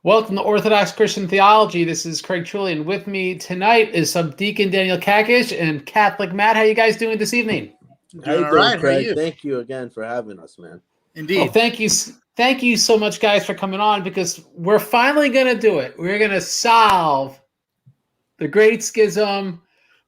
Welcome to Orthodox Christian Theology. This is Craig Trullian. With me tonight is Subdeacon Daniel Kakish and Catholic Matt. How are you guys doing this evening? How you doing, Craig? Thank you again for having us, man. Indeed. Well, thank you so much, guys, for coming on, because we're finally going to do it. We're going to solve the Great Schism,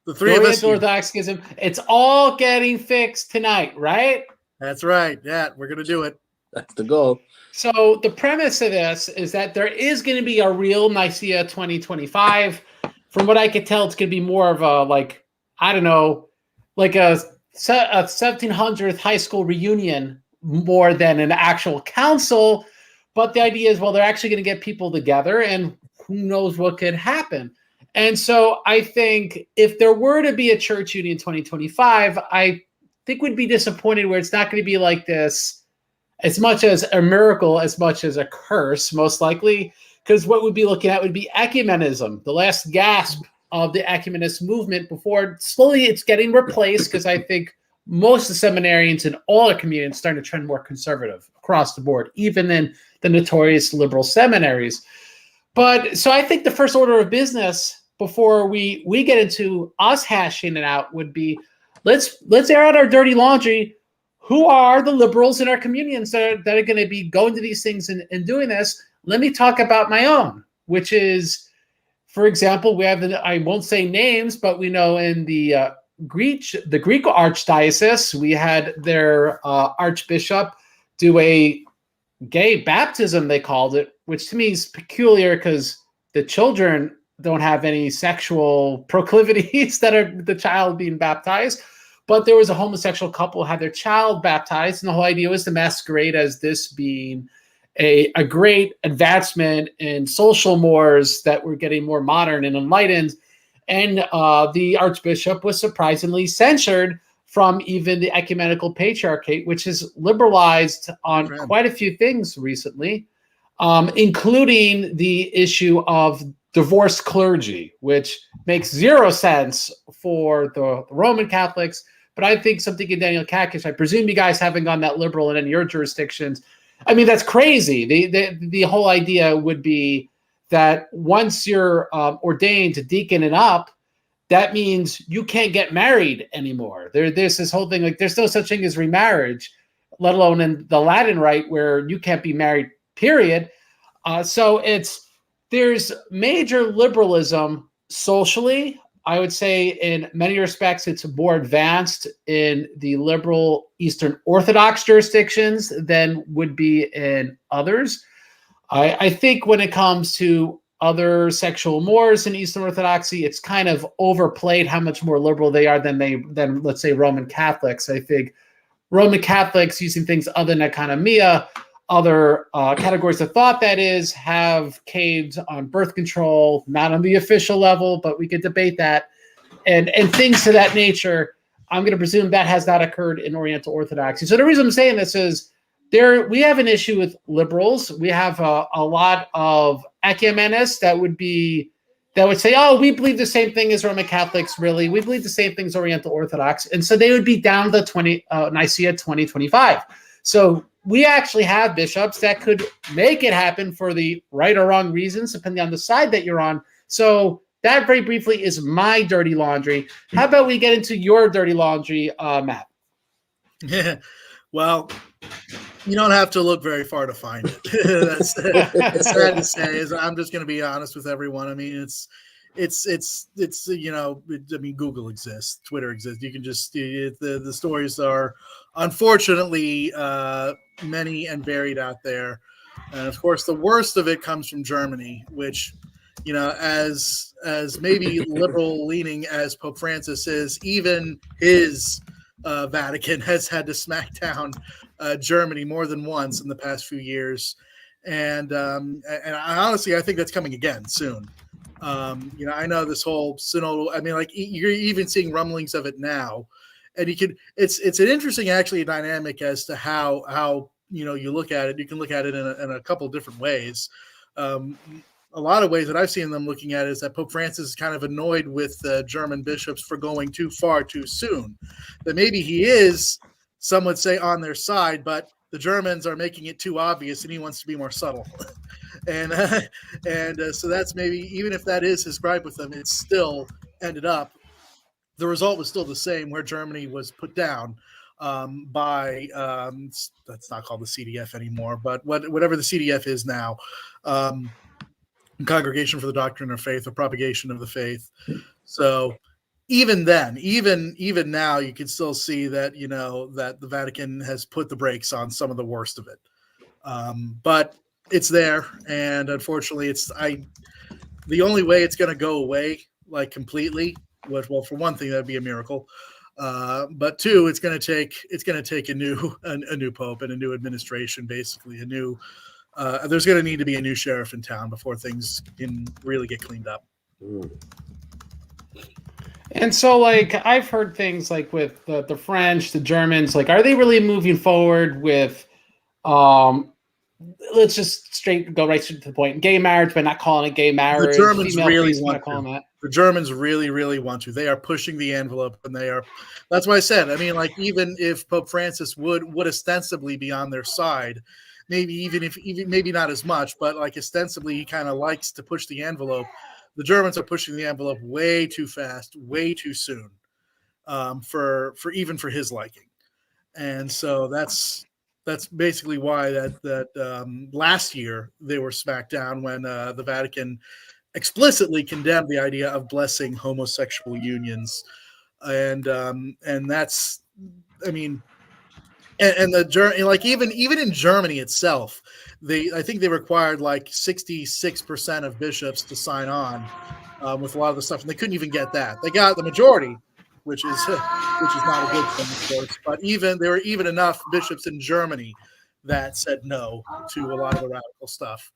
the three of us, Orthodox Schism. It's all getting fixed tonight, right? That's right. Yeah, we're going to do it. That's the goal. So the premise of this is that there is going to be a real Nicea 2025. From what I could tell, it's going to be more of a, like, I don't know, like a 1700th high school reunion more than an actual council. But the idea is, well, they're actually going to get people together, and who knows what could happen. And so I think if there were to be a church union 2025, I think we'd be disappointed where it's not going to be like this, as much as a miracle, as much as a curse, most likely, because what we'd be looking at would be ecumenism, the last gasp of the ecumenist movement before slowly it's getting replaced, because I think most of the seminarians in all the communities starting to trend more conservative across the board, even in the notorious liberal seminaries. But so I think the first order of business before we get into us hashing it out would be, let's air out our dirty laundry. Who are the liberals in our communions that are going to be going to these things and doing this? Let me talk about my own, which is, for example, we have I won't say names, but we know in the Greek archdiocese, we had their archbishop do a gay baptism, they called it, which to me is peculiar because the children don't have any sexual proclivities that are the child being baptized. But there was a homosexual couple who had their child baptized, and the whole idea was to masquerade as this being a great advancement in social mores that were getting more modern and enlightened. And the archbishop was surprisingly censured from even the ecumenical patriarchate, which has liberalized on quite a few things recently, including the issue of divorced clergy, which makes zero sense for the Roman Catholics. But I think something in Daniel Kakish, I presume you guys haven't gone that liberal in your jurisdictions. I mean, that's crazy. The whole idea would be that once you're ordained to deacon and up, that means you can't get married anymore. There's this whole thing, like there's no such thing as remarriage, let alone in the Latin rite where you can't be married, period. So there's major liberalism socially. I would say in many respects, it's more advanced in the liberal Eastern Orthodox jurisdictions than would be in others. I think when it comes to other sexual mores in Eastern Orthodoxy, it's kind of overplayed how much more liberal they are than let's say Roman Catholics. I think Roman Catholics, using things other than economia, other categories of thought, that is, have caved on birth control, not on the official level, but we could debate that, and things to that nature. I'm going to presume that has not occurred in Oriental Orthodoxy. So the reason I'm saying this is we have an issue with liberals. We have a lot of ecumenists that would say, oh, we believe the same thing as Roman Catholics, really. We believe the same thing as Oriental Orthodox. And so they would be down the Nicea 2025. So we actually have bishops that could make it happen for the right or wrong reasons, depending on the side that you're on. So that, very briefly, is my dirty laundry. How about we get into your dirty laundry, Matt? Yeah. Well, you don't have to look very far to find it. It's sad to say. I'm just going to be honest with everyone. I mean, it's Google exists, Twitter exists. You can just the stories are unfortunately many and varied out there, and of course the worst of it comes from Germany, which, as maybe liberal leaning as Pope Francis is, even his Vatican has had to smack down Germany more than once in the past few years, and honestly I think that's coming again soon. I know this whole synodal, I mean, like, you're even seeing rumblings of it now, and it's an interesting actually dynamic as to how you look at it. You can look at it in a couple of different ways. A lot of ways that I've seen them looking at it is that Pope Francis is kind of annoyed with German bishops for going too far too soon. That maybe he is, some would say, on their side, but the Germans are making it too obvious and he wants to be more subtle. and so that's maybe, even if that is his gripe with them, it still ended up, the result was still the same, where Germany was put down by that's not called the CDF anymore, but whatever the CDF is now, Congregation for the Doctrine of Faith, or Propagation of the Faith. So even then, even now, you can still see that, you know, that the Vatican has put the brakes on some of the worst of it. But it's there, and unfortunately, the only way it's going to go away, like, completely, well, for one thing, that'd be a miracle. But two, it's going to take a new pope and a new administration, basically a new. There's going to need to be a new sheriff in town before things can really get cleaned up. And so, like, I've heard things like with the French, the Germans, like, are they really moving forward with, let's just go right to the point, gay marriage, but not calling it gay marriage? The Germans really want to. The Germans really, really want to. They are pushing the envelope, and that's why I said, I mean, like, even if Pope Francis would ostensibly be on their side, maybe maybe not as much, but like ostensibly he kind of likes to push the envelope. The Germans are pushing the envelope way too fast, way too soon, for his liking. And so that's basically why that last year they were smacked down when the Vatican explicitly condemned the idea of blessing homosexual unions, and that's, I mean, and like, even in Germany itself, I think they required like 66% of bishops to sign on with a lot of the stuff, and they couldn't even get that. They got the majority, which is not a good thing, of course. But there were even enough bishops in Germany that said no to a lot of the radical stuff.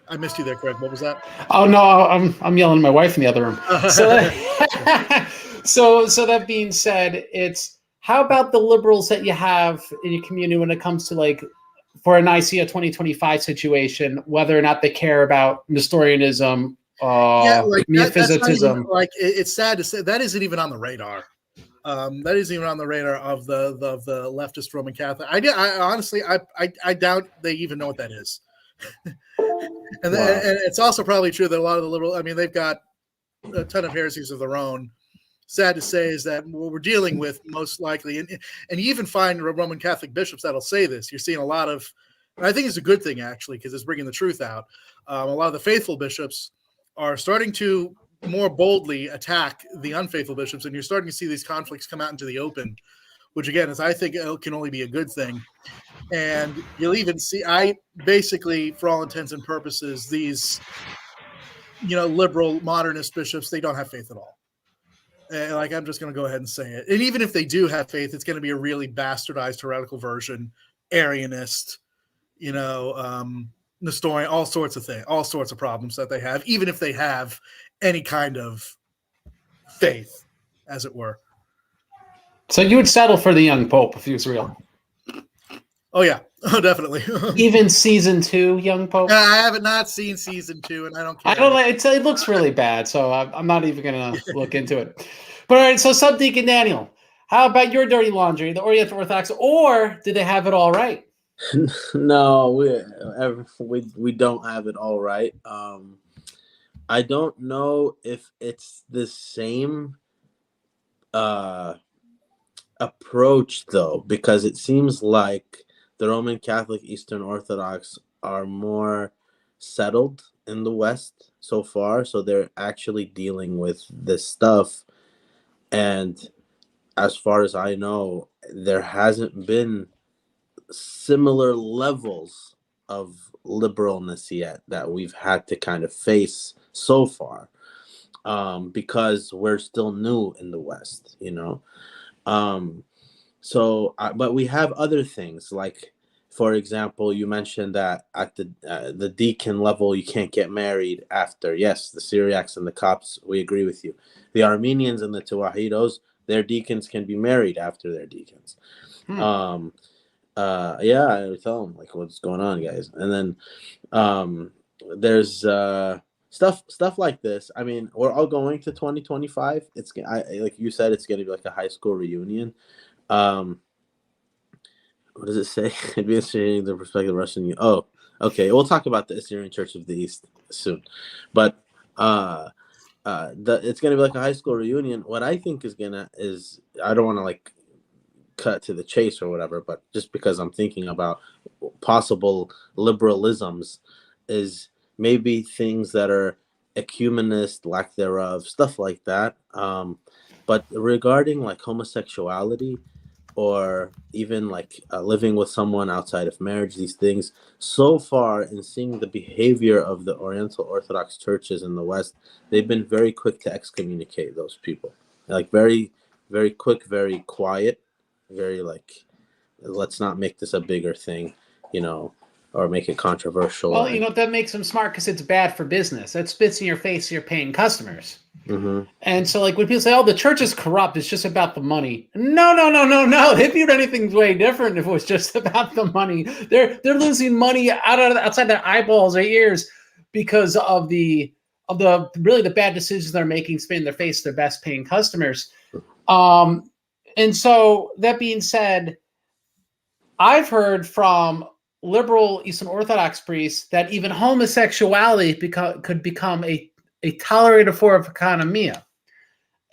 I missed you there, Craig. What was that? Oh no, I'm yelling at my wife in the other room. So that being said, it's, how about the liberals that you have in your community when it comes to, like, for a Nicea 2025 situation, whether or not they care about Nestorianism, like Miaphysitism? Like, it's sad to say that isn't even on the radar. That isn't even on the radar of the leftist Roman Catholic. I honestly doubt they even know what that is. And it's also probably true that a lot of the liberal, I mean, they've got a ton of heresies of their own. Sad to say is that what we're dealing with, most likely, and you even find Roman Catholic bishops that'll say this. You're seeing a lot of, and I think it's a good thing, actually, because it's bringing the truth out. A lot of the faithful bishops are starting to more boldly attack the unfaithful bishops, and you're starting to see these conflicts come out into the open, which, again, is, I think, it can only be a good thing. And you'll even see, basically, for all intents and purposes, these, liberal modernist bishops, they don't have faith at all. Like, I'm just going to go ahead and say it. And even if they do have faith, it's going to be a really bastardized heretical version, Arianist, Nestorian, all sorts of things, all sorts of problems that they have, even if they have any kind of faith, as it were. So you would settle for the young pope if he was real? Oh yeah, definitely. Even season 2, young pope? I haven't not seen season 2, and I don't care. I don't like it. Looks really bad, so I'm not even gonna look into it. But all right, so Subdeacon Daniel, how about your dirty laundry, the Oriental Orthodox, or did they have it all right? No, we don't have it all right. I don't know if it's the same approach, though, because it seems like the Roman Catholic Eastern Orthodox are more settled in the West so far, so they're actually dealing with this stuff. And as far as I know, there hasn't been similar levels of liberalness yet that we've had to kind of face so far, because we're still new in the West, but we have other things, like, for example, you mentioned that at the deacon level, you can't get married after. Yes, the Syriacs and the Copts, we agree with you. The Armenians and the Tewahedos, their deacons can be married after their deacons. Yeah, I tell them, like, what's going on, guys. And then there's stuff like this. I mean, we're all going to 2025. Like you said, it's going to be like a high school reunion. What does it say? It'd be interesting the perspective of Russian. Oh, okay. We'll talk about the Assyrian Church of the East soon, but it's gonna be like a high school reunion. What I think is I don't want to like cut to the chase or whatever, but just because I'm thinking about possible liberalisms, is maybe things that are ecumenist, lack thereof, stuff like that. But regarding like homosexuality, or even like living with someone outside of marriage, these things, so far in seeing the behavior of the Oriental Orthodox churches in the West, they've been very quick to excommunicate those people. Like very, very quick, very quiet, very like, let's not make this a bigger thing, or make it controversial. Well, that makes them smart because it's bad for business. That spits in your face of your paying customers. Mm-hmm. And so, like, when people say, "Oh, the church is corrupt," it's just about the money. No. If you'd anything way different, if it was just about the money, they're losing money outside their eyeballs or ears because of the really the bad decisions they're making, spitting in their face their best paying customers. And so that being said, I've heard from liberal Eastern Orthodox priests that even homosexuality could become a tolerated form of economia.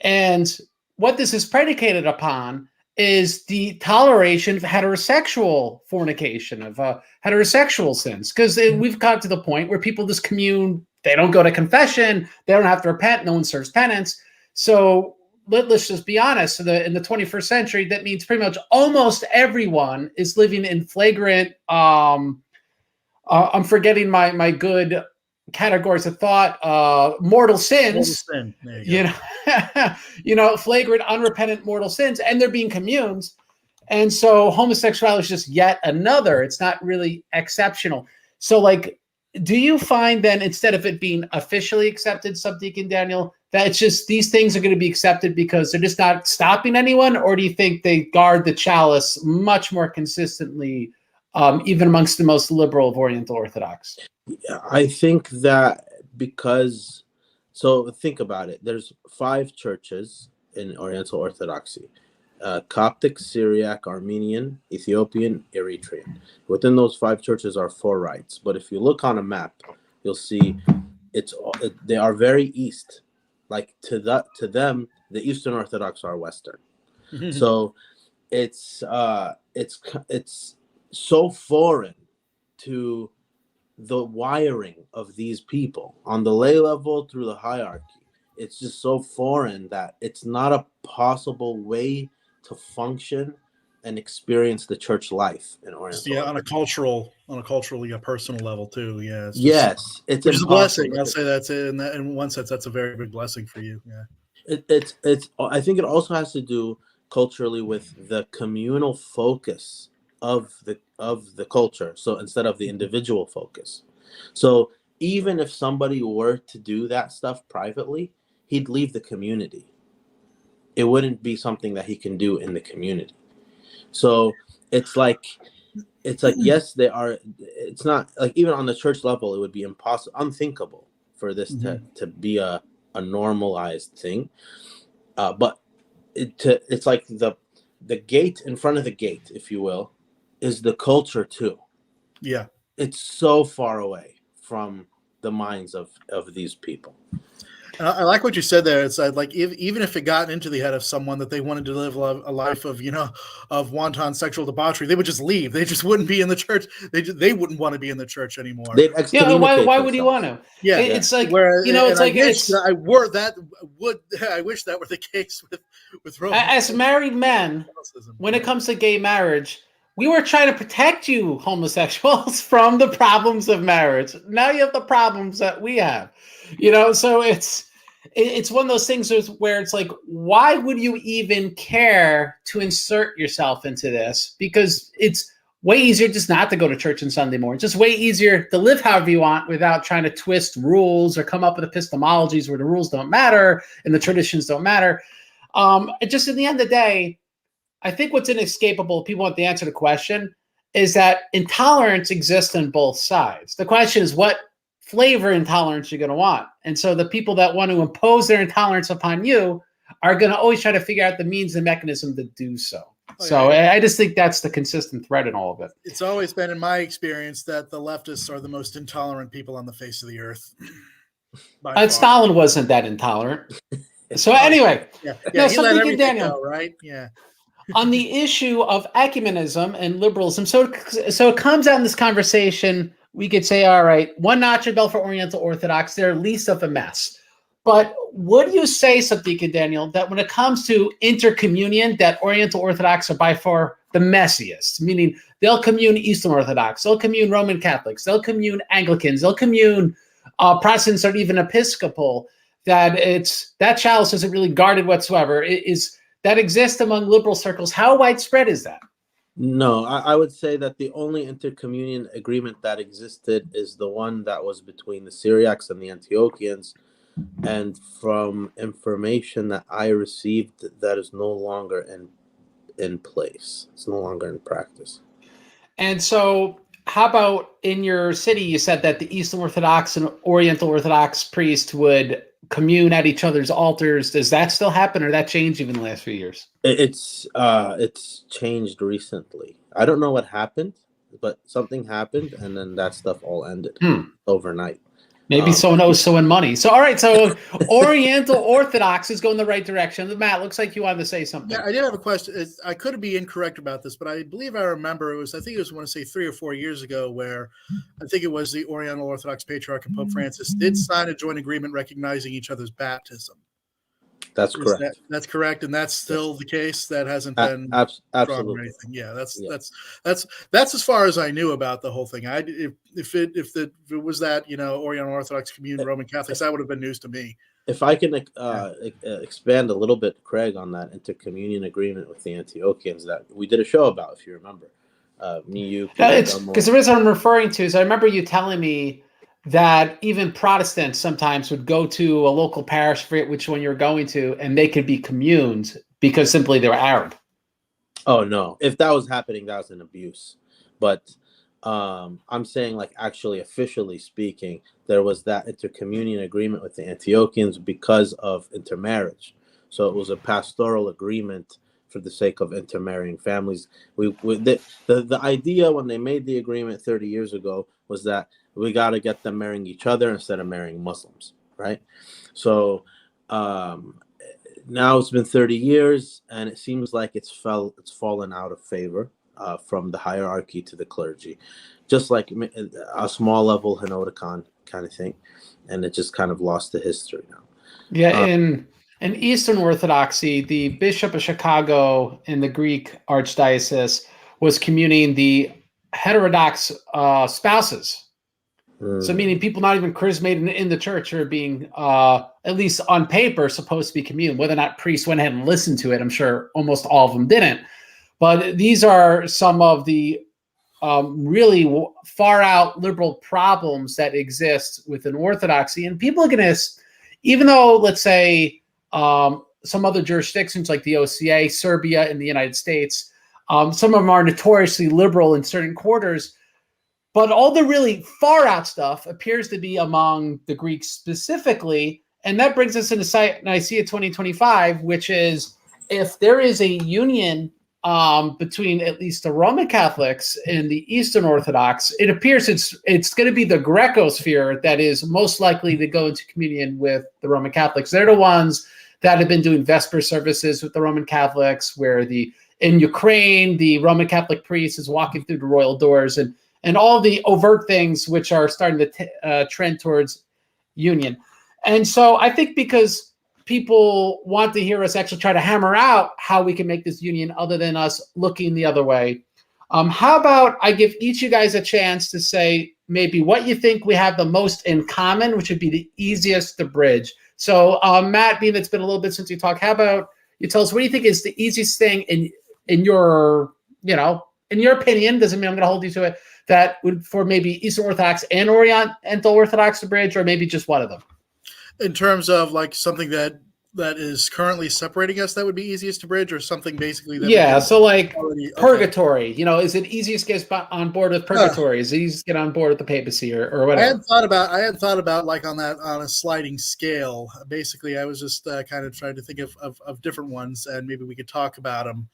And what this is predicated upon is the toleration of heterosexual fornication, of heterosexual sins. Because we've got to the point where people just commune, they don't go to confession, they don't have to repent, no one serves penance. So let's just be honest, in the 21st century, that means pretty much almost everyone is living in flagrant, I'm forgetting my good categories of thought, mortal sins, flagrant, unrepentant mortal sins, and they're being communed. And so homosexuality is just yet another. It's not really exceptional. So, like, do you find then, instead of it being officially accepted, Subdeacon Daniel, that it's just these things are going to be accepted because they're just not stopping anyone? Or do you think they guard the chalice much more consistently, even amongst the most liberal of Oriental Orthodox? I think that so think about it. There's 5 churches in Oriental Orthodoxy: Coptic, Syriac, Armenian, Ethiopian, Eritrean. Within those 5 churches are 4 rites. But if you look on a map, you'll see they are very east. Like to them, the Eastern Orthodox are Western. So it's so foreign to the wiring of these people on the lay level through the hierarchy. It's just so foreign that it's not a possible way to function and experience the church life in Oriental. Yeah, on a culturally a personal level too. Yeah. It's a blessing. I'll say that's it. In one sense, that's a very big blessing for you. Yeah. It's. I think it also has to do culturally with the communal focus of the culture. So instead of the individual focus. So even if somebody were to do that stuff privately, he'd leave the community. It wouldn't be something that he can do in the community. So it's like yes, they are. It's not like even on the church level, it would be unthinkable for this to be a normalized thing. But it's like the gate in front of the gate, if you will, is the culture too. Yeah, it's so far away from the minds of these people. I like what you said there. It's like even if it got into the head of someone that they wanted to live a life of of wanton sexual debauchery, they would just leave. They just wouldn't be in the church. They wouldn't want to be in the church anymore. Why would you want to? Yeah, it's like I wish that were the case with Rome. As married men, when it comes to gay marriage, we were trying to protect you homosexuals from the problems of marriage. Now you have the problems that we have. So it's one of those things where it's like, why would you even care to insert yourself into this? Because it's way easier just not to go to church on Sunday morning. Just way easier to live however you want without trying to twist rules or come up with epistemologies where the rules don't matter and the traditions don't matter. Just in the end of the day, I think what's inescapable, people want the answer to the question, is that intolerance exists on both sides. The question is what flavor intolerance you're going to want. And so the people that want to impose their intolerance upon you are going to always try to figure out the means and mechanism to do so. So I just think that's the consistent thread in all of it. It's always been, in my experience, that the leftists are the most intolerant people on the face of the earth. Stalin wasn't that intolerant. So anyway, yeah, no, he let something everything Daniel, go, right? Yeah. on the issue of ecumenism and liberalism. So it comes out in this conversation. We could say, all right, one notch above for Oriental Orthodox, they're least of a mess. But would you say, Deacon Daniel, that when it comes to intercommunion, that Oriental Orthodox are by far the messiest? Meaning they'll commune Eastern Orthodox, they'll commune Roman Catholics, they'll commune Anglicans, they'll commune Protestants or even Episcopal. That chalice isn't really guarded whatsoever. That exists among liberal circles. How widespread is that? No, I would say that the only intercommunion agreement that existed is the one that was between the Syriacs and the Antiochians. And from information that I received, that is no longer in place. It's no longer in practice. And so how about in your city, you said that the Eastern Orthodox and Oriental Orthodox priests would commune at each other's altars. Does that still happen, or that changed even in the last few years? It's changed recently. I don't know what happened, but something happened, and then that stuff all ended overnight. Maybe someone owes someone money. So, all right. So, Oriental Orthodox is going the right direction. Matt, looks like you wanted to say something. Yeah, I did have a question. I could be incorrect about this, but I believe I remember I think it was, I want to say 3 or 4 years ago, where I think it was the Oriental Orthodox Patriarch and Pope Francis did sign a joint agreement recognizing each other's baptism. That's correct. That's correct, and that's still the case. That hasn't been absolutely or anything. Yeah, that's as far as I knew about the whole thing. If it was that Oriental Orthodox commune Roman Catholics, that would have been news to me. If I can expand a little bit, Craig, on that intercommunion agreement with the Antiochians that we did a show about, if you remember, me, you, because the reason I'm referring to is I remember you telling me that even Protestants sometimes would go to a local parish, forget which one you're going to, and they could be communed because simply they were Arab. Oh, no. If that was happening, that was an abuse. But I'm saying, like, actually, officially speaking, there was that intercommunion agreement with the Antiochians because of intermarriage. So it was a pastoral agreement for the sake of intermarrying families. The idea when they made the agreement 30 years ago was that we got to get them marrying each other instead of marrying Muslims, right? So now it's been 30 years, and it seems like it's fallen out of favor from the hierarchy to the clergy, just like a small level Henoticon kind of thing, and it just kind of lost to history now. Yeah, in Eastern Orthodoxy, the Bishop of Chicago in the Greek Archdiocese was communing the heterodox spouses. So meaning people not even charismated in the church are being, at least on paper, supposed to be communed. Whether or not priests went ahead and listened to it, I'm sure almost all of them didn't. But these are some of the really far out liberal problems that exist within Orthodoxy. And people are going to, even though, let's say, some other jurisdictions like the OCA, Serbia, and the United States, some of them are notoriously liberal in certain quarters. But all the really far out stuff appears to be among the Greeks specifically. And that brings us into Nicea 2025, which is if there is a union between at least the Roman Catholics and the Eastern Orthodox, it appears it's going to be the Greco-sphere that is most likely to go into communion with the Roman Catholics. They're the ones that have been doing Vesper services with the Roman Catholics, where in Ukraine, the Roman Catholic priest is walking through the royal doors and all the overt things which are starting to trend towards union. And so I think because people want to hear us actually try to hammer out how we can make this union other than us looking the other way, how about I give each of you guys a chance to say maybe what you think we have the most in common, which would be the easiest to bridge. So Matt, being it's been a little bit since you talked, how about you tell us what do you think is the easiest thing in your opinion, doesn't mean I'm going to hold you to it, that would for maybe Eastern Orthodox and Oriental Orthodox to bridge, or maybe just one of them? In terms of like something that is currently separating us, that would be easiest to bridge, or something basically that so like purgatory, is it easiest to get on board with purgatory? Is it easiest to get on board with the papacy or whatever? I had thought about like on a sliding scale. Basically, I was just kind of trying to think of different ones, and maybe we could talk about them.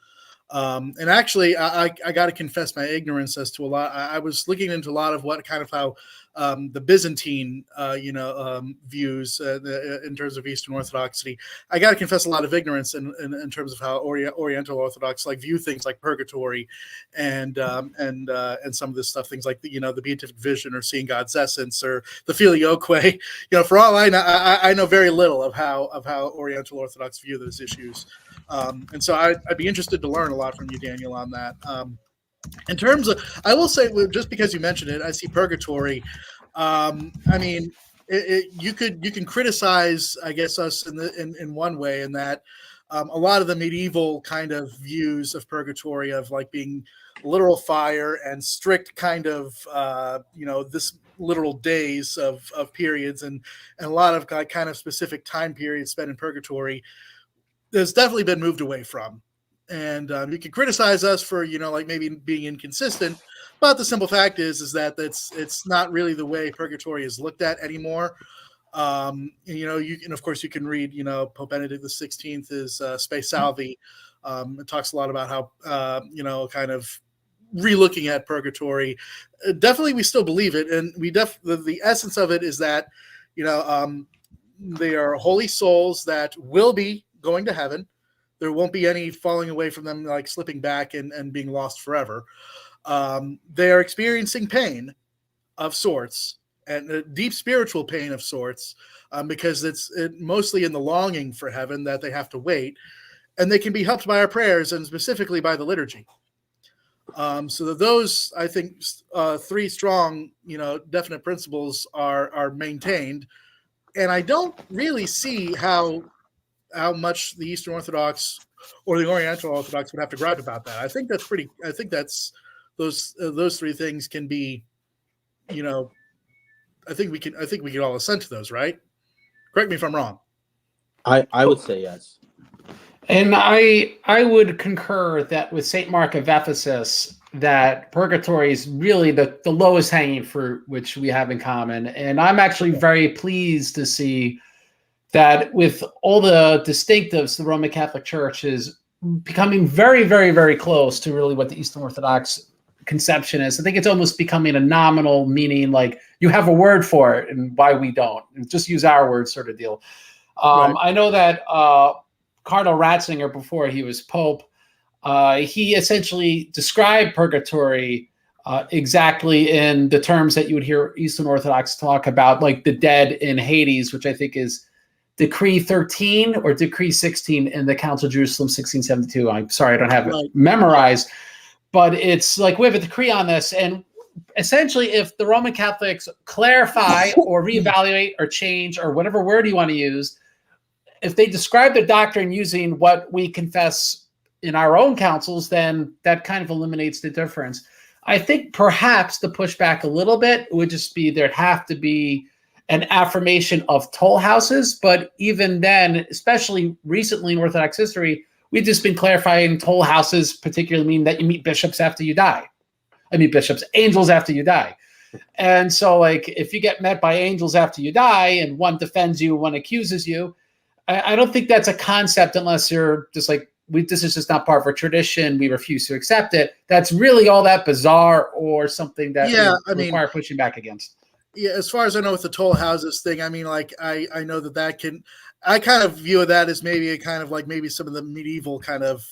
And actually, I got to confess my ignorance as to a lot. I was looking into a lot of what kind of how the Byzantine, views in terms of Eastern Orthodoxy. I got to confess a lot of ignorance in terms of how Oriental Orthodox like view things like purgatory, and some of this stuff, things like the beatific vision or seeing God's essence or the filioque. For all I know, I know very little of how Oriental Orthodox view those issues. And so I'd be interested to learn a lot from you, Daniel, on that. In terms of, I will say, just because you mentioned it, I see purgatory. I mean, you can criticize, I guess, us in one way, in that a lot of the medieval kind of views of purgatory, of like being literal fire and strict kind of this literal days of periods, and a lot of kind of specific time periods spent in purgatory, there's definitely been moved away from. And you can criticize us for like maybe being inconsistent, but the simple fact is that it's not really the way purgatory is looked at anymore. You can, of course, you can read Pope Benedict XVI is Spe Salvi. It talks a lot about how kind of relooking at purgatory. Definitely, we still believe it, and the essence of it is that they are holy souls that will be going to heaven. There won't be any falling away from them, like slipping back and being lost forever. They are experiencing pain of sorts, and a deep spiritual pain of sorts, because it's mostly in the longing for heaven that they have to wait, and they can be helped by our prayers and specifically by the liturgy. So that those, I think, three strong, definite principles are maintained, and I don't really see how much the Eastern Orthodox or the Oriental Orthodox would have to gripe about that. I think that's those three things can be, I think we can all assent to those, right? Correct me if I'm wrong. I would say yes. And I would concur that with St. Mark of Ephesus, that purgatory is really the lowest hanging fruit, which we have in common. And I'm actually very pleased to see that with all the distinctives, the Roman Catholic Church is becoming very, very, very close to really what the Eastern Orthodox conception is. I think it's almost becoming a nominal meaning, like you have a word for it and why we don't. Just use our word sort of deal. Right. I know that Cardinal Ratzinger, before he was Pope, he essentially described purgatory exactly in the terms that you would hear Eastern Orthodox talk about, like the dead in Hades, which I think is Decree 13 or Decree 16 in the Council of Jerusalem 1672. I'm sorry, I don't have it memorized, but it's like we have a decree on this. And essentially, if the Roman Catholics clarify or reevaluate or change or whatever word you want to use, if they describe their doctrine using what we confess in our own councils, then that kind of eliminates the difference. I think perhaps the pushback a little bit would just be there'd have to be an affirmation of toll houses. But even then, especially recently in Orthodox history, we've just been clarifying toll houses particularly mean that you meet bishops after you die. Angels after you die. And so like if you get met by angels after you die and one defends you, one accuses you, I don't think that's a concept unless you're just like, this is just not part of our tradition. We refuse to accept it. That's really all that bizarre or something that require pushing back against. Yeah, as far as I know with the toll houses thing, I mean, like I know that can, I kind of view that as maybe a kind of like maybe some of the medieval kind of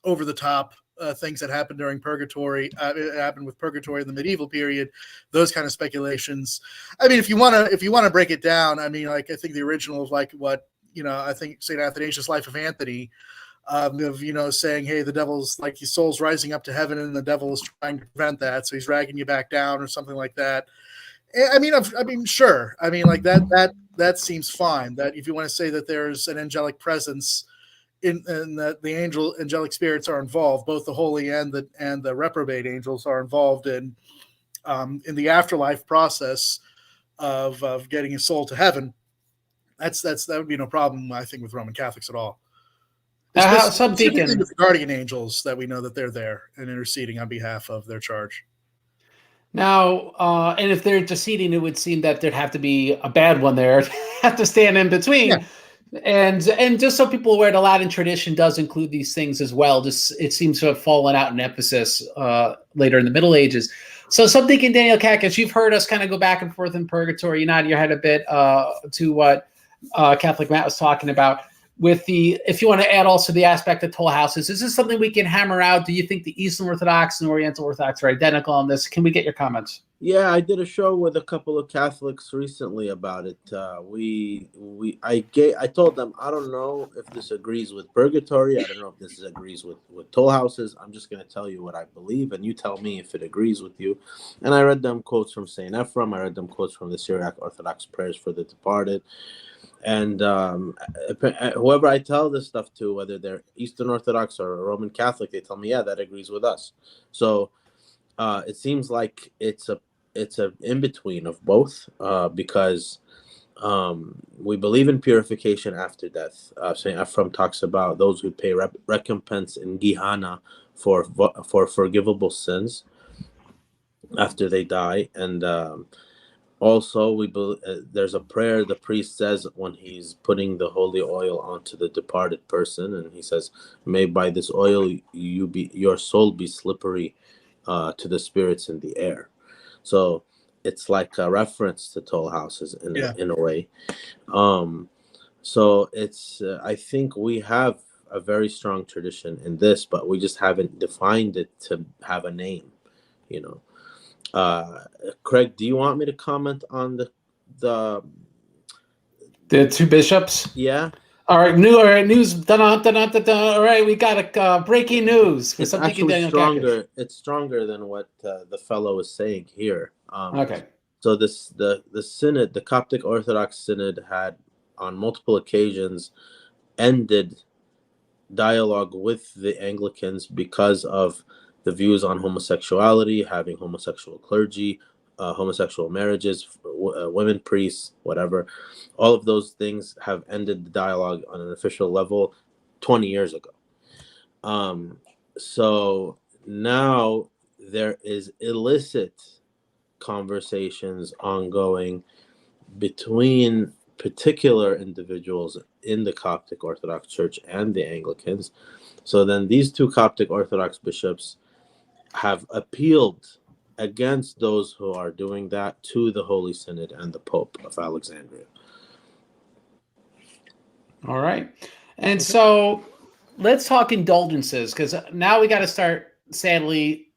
over the top things that happened during purgatory. It happened with purgatory in the medieval period. Those kind of speculations. I mean, if you want to break it down, I mean, like I think the original of like what I think St. Athanasius' Life of Anthony, of saying, hey, the devil's like his soul's rising up to heaven and the devil is trying to prevent that, so he's dragging you back down or something like that. I mean, sure. I mean, like that seems fine. That if you want to say that there's an angelic presence in that the angelic spirits are involved, both the holy and the reprobate angels are involved in the afterlife process of getting his soul to heaven. That would be no problem, I think, with Roman Catholics at all. Specifically with the guardian angels, that we know that they're there and interceding on behalf of their charge. Now, and if they're interceding, it would seem that there'd have to be a bad one there, have to stand in between. Yeah. And just so people are aware, the Latin tradition does include these things as well. Just it seems to have fallen out in emphasis later in the Middle Ages. So something in Daniel Kakis, you've heard us kind of go back and forth in purgatory. You nodded your head a bit to what Catholic Matt was talking about. With the, if you want to add also the aspect of toll houses, is this something we can hammer out? Do you think the Eastern Orthodox and Oriental Orthodox are identical on this? Can we get your comments? Yeah, I did a show with a couple of Catholics recently about it. I told them I don't know if this agrees with purgatory. I don't know if this agrees with toll houses. I'm just going to tell you what I believe, and you tell me if it agrees with you. And I read them quotes from Saint Ephrem. I read them quotes from the Syriac Orthodox prayers for the departed. And whoever I tell this stuff to, whether they're Eastern Orthodox or Roman Catholic, they tell me, yeah, that agrees with us. So it seems like it's a in between of both, because we believe in purification after death. Saint Ephrem talks about those who pay recompense in Gehenna for forgivable sins after they die, and also we believe there's a prayer the priest says when he's putting the holy oil onto the departed person, and he says, "May by this oil your soul be slippery to the spirits in the air." So it's like a reference to toll houses in a way. So it's I think we have a very strong tradition in this, but we just haven't defined it to have a name, you know. Craig, do you want me to comment on the two bishops? Yeah. All right, news. Dun, dun, dun, dun, dun. All right, we got a breaking news. It's actually stronger. It's stronger than what the fellow is saying here. Okay. So the synod, the Coptic Orthodox Synod, had on multiple occasions ended dialogue with the Anglicans because of the views on homosexuality, having homosexual clergy, homosexual marriages, women priests, whatever. All of those things have ended the dialogue on an official level 20 years ago. So now there is illicit conversations ongoing between particular individuals in the Coptic Orthodox Church and the Anglicans. So then these two Coptic Orthodox bishops have appealed against those who are doing that to the Holy Synod and the Pope of Alexandria. All right. And so let's talk indulgences, because now we got to start, sadly,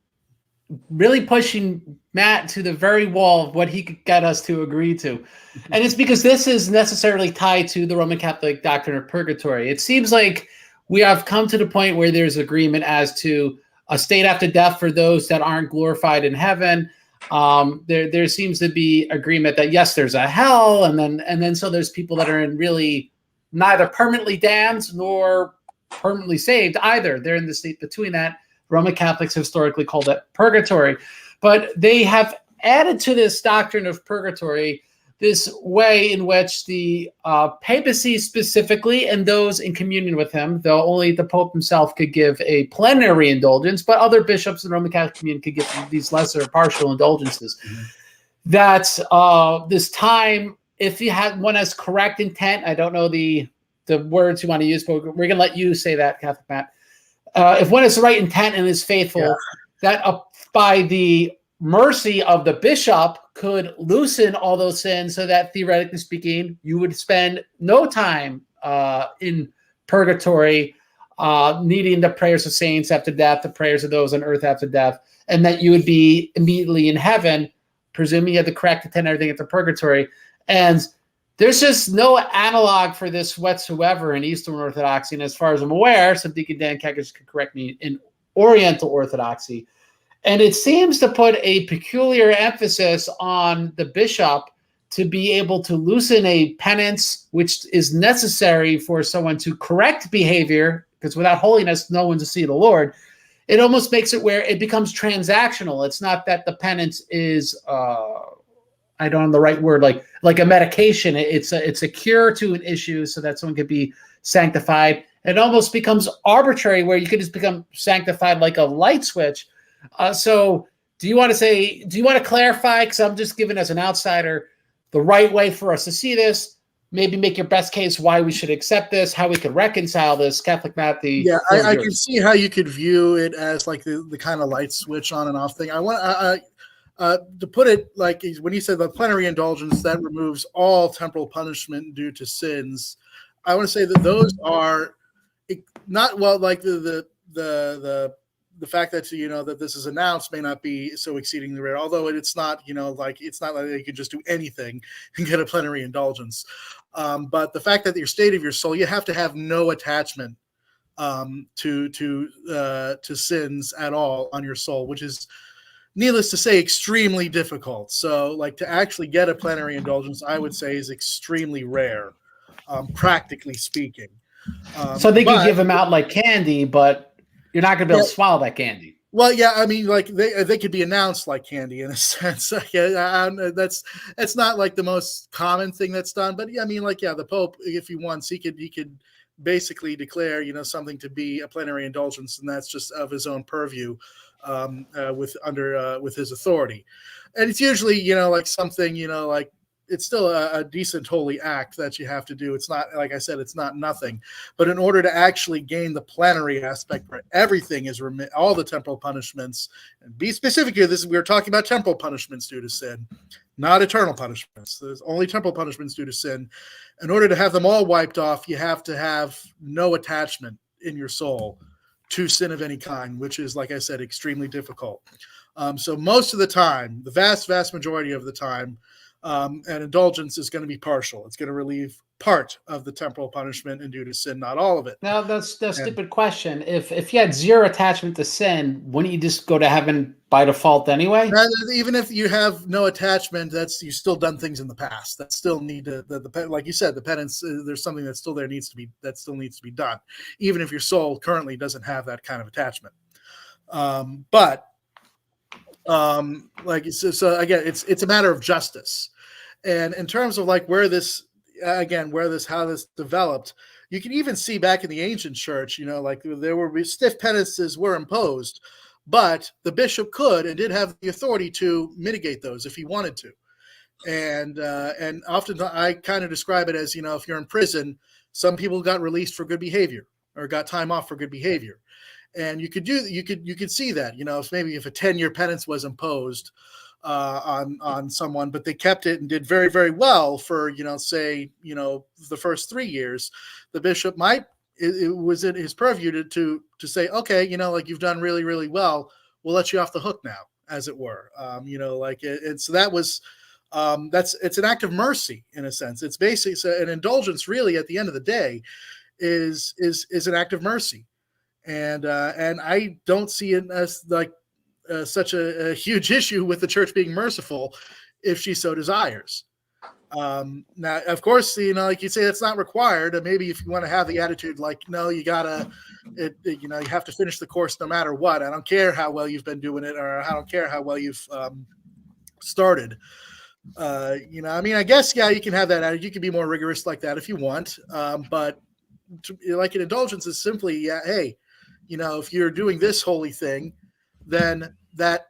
really pushing Matt to the very wall of what he could get us to agree to. And it's because this is necessarily tied to the Roman Catholic doctrine of purgatory. It seems like we have come to the point where there's agreement as to a state after death for those that aren't glorified in heaven. There seems to be agreement that, yes, there's a hell, and then so there's people that are in really neither permanently damned nor permanently saved either. They're in the state between that. Roman Catholics historically called it purgatory. But they have added to this doctrine of purgatory this way in which the papacy specifically, and those in communion with him, though only the Pope himself could give a plenary indulgence, but other bishops in the Roman Catholic communion could give these lesser partial indulgences. Mm-hmm. That this time, if you had one has correct intent, I don't know the words you want to use, but we're going to let you say that, Catholic Matt. If one has the right intent and is faithful, that by the mercy of the bishop could loosen all those sins, so that theoretically speaking, you would spend no time in purgatory, needing the prayers of saints after death, the prayers of those on earth after death, and that you would be immediately in heaven, presuming you had the correct intent and everything after purgatory. And there's just no analog for this whatsoever in Eastern Orthodoxy. And as far as I'm aware, so Deacon Dan Kakis could correct me, in Oriental Orthodoxy. And it seems to put a peculiar emphasis on the bishop to be able to loosen a penance, which is necessary for someone to correct behavior, because without holiness, no one's to see the Lord. It almost makes it where it becomes transactional. It's not that the penance is I don't know the right word, like a medication. It's a cure to an issue so that someone could be sanctified. It almost becomes arbitrary where you could just become sanctified like a light switch. So do you want to clarify, because I'm just giving as an outsider the right way for us to see this? maybe make your best case why we should accept this, how we could reconcile this. Catholic Matt, Yeah, I can see how you could view it as like the kind of light switch on and off thing. I want to put it like when you said the plenary indulgence that removes all temporal punishment due to sins. I want to say that those are not like the fact that that this is announced may not be so exceedingly rare. Although it's not it's not like you can just do anything and get a plenary indulgence. But the fact that your state of your soul, you have to have no attachment to sins at all on your soul, which is, needless to say, extremely difficult. So, like, to actually get a plenary indulgence, I would say, is extremely rare, practically speaking. So they could give them out like candy, but you're not going to be able to swallow that candy. Well, yeah, I mean, like they could be announced like candy in a sense. That's not like the most common thing that's done, but yeah, I mean, like, yeah, the Pope, if he wants, he could basically declare something to be a plenary indulgence, and that's just of his own purview, with his authority. And it's usually like something like it's still a decent holy act that you have to do. It's not, like I said, it's not nothing. But in order to actually gain the plenary aspect where everything is all the temporal punishments, and be specific here, we're talking about temporal punishments due to sin, not eternal punishments. There's only temporal punishments due to sin. In order to have them all wiped off, you have to have no attachment in your soul to sin of any kind, which is, like I said, extremely difficult. So most of the time, the vast majority of the time, an indulgence is going to be partial. It's going to relieve part of the temporal punishment and due to sin, not all of it. Now, that's a stupid question. If you had zero attachment to sin, wouldn't you just go to heaven by default anyway? Even if you have no attachment, you've still done things in the past that still need to, like you said, the penance. There's something that still needs to be done, even if your soul currently doesn't have that kind of attachment. But so again, it's a matter of justice. And in terms of like how this developed, you can even see back in the ancient church, like there were stiff penances were imposed, but the bishop could and did have the authority to mitigate those if he wanted to. And often I kind of describe it as, if you're in prison, some people got released for good behavior or got time off for good behavior. And you could see that, if a 10-year penance was imposed on someone, but they kept it and did very, very well for, the first 3 years, the bishop it was in his purview to say, okay, you've done really, really well. We'll let you off the hook now, as it were. So that was, it's an act of mercy in a sense. It's basically an indulgence really at the end of the day is an act of mercy. And I don't see it as like such a huge issue with the church being merciful if she so desires. Now, of course, like you say, it's not required. And maybe if you want to have the attitude like, no, you have to finish the course no matter what. I don't care how well you've been doing it, or I don't care how well you've started. I guess, yeah, you can have that attitude. You can be more rigorous like that if you want. But like an indulgence is simply, hey, if you're doing this holy thing, then that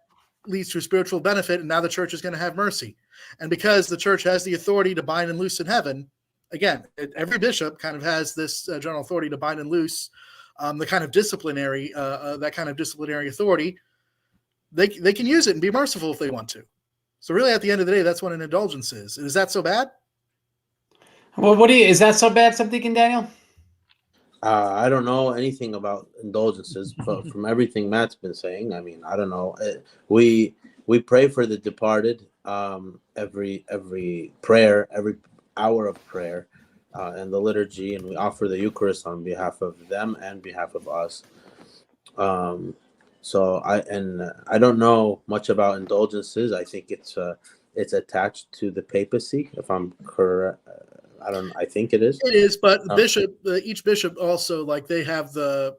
leads to a spiritual benefit, and now the church is going to have mercy. And because the church has the authority to bind and loose in heaven, again, every bishop kind of has this general authority to bind and loose, the kind of disciplinary, authority. They can use it and be merciful if they want to. So really, at the end of the day, that's what an indulgence is. Is that so bad? Well, is that so bad? I'm thinking, Daniel. I don't know anything about indulgences, but from everything Matt's been saying, I mean, I don't know. We pray for the departed every prayer, every hour of prayer, and the liturgy, and we offer the Eucharist on behalf of them and behalf of us. So I don't know much about indulgences. I think it's attached to the papacy, if I'm correct. I think it is. It is, but each bishop also, like, they have the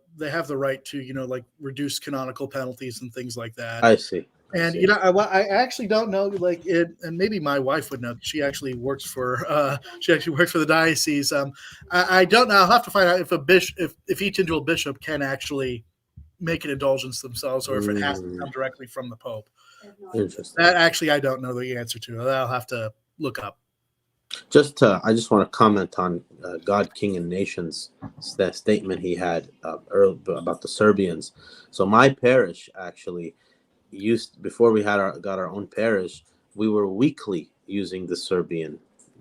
right to reduce canonical penalties and things like that. I see. And I actually don't know, and maybe my wife would know. She actually works for the diocese. I don't know. I'll have to find out if each individual bishop can actually make an indulgence themselves, or if it has to come directly from the Pope. Interesting. That actually I don't know the answer to. I'll have to look up. I just want to comment on God, King, and Nations, that statement he had earlier about the Serbians. So my parish actually before we got our own parish, we were weekly using the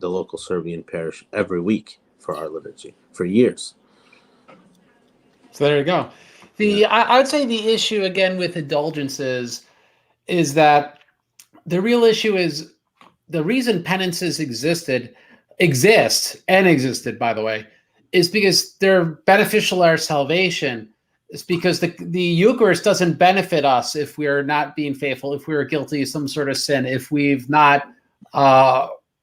local Serbian parish every week for our liturgy for years. So there you go. I would say the issue again with indulgences is that the real issue is the reason penances existed, by the way, is because they're beneficial to our salvation. It's because the Eucharist doesn't benefit us if we're not being faithful, if we're guilty of some sort of sin, if we've not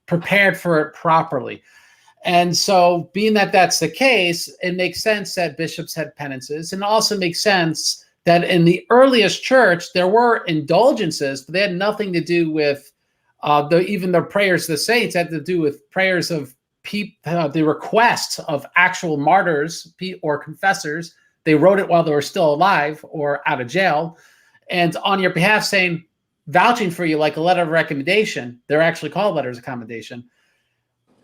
prepared for it properly. And so being that that's the case, it makes sense that bishops had penances, and it also makes sense that in the earliest church, there were indulgences, but they had nothing to do with even the prayers of the saints. Had to do with prayers of the requests of actual martyrs or confessors. They wrote it while they were still alive or out of jail, and on your behalf saying, vouching for you like a letter of recommendation. They're actually called letters of commendation.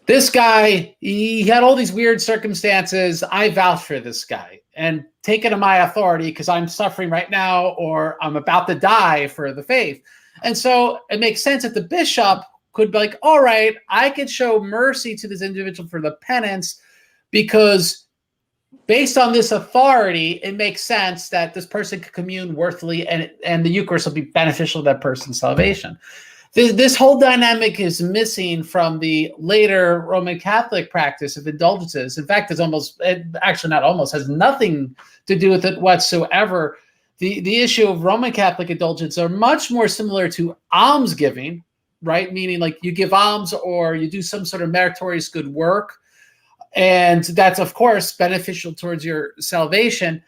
This guy, he had all these weird circumstances. I vouch for this guy and take it to my authority because I'm suffering right now or I'm about to die for the faith. And so it makes sense that the bishop could be like, all right, I could show mercy to this individual for the penance because based on this authority, it makes sense that this person could commune worthily and the Eucharist will be beneficial to that person's salvation. This whole dynamic is missing from the later Roman Catholic practice of indulgences. In fact, has nothing to do with it whatsoever. The issue of Roman Catholic indulgences are much more similar to almsgiving, right? Meaning like you give alms or you do some sort of meritorious good work. And that's, of course, beneficial towards your salvation.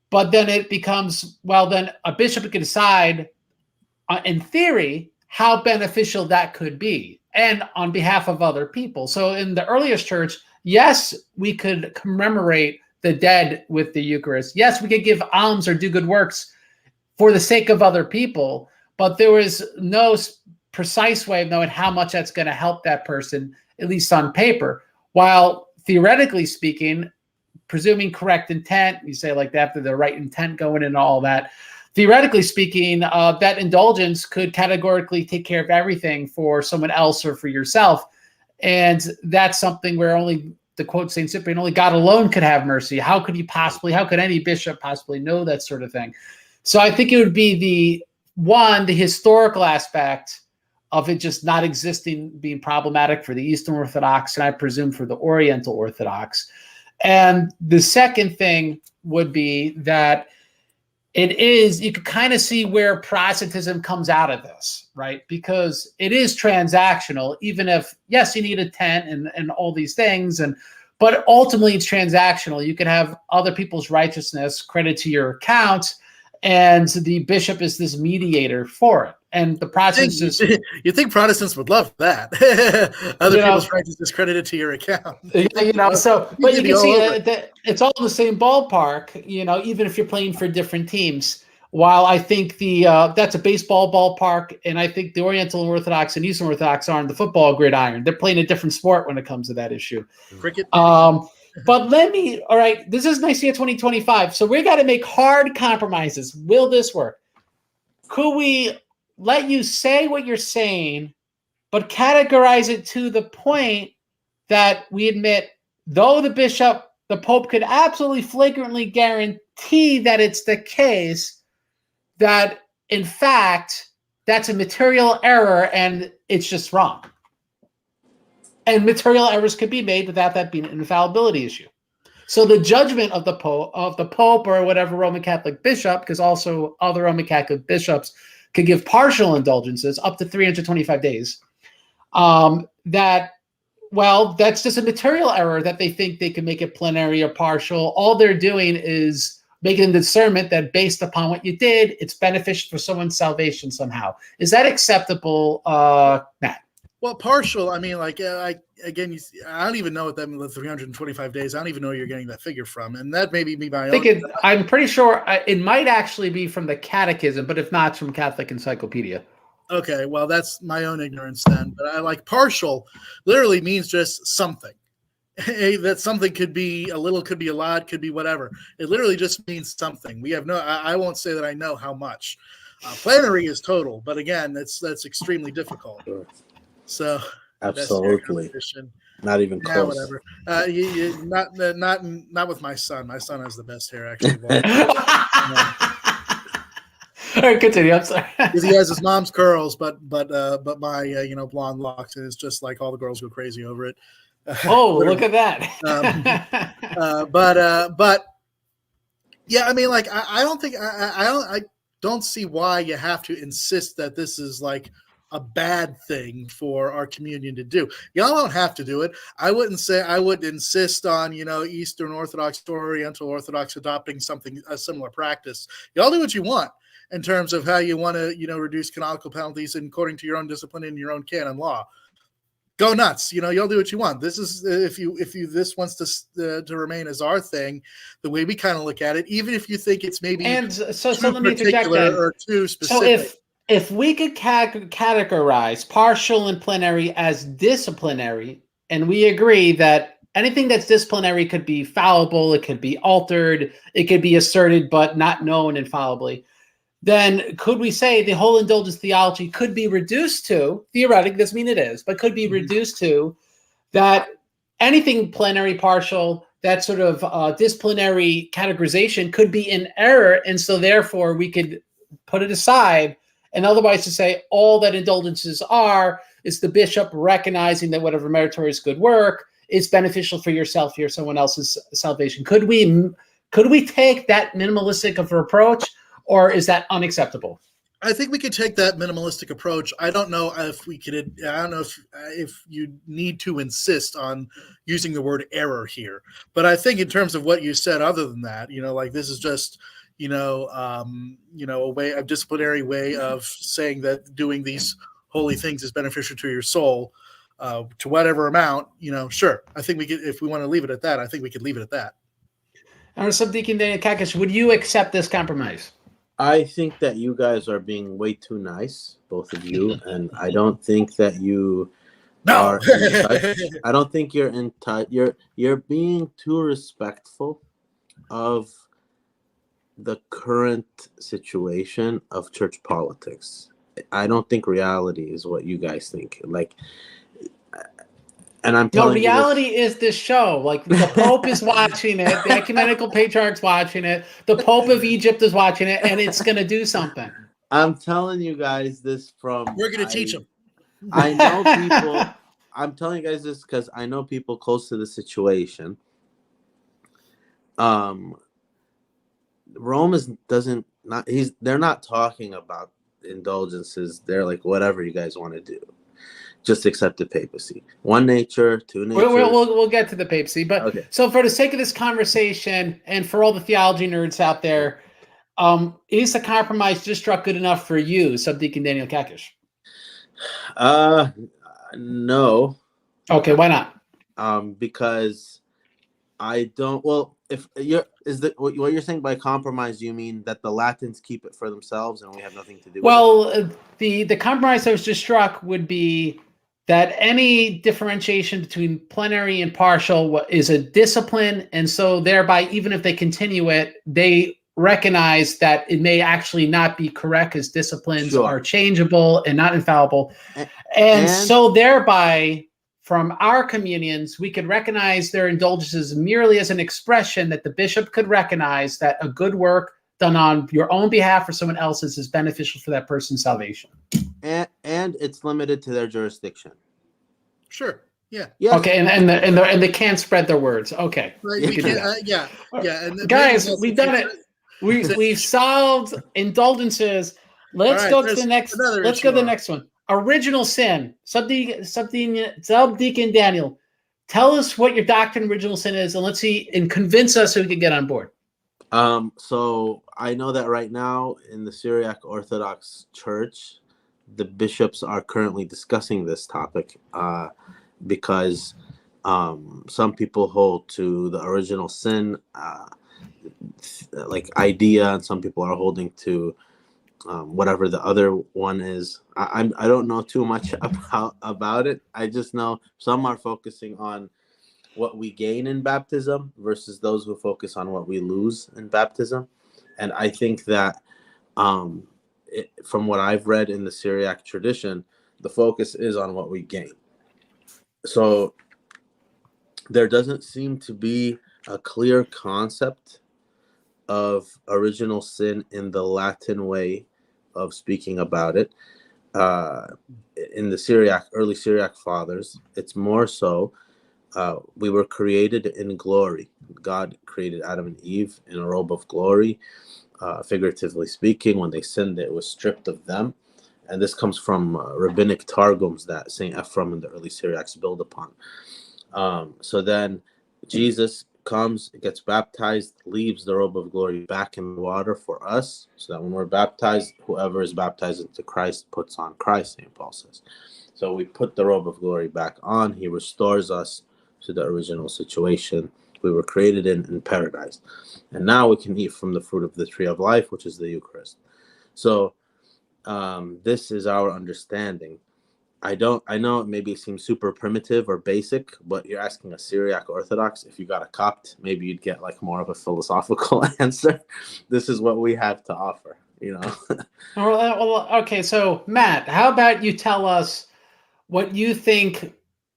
But then it becomes, well, then a bishop can decide, in theory, how beneficial that could be, and on behalf of other people. So in the earliest church, yes, we could commemorate the dead with the Eucharist. Yes, we could give alms or do good works for the sake of other people, but there was no precise way of knowing how much that's going to help that person, at least on paper. While theoretically speaking, presuming correct intent, you say like that, the right intent going and all that, theoretically speaking, that indulgence could categorically take care of everything for someone else or for yourself. And that's something where only, to quote St. Cyprian, only God alone could have mercy. How could any bishop possibly know that sort of thing? So I think it would be the historical aspect of it just not existing being problematic for the Eastern Orthodox, and I presume for the Oriental Orthodox. And the second thing would be that you can kind of see where Protestantism comes out of this, right? Because it is transactional, even if, yes, you need a tent and all these things, but ultimately it's transactional. You can have other people's righteousness credited to your account, and the bishop is this mediator for it. And the Protestants you think Protestants would love that. Other people's righteousness credited to your account. But you can see that it's all in the same ballpark, even if you're playing for different teams. While I think that's a baseball ballpark, and I think the Oriental Orthodox and Eastern Orthodox are on the football gridiron. They're playing a different sport when it comes to that issue. Cricket. But all right, this is Nicea 2025, so we got to make hard compromises. Will this work? Could we let you say what you're saying, but categorize it to the point that we admit, though the Pope could absolutely flagrantly guarantee that it's the case, that in fact, that's a material error and it's just wrong. And material errors could be made without that being an infallibility issue. So the judgment of the Pope or whatever Roman Catholic bishop, because also other Roman Catholic bishops could give partial indulgences up to 325 days. That's just a material error that they think they can make it plenary or partial. All they're doing is making the discernment that based upon what you did, it's beneficial for someone's salvation somehow. Is that acceptable, Matt? Well, partial, I mean, I don't even know what that means, the 325 days. I don't even know where you're getting that figure from. And that may be my own. I'm pretty sure it might actually be from the Catechism, but if not, it's from Catholic Encyclopedia. Okay, well, that's my own ignorance then. But I like partial literally means just something. That something could be a little, could be a lot, could be whatever. It literally just means something. We have no, I won't say that I know how much. Plenary is total, but again, that's extremely difficult. Sure. So Absolutely. Not even yeah, close. whatever. Not with my son. My son has the best hair actually. All right, continue. I'm sorry. Because he has his mom's curls, but my blonde locks, and it's just like all the girls go crazy over it. Oh, look at that. But yeah, I mean, like I don't think I don't see why you have to insist that this is like a bad thing for our communion to do. Y'all don't have to do it. I would insist on Eastern Orthodox or Oriental Orthodox adopting a similar practice. Y'all do what you want in terms of how you want to reduce canonical penalties and according to your own discipline and your own canon law. Go nuts. Y'all do what you want. This is if you this wants to remain as our thing, the way we kind of look at it, even if you think it's maybe so too let me interject particular or too specific. So if we could categorize partial and plenary as disciplinary, and we agree that anything that's disciplinary could be fallible, it could be altered, it could be asserted but not known infallibly, then could we say the whole indulgence theology could be reduced to, theoretically, doesn't mean it is, but could be reduced to that anything plenary, partial, that sort of disciplinary categorization could be in error, and so therefore we could put it aside, and otherwise to say all that indulgences are is the bishop recognizing that whatever meritorious good work is beneficial for yourself or someone else's salvation. Could we take that minimalistic of an approach? Or is that unacceptable? I think we could take that minimalistic approach. I don't know if we could. I don't know if you need to insist on using the word error here. But I think in terms of what you said, other than that, like this is just a disciplinary way of saying that doing these holy things is beneficial to your soul, to whatever amount. Sure. I think we could, if we want to leave it at that. I think we could leave it at that. And Subdeacon Daniel Kakis, would you accept this compromise? I think that you guys are being way too nice, both of you, and I don't think that you are in touch. I don't think you're in touch. You're being too respectful of the current situation of church politics. I don't think reality is what you guys think. And I'm telling reality is this show. Like the Pope is watching it, the ecumenical patriarch's watching it, the Pope of Egypt is watching it, and it's going to do something. I'm telling you guys this from. We're going to teach them. I know people. I'm telling you guys this because I know people close to the situation. Rome they're not talking about indulgences. They're like, whatever you guys want to do. Just accept the papacy. One nature, two natures. We'll get to the papacy. But okay. So for the sake of this conversation and for all the theology nerds out there, is the compromise just struck good enough for you, Subdeacon Daniel Kakish? No. Okay, why not? Because I don't. Well, if what you're saying by compromise, you mean that the Latins keep it for themselves and we have nothing to do with it? The compromise that was just struck would be that any differentiation between plenary and partial is a discipline, and so thereby, even if they continue it, they recognize that it may actually not be correct as disciplines are changeable and not infallible. And so thereby, from our communions, we could recognize their indulgences merely as an expression that the bishop could recognize that a good work done on your own behalf or someone else's is beneficial for that person's salvation. And it's limited to their jurisdiction. Sure. Yeah. Yes. Okay. And they can't spread their words. Okay. Right, we can, yeah. And guys, we've done it. We've solved indulgences. Let's go to the next. Let's go to the next one. Original sin. Subdeacon Daniel, tell us what your doctrine of original sin is, and let's see and convince us so we can get on board. So I know that right now in the Syriac Orthodox Church, the bishops are currently discussing this topic because some people hold to the original sin like idea, and some people are holding to whatever the other one is. I don't know too much about it. I just know some are focusing on what we gain in baptism versus those who focus on what we lose in baptism. And I think that from what I've read in the Syriac tradition, the focus is on what we gain. So there doesn't seem to be a clear concept of original sin in the Latin way of speaking about it. In the early Syriac fathers, it's more so we were created in glory. God created Adam and Eve in a robe of glory. Figuratively speaking, when they sinned, it was stripped of them. And this comes from rabbinic targums that St. Ephraim and the early Syriacs build upon. So then Jesus comes, gets baptized, leaves the robe of glory back in the water for us, so that when we're baptized, whoever is baptized into Christ puts on Christ, St. Paul says. So we put the robe of glory back on. He restores us to the original situation we were created in paradise. And now we can eat from the fruit of the tree of life, which is the Eucharist. So this is our understanding. I know it maybe seems super primitive or basic, but you're asking a Syriac Orthodox. If you got a Copt, maybe you'd get like more of a philosophical answer. This is what we have to offer, you know. Well, okay, so Matt, how about you tell us what you think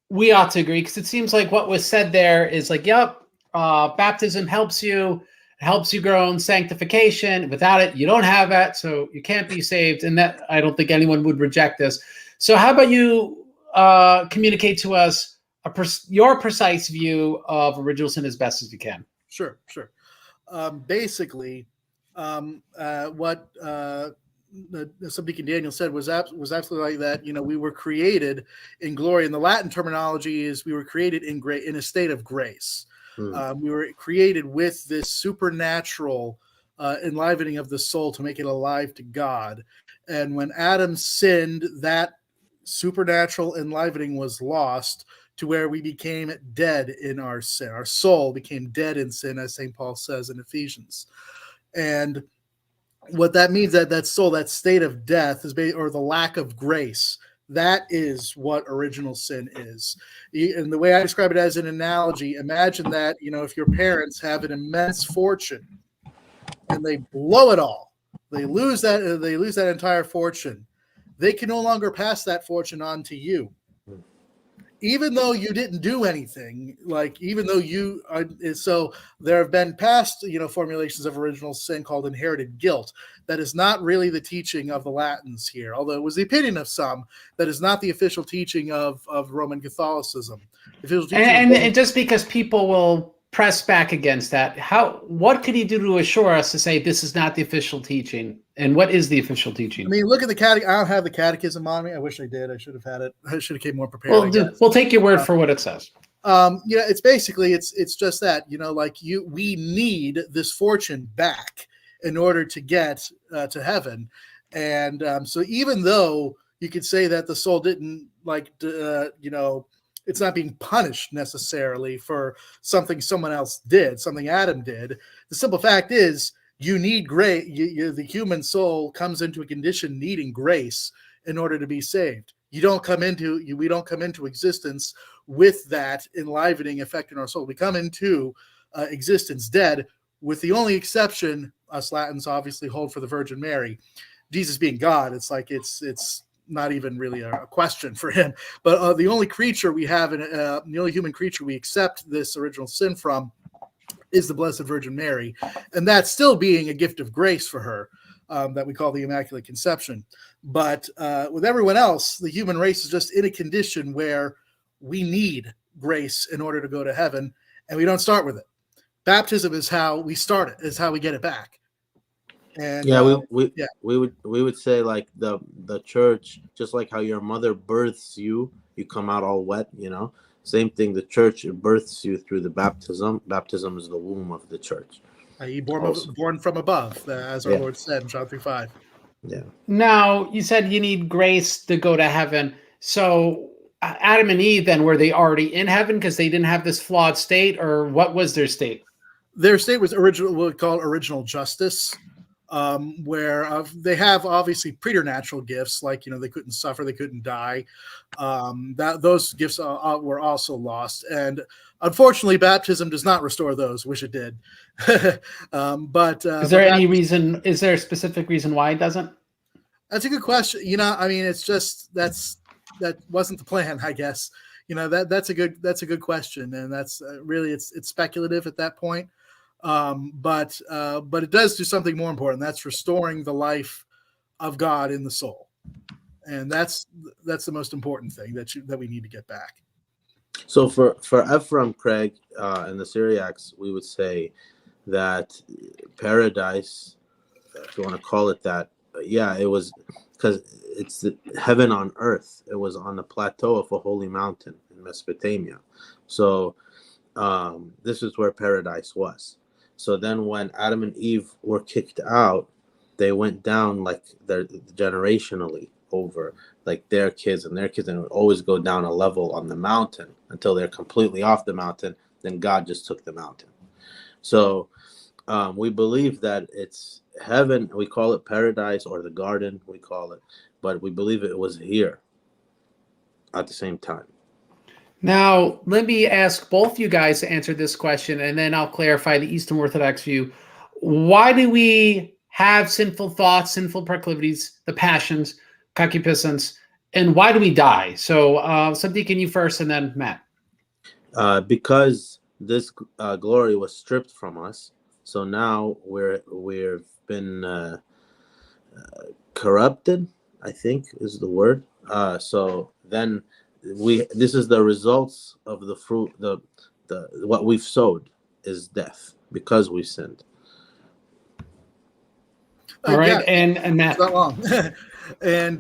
we ought to agree? Because it seems like what was said there is like, yep, baptism helps you grow in sanctification. Without it, you don't have that, so you can't be saved. And that, I don't think anyone would reject this. So how about you communicate to us your precise view of original sin as best as you can? Sure. Basically, what Subdeacon Daniel said was absolutely like that. You know, we were created in glory, and the Latin terminology is we were created in a state of grace. We were created with this supernatural enlivening of the soul to make it alive to God. And when Adam sinned, that supernatural enlivening was lost, to where we became dead in our sin. Our soul became dead in sin, as St. Paul says in Ephesians. And what that means, that soul, that state of death, or the lack of grace, that is what original sin is. And the way I describe it as an analogy, imagine that, you know, if your parents have an immense fortune and they blow it all, they lose that entire fortune, they can no longer pass that fortune on to you. Even though you didn't do anything, so there have been past, formulations of original sin called inherited guilt. That is not really the teaching of the Latins here, although it was the opinion of some. That is not the official teaching of Roman Catholicism. And just because people will press back against that, what could he do to assure us to say this is not the official teaching? And what is the official teaching? I mean, look at the catechism. I don't have the catechism on me. I wish I did. I should have had it. I should have came more prepared. We'll take your word for what it says. It's basically, it's just that, we need this fortune back in order to get to heaven. And so even though you could say that the soul didn't it's not being punished necessarily for something someone else did, something Adam did. The simple fact is, you need grace. The human soul comes into a condition needing grace in order to be saved. We don't come into existence with that enlivening effect in our soul. We come into existence dead, with the only exception, us Latins obviously hold for the Virgin Mary. Jesus being God, it's not even really a question for him. But the only creature we have, the only human creature we accept this original sin from, is the Blessed Virgin Mary, and that's still being a gift of grace for her, that we call the Immaculate Conception. But with everyone else, the human race is just in a condition where we need grace in order to go to heaven, and we don't start with it. Baptism is how we start it, is how we get it back. And we would say, like, the church, just like how your mother births you come out all wet, Same thing, the church births you through the baptism. Baptism is the womb of the church. i.e. born from above, as our Lord said in John 3:5. Yeah. Now, you said you need grace to go to heaven. So Adam and Eve, then, were they already in heaven because they didn't have this flawed state, or what was their state? Their state was what we call original justice, where they have obviously preternatural gifts, like they couldn't suffer, they couldn't die. Those gifts were also lost, and unfortunately, baptism does not restore those. Wish it did. But is there any reason? Is there a specific reason why it doesn't? That's a good question. I mean, it's just that wasn't the plan, I guess. That's a good question, and that's really it's speculative at that point. But it does do something more important. That's restoring the life of God in the soul, and that's the most important thing that we need to get back. So for Ephraim, Craig, and the Syriacs, we would say that paradise, if you want to call it that, it was because it's the heaven on earth. It was on the plateau of a holy mountain in Mesopotamia. So this is where paradise was. So then when Adam and Eve were kicked out, they went down like generationally over like their kids, and it would always go down a level on the mountain until they're completely off the mountain. Then God just took the mountain. So we believe that it's heaven. We call it paradise or the garden, we call it, but we believe it was here at the same time. Now, let me ask both you guys to answer this question, and then I'll clarify the Eastern Orthodox view. Why do we have sinful thoughts, sinful proclivities, the passions, concupiscence, and why do we die? So, Deacon, you first, and then Matt. Because this glory was stripped from us, so now we've been corrupted, I think is the word. So then this is the results of the fruit, the what we've sowed is death because we sinned. All right, and Matt. Not long. and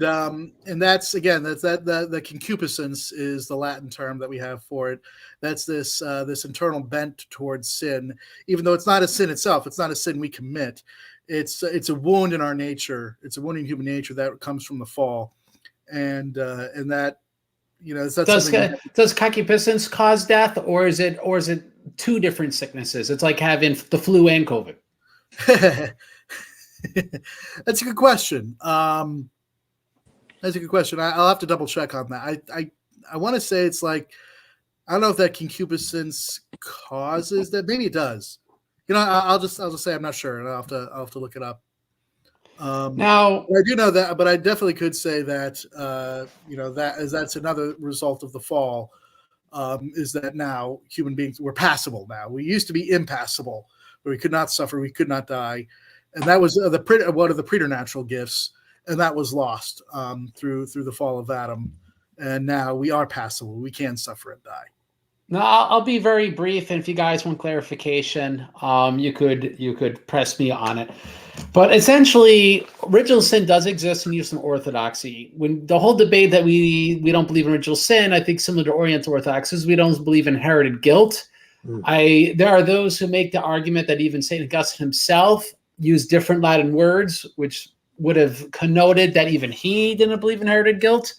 that's the concupiscence is the Latin term that we have for it. That's this internal bent towards sin, even though it's not a sin itself. It's not a sin we commit. It's a wound in our nature. It's a wound in human nature that comes from the fall, and that does concupiscence cause death, or is it two different sicknesses? It's like having the flu and COVID. That's a good question. I'll have to double check on that. I want to say it's like, I don't know if that concupiscence causes that. Maybe it does. I'll just say I'm not sure, and I'll have to look it up. Now I do know that, but I definitely could say that that's another result of the fall. Is that now human beings we're passable now? We used to be impassable, where we could not suffer, we could not die, and that was one of the preternatural gifts, and that was lost through the fall of Adam, and now we are passable. We can suffer and die. No, I'll be very brief, and if you guys want clarification, you could press me on it. But essentially, original sin does exist in Eastern Orthodoxy. When the whole debate that we don't believe in original sin, I think similar to Oriental Orthodox, is we don't believe in inherited guilt. There are those who make the argument that even St. Augustine himself used different Latin words, which would have connoted that even he didn't believe in inherited guilt.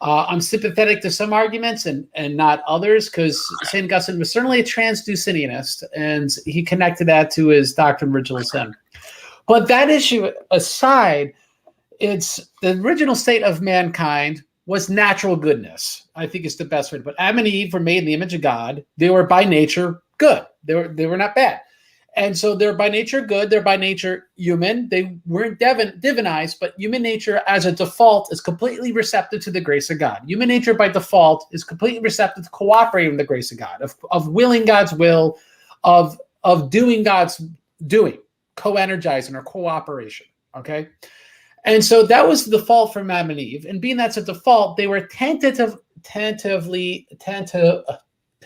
I'm sympathetic to some arguments and not others, because St. Augustine was certainly a transducinianist, and he connected that to his doctrine of original sin. But that issue aside, it's the original state of mankind was natural goodness. I think is the best way to put it. Adam and Eve were made in the image of God. They were by nature good. They were not bad. And so they're by nature good. They're by nature human. They weren't divinized, but human nature as a default is completely receptive to the grace of God. Human nature by default is completely receptive to cooperating with the grace of God, of willing God's will, of doing God's doing, co-energizing or cooperation, okay? And so that was the default from Adam and Eve. And being that's a default, they were tentatively,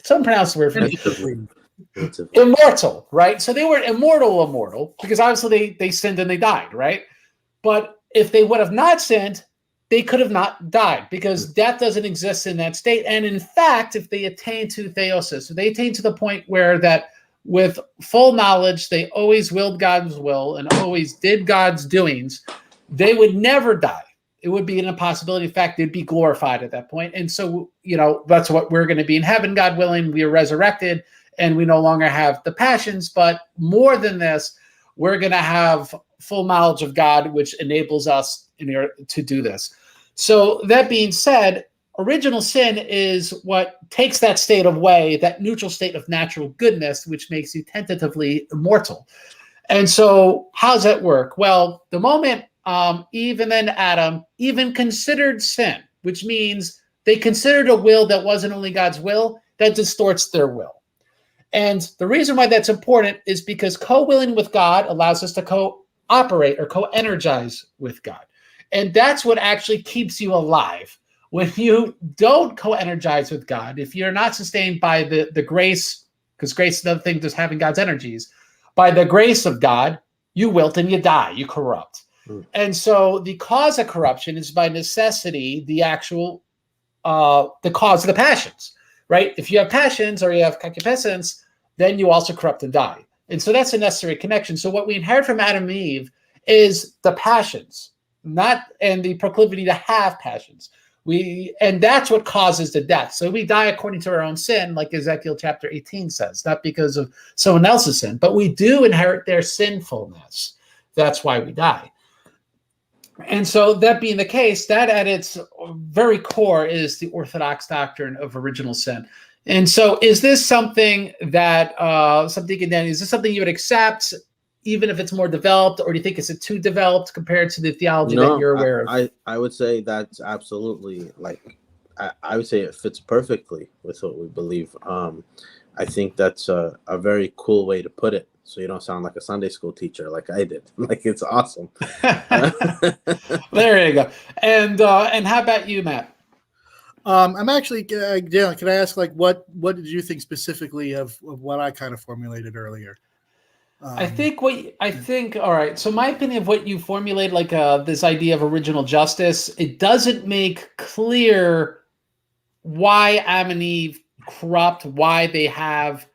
someone pronounce the word for me. Immortal, right? So they were immortal, because obviously they sinned and they died, right? But if they would have not sinned, they could have not died, because death doesn't exist in that state. And in fact, if they attain to theosis, so they attain to the point where that with full knowledge, they always willed God's will and always did God's doings, they would never die. It would be an impossibility. In fact, they'd be glorified at that point. And so, that's what we're going to be in heaven, God willing. We are resurrected, and we no longer have the passions, but more than this, we're going to have full knowledge of God, which enables us to do this. So that being said, original sin is what takes that state of way, that neutral state of natural goodness, which makes you tentatively immortal. And so how does that work? Well, the moment Eve and then Adam even considered sin, which means they considered a will that wasn't only God's will, that distorts their will. And the reason why that's important is because co-willing with God allows us to co-operate or co-energize with God. And that's what actually keeps you alive. When you don't co-energize with God, if you're not sustained by the grace, because grace is another thing, just having God's energies, by the grace of God, you wilt and you die, you corrupt. And so the cause of corruption is by necessity the actual, the cause of the passions, right? If you have passions or you have concupiscence, then you also corrupt and die. And so that's a necessary connection. So what we inherit from Adam and Eve is the passions, and the proclivity to have passions. And that's what causes the death. So we die according to our own sin, like Ezekiel chapter 18 says, not because of someone else's sin, but we do inherit their sinfulness. That's why we die. And so that being the case, that at its very core is the Orthodox doctrine of original sin. And so is this something that, is this something you would accept, even if it's more developed, or do you think it's too developed compared to the theology that you're aware of? I would say that's absolutely, I would say it fits perfectly with what we believe. I think that's a very cool way to put it, so you don't sound like a Sunday school teacher like I did. Like, it's awesome. There you go. And how about you, Matt? I'm actually, Dalen, can I ask, what did you think specifically of what I kind of formulated earlier? All right. So my opinion of what you formulated, this idea of original justice, it doesn't make clear why Adam and Eve corrupt, why they have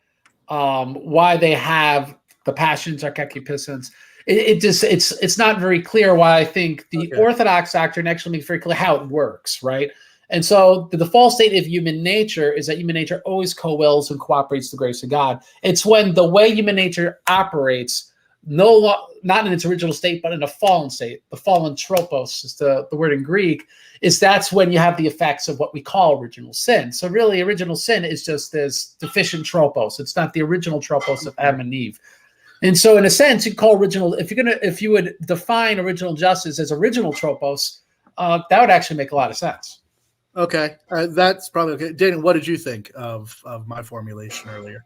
the passions or concupiscence. It's not very clear why I think the Orthodox doctrine actually makes very clear how it works, right? And so the default state of human nature is that human nature always co-wills and cooperates the grace of God. It's when the way human nature operates, not in its original state, but in a fallen state, the fallen tropos is the word in Greek, that's when you have the effects of what we call original sin. So really, original sin is just this deficient tropos. It's not the original tropos of Adam and Eve. And so in a sense, you call original, if you would define original justice as original tropos, that would actually make a lot of sense. Okay, that's probably okay. Daniel, what did you think of my formulation earlier?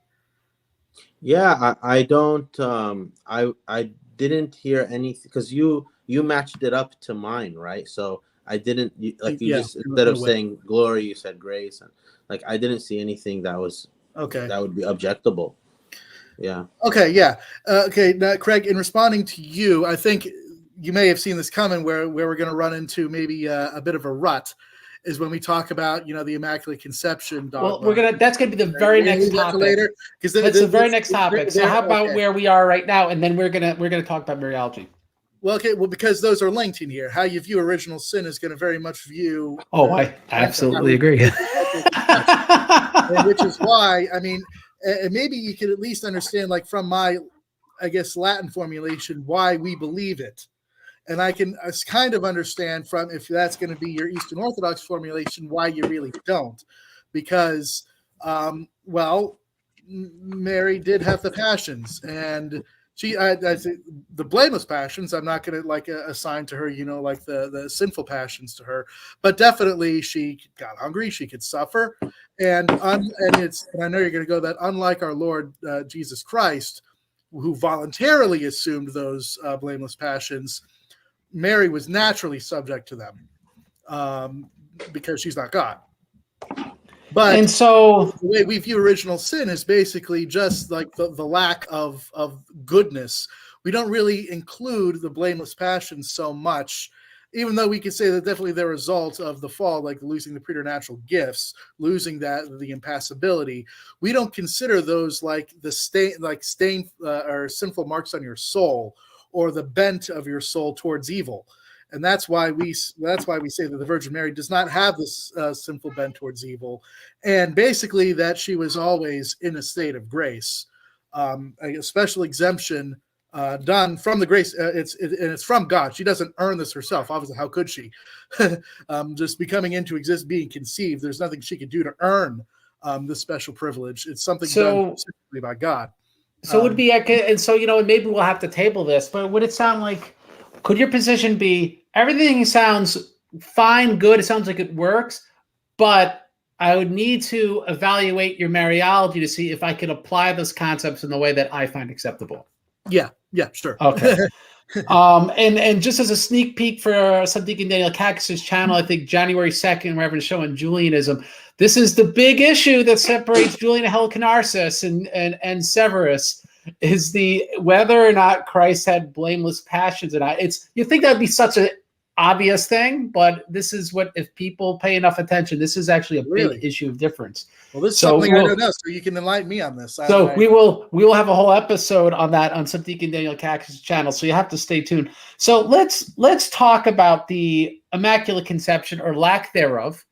Yeah, I don't. I didn't hear anything because you matched it up to mine, right? So I didn't just instead of saying glory, you said grace, and I didn't see anything that was that would be objectable. Yeah. Okay. Yeah. Okay. Now, Craig, in responding to you, I think you may have seen this coming, where we're going to run into maybe a bit of a rut. Is when we talk about, the Immaculate Conception dogma. Well, that's going to be the very next topic. Later, because that's the very next topic. So how about where we are right now, and then we're gonna talk about Mariology. Well, okay. Well, because those are linked in here. How you view original sin is going to very much view. I absolutely agree. Which is why, and maybe you could at least understand, from my, Latin formulation, why we believe it. And I can kind of understand from, if that's going to be your Eastern Orthodox formulation, why you really don't. Because, Mary did have the passions, and she, the blameless passions, I'm not going to assign to her, the sinful passions to her, but definitely she got hungry, she could suffer. And I know you're going to go that unlike our Lord Jesus Christ, who voluntarily assumed those blameless passions, Mary was naturally subject to them because she's not God. But and so the way we view original sin is basically just the lack of goodness. We don't really include the blameless passions so much, even though we could say that definitely they're a result of the fall, losing the preternatural gifts, losing the impassibility. We don't consider those the stain or sinful marks on your soul, or the bent of your soul towards evil. And that's why we say that the Virgin Mary does not have this sinful bent towards evil, and basically that she was always in a state of grace. A special exemption done from the grace. It's from God. She doesn't earn this herself. Obviously, how could she? Just becoming into existence, being conceived. There's nothing she could do to earn this special privilege. It's something done specifically by God. So it would be, and so, maybe we'll have to table this, but would it sound like, could your position be, everything sounds fine, good, it sounds like it works, but I would need to evaluate your Mariology to see if I could apply those concepts in the way that I find acceptable? Yeah, sure. Okay. And just as a sneak peek for Subdeacon Daniel Kakis's channel, I think January 2nd, we're having a show on Julianism. This is the big issue that separates Julian Helicanarsis and Severus, is the whether or not Christ had blameless passions or not. You think that would be such an obvious thing, but this is what, if people pay enough attention, this is actually a big issue of difference. Well, this is something I don't know, so you can enlighten me on this. We will have a whole episode on that on Subdeacon Daniel Kakis's channel, so you have to stay tuned. So let's talk about the Immaculate Conception or lack thereof,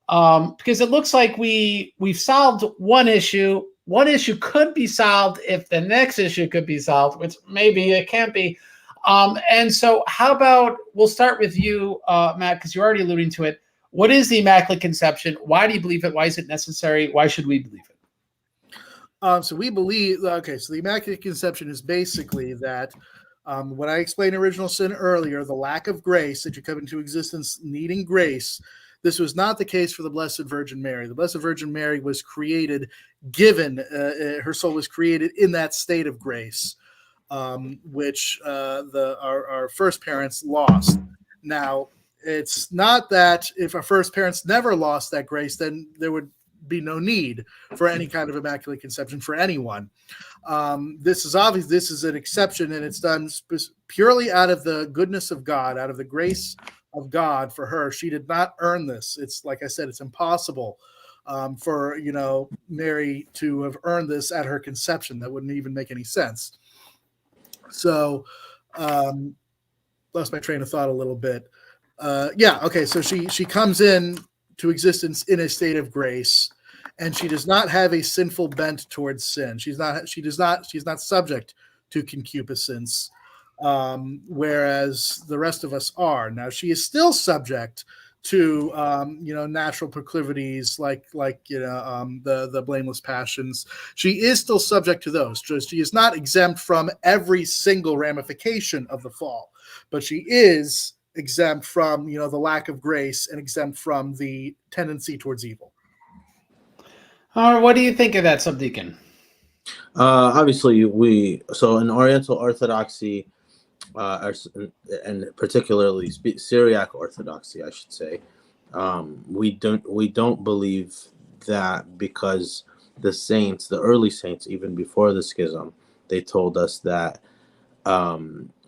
because it looks like we've solved one issue. One issue could be solved if the next issue could be solved, which maybe it can't be. And so how about we'll start with you, Matt, because you're already alluding to it. What is the Immaculate Conception? Why do you believe it? Why is it necessary? Why should we believe it? So we believe, so the Immaculate Conception is basically that when I explained original sin earlier, the lack of grace, that you come into existence needing grace, this was not the case for the Blessed Virgin Mary. The Blessed Virgin Mary was created, her soul was created in that state of grace, which our first parents lost. Now, it's not that if our first parents never lost that grace, then there would be no need for any kind of Immaculate Conception for anyone. This is obvious. This is an exception, and it's done purely out of the goodness of God, out of the grace of God for her. She did not earn this. It's like I said, it's impossible for Mary to have earned this at her conception. That wouldn't even make any sense. So, lost my train of thought a little bit. So she comes in to existence in a state of grace, and she does not have a sinful bent towards sin. She's not subject to concupiscence, whereas the rest of us are. Now, she is still subject to natural proclivities like the blameless passions. She is still subject to those. She is not exempt from every single ramification of the fall, but she is exempt from the lack of grace and exempt from the tendency towards evil. What do you think of that, Subdeacon? Obviously, so in Oriental Orthodoxy, and particularly Syriac Orthodoxy, I should say, we don't believe that, because the early saints, even before the schism, they told us that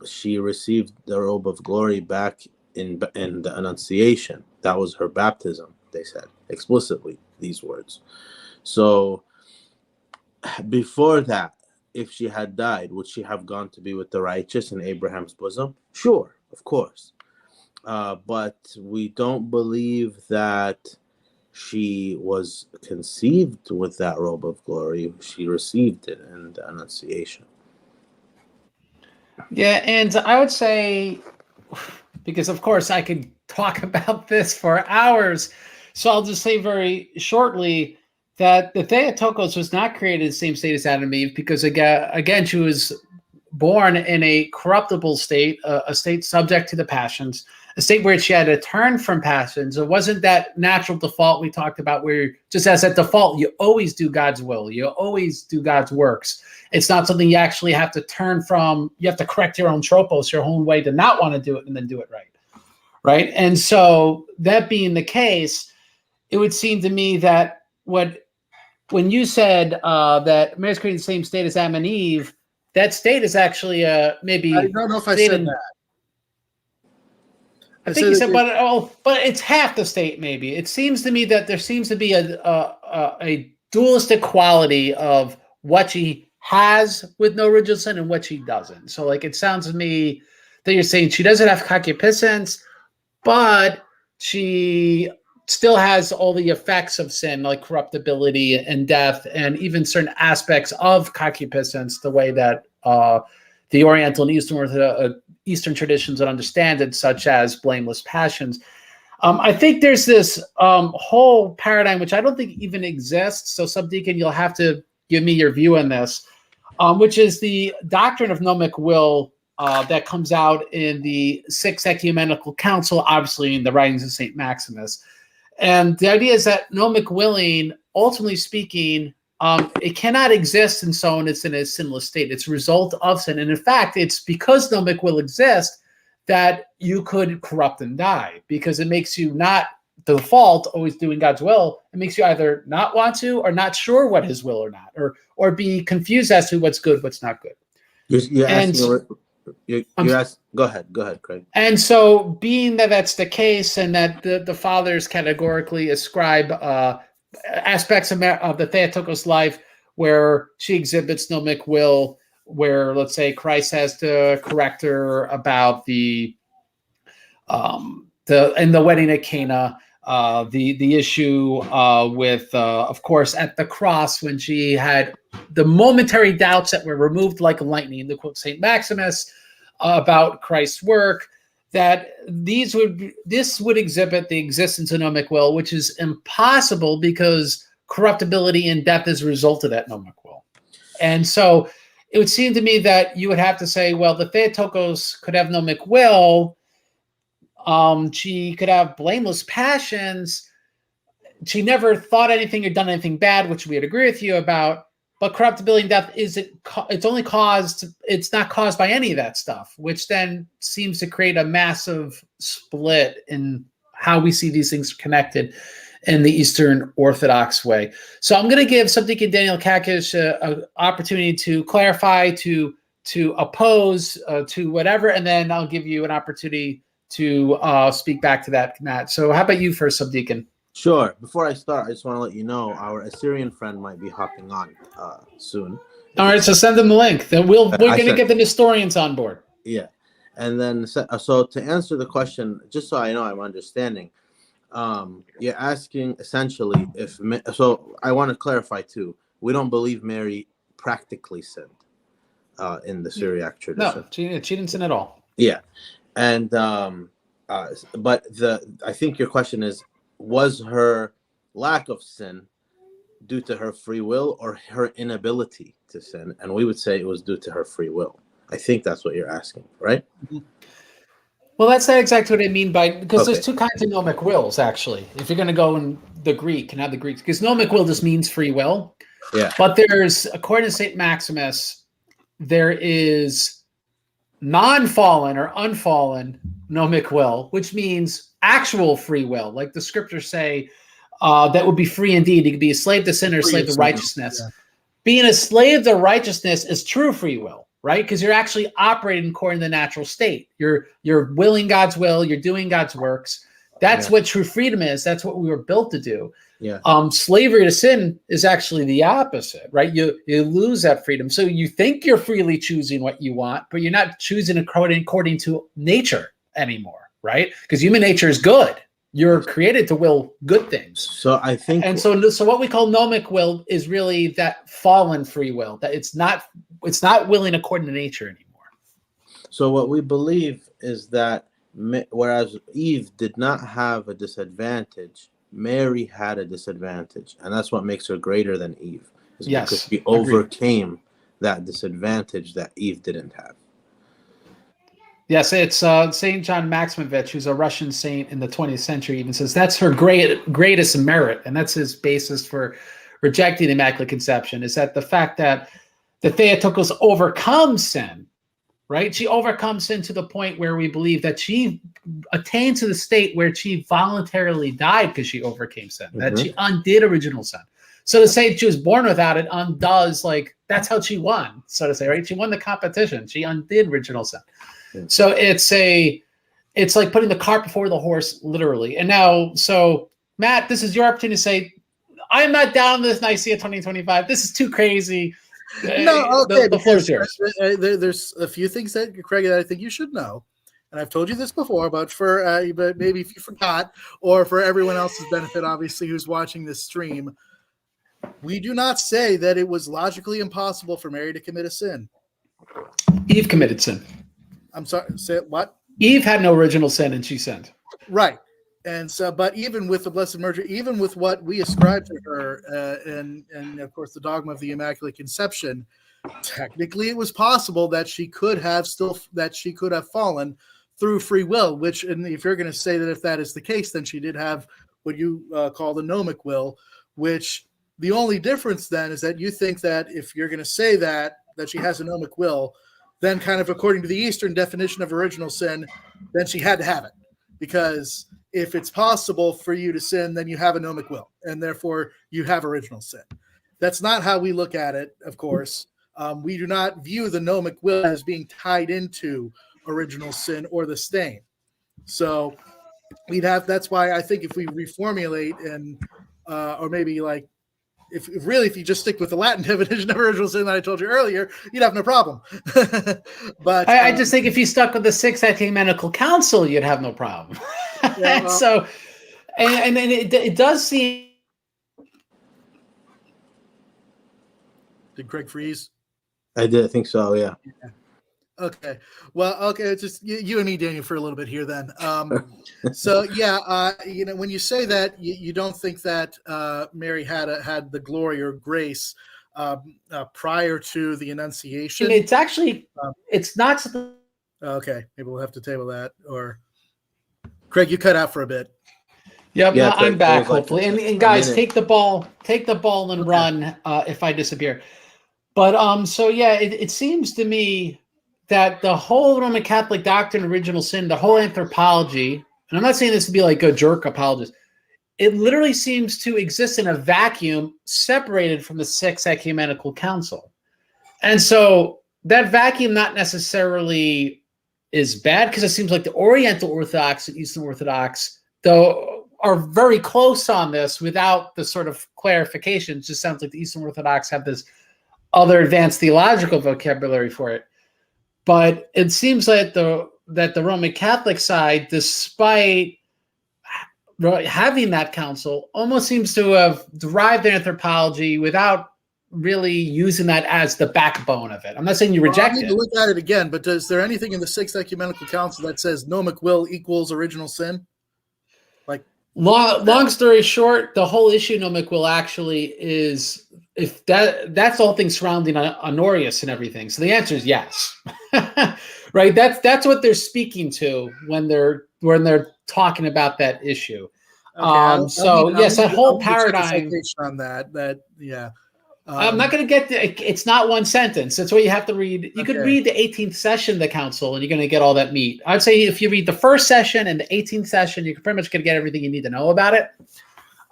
she received the robe of glory back in the Annunciation. That was her baptism, they said explicitly these words. So before that, if she had died, would she have gone to be with the righteous in Abraham's bosom? Sure, of course. But we don't believe that she was conceived with that robe of glory. She received it in the Annunciation. Yeah, and I would say, because of course I could talk about this for hours, so I'll just say very shortly that the Theotokos was not created in the same state as Adam and Eve, because again she was born in a corruptible state, a state subject to the passions, a state where she had to turn from passions. It wasn't that natural default we talked about, where just as a default, you always do God's will. You always do God's works. It's not something you actually have to turn from. You have to correct your own tropos, your own way to not want to do it and then do it right. Right? And so that being the case, it would seem to me that when you said that Mary's created the same state as Adam and Eve, that state is actually maybe. I don't know if I said that. I think you said, but it's half the state. Maybe it seems to me that there seems to be a dualistic quality of what she has with no original sin and what she doesn't. So, like, it sounds to me that you're saying she doesn't have concupiscence, but she still has all the effects of sin, like corruptibility and death, and even certain aspects of concupiscence, the way that the Oriental and Eastern traditions would understand it, such as blameless passions. I think there's this whole paradigm, which I don't think even exists. So, Subdeacon, you'll have to give me your view on this, which is the doctrine of gnomic will that comes out in the Sixth Ecumenical Council, obviously in the writings of St. Maximus. And the idea is that gnomic willing, ultimately speaking, it cannot exist in someone that's in a sinless state. It's a result of sin. And in fact, it's because gnomic will exists that you could corrupt and die, because it makes you not the default always doing God's will. It makes you either not want to or not sure what his will or not, or be confused as to what's good, what's not good. You're asking, go ahead, Craig. And so being that that's the case, and that the fathers categorically ascribe aspects of the Theotokos life where she exhibits gnomic will, where, let's say, Christ has to correct her about in the wedding at Cana, the issue with, of course, at the cross, when she had the momentary doubts that were removed like lightning, to quote St. Maximus, about Christ's work, that this would exhibit the existence of gnomic will, which is impossible because corruptibility and death is a result of that gnomic will. And so it would seem to me that you would have to say, well, the Theotokos could have gnomic will. She could have blameless passions. She never thought anything or done anything bad, which we would agree with you about. But corruptibility and death it's not caused by any of that stuff, which then seems to create a massive split in how we see these things connected in the Eastern Orthodox way. So I'm going to give Subdeacon Daniel Kakish an opportunity to clarify, to oppose, to whatever, and then I'll give you an opportunity to speak back to that, Matt. So how about you first, Subdeacon? Sure. Before I start, I just want to let you know our Assyrian friend might be hopping on soon. All right, so send them the link. Then we're going to get the historians on board. Yeah. And then, so to answer the question, just so I know I'm understanding, you're asking essentially so I want to clarify too. We don't believe Mary practically sinned in the Syriac tradition. No, she didn't sin at all. Yeah. And, but I think your question is, was her lack of sin due to her free will or her inability to sin? And we would say it was due to her free will. I think that's what you're asking, right? Well, that's not exactly what I mean by, because there's two kinds of gnomic wills, actually. If you're going to go in the Greek and have the Greeks, because gnomic will just means free will. Yeah. But there's, according to St. Maximus, there is non-fallen or unfallen gnomic will, which means actual free will, like the scriptures say, that would be free indeed. You could be a slave to sin or a slave to righteousness. Yeah. Being a slave to righteousness is true free will, right? Because you're actually operating according to the natural state. You're willing God's will. You're doing God's works. That's what true freedom is. That's what we were built to do. Yeah. Slavery to sin is actually the opposite, right? You lose that freedom. So you think you're freely choosing what you want, but you're not choosing according to nature anymore, right? Because human nature is good. You're created to will good things. So I think, and so what we call gnomic will is really that fallen free will, that it's not willing according to nature anymore. So what we believe is that whereas Eve did not have a disadvantage, Mary had a disadvantage, and that's what makes her greater than Eve. Yes, because she overcame that disadvantage that Eve didn't have. Yes, it's Saint John Maximovich, who's a Russian saint in the 20th century, even says that's her greatest merit, and that's his basis for rejecting the Immaculate Conception, is that the fact that the Theotokos overcomes sin, right? She overcomes sin to the point where we believe that she attained to the state where she voluntarily died because she overcame sin, that she undid original sin. So to say she was born without it undoes, like, that's how she won, so to say, right? She won the competition. She undid original sin. So it's like putting the cart before the horse, literally. And now, so Matt, this is your opportunity to say, I'm not down with this Nicea 2025. This is too crazy. No, okay. The floor is yours. There's a few things that, Craig, that I think you should know. And I've told you this before, but but maybe if you forgot, or for everyone else's benefit, obviously, who's watching this stream, we do not say that it was logically impossible for Mary to commit a sin. Eve committed sin. I'm sorry, say what? Eve had no original sin, and she sinned. Right. And so, but even with the Blessed Virgin, even with what we ascribe to her, and of course the dogma of the Immaculate Conception, technically it was possible that she could have fallen through free will. Which, and if you're going to say that if that is the case, then she did have what you call the gnomic will. Which the only difference then is that you think that if you're going to say that she has a gnomic will, then kind of according to the Eastern definition of original sin, then she had to have it, because if it's possible for you to sin, then you have a gnomic will, and therefore you have original sin. That's not how we look at it, of course. We do not view the gnomic will as being tied into original sin or the stain. So that's why I think if we reformulate and, or maybe like, if you just stick with the Latin definition of original sin that I told you earlier, you'd have no problem. But I just think if you stuck with the Sixth Ecumenical Council, you'd have no problem. Yeah, well, so, and it does seem. Did Craig freeze? I think so. Yeah. Okay. Well, okay. It's just you and me, Daniel, for a little bit here then. So yeah, when you say that you don't think that Mary had the glory or grace prior to the Annunciation. It's actually it's not. Okay, maybe we'll have to table that. Or Craig, you cut out for a bit. Yep, Yeah, no, I'm back like hopefully. And guys, take the ball and Okay. run if I disappear. But so yeah, it seems to me that the whole Roman Catholic doctrine, original sin, the whole anthropology, and I'm not saying this to be like a jerk apologist, it literally seems to exist in a vacuum separated from the Sixth Ecumenical Council. And so that vacuum not necessarily is bad, because it seems like the Oriental Orthodox and Eastern Orthodox, though, are very close on this without the sort of clarification. It just sounds like the Eastern Orthodox have this other advanced theological vocabulary for it. But it seems like that the Roman Catholic side, despite having that council, almost seems to have derived their anthropology without really using that as the backbone of it. I'm not saying you reject I need it. to look at it again, but is there anything in the Sixth Ecumenical Council that says gnomic will equals original sin? Like, Long story short, the whole issue gnomic will actually is, if that's the whole thing surrounding Honorius and everything. So the answer is yes. Right? That's what they're speaking to when they're talking about that issue. okay, So yes, that whole paradigm on that yeah. I'm not going to get it's not one sentence. That's what you have to read. You could Okay. read the 18th session of the council, and you're going to get all that meat. I'd say if you read the first session and the 18th session, you're pretty much going to get everything you need to know about it.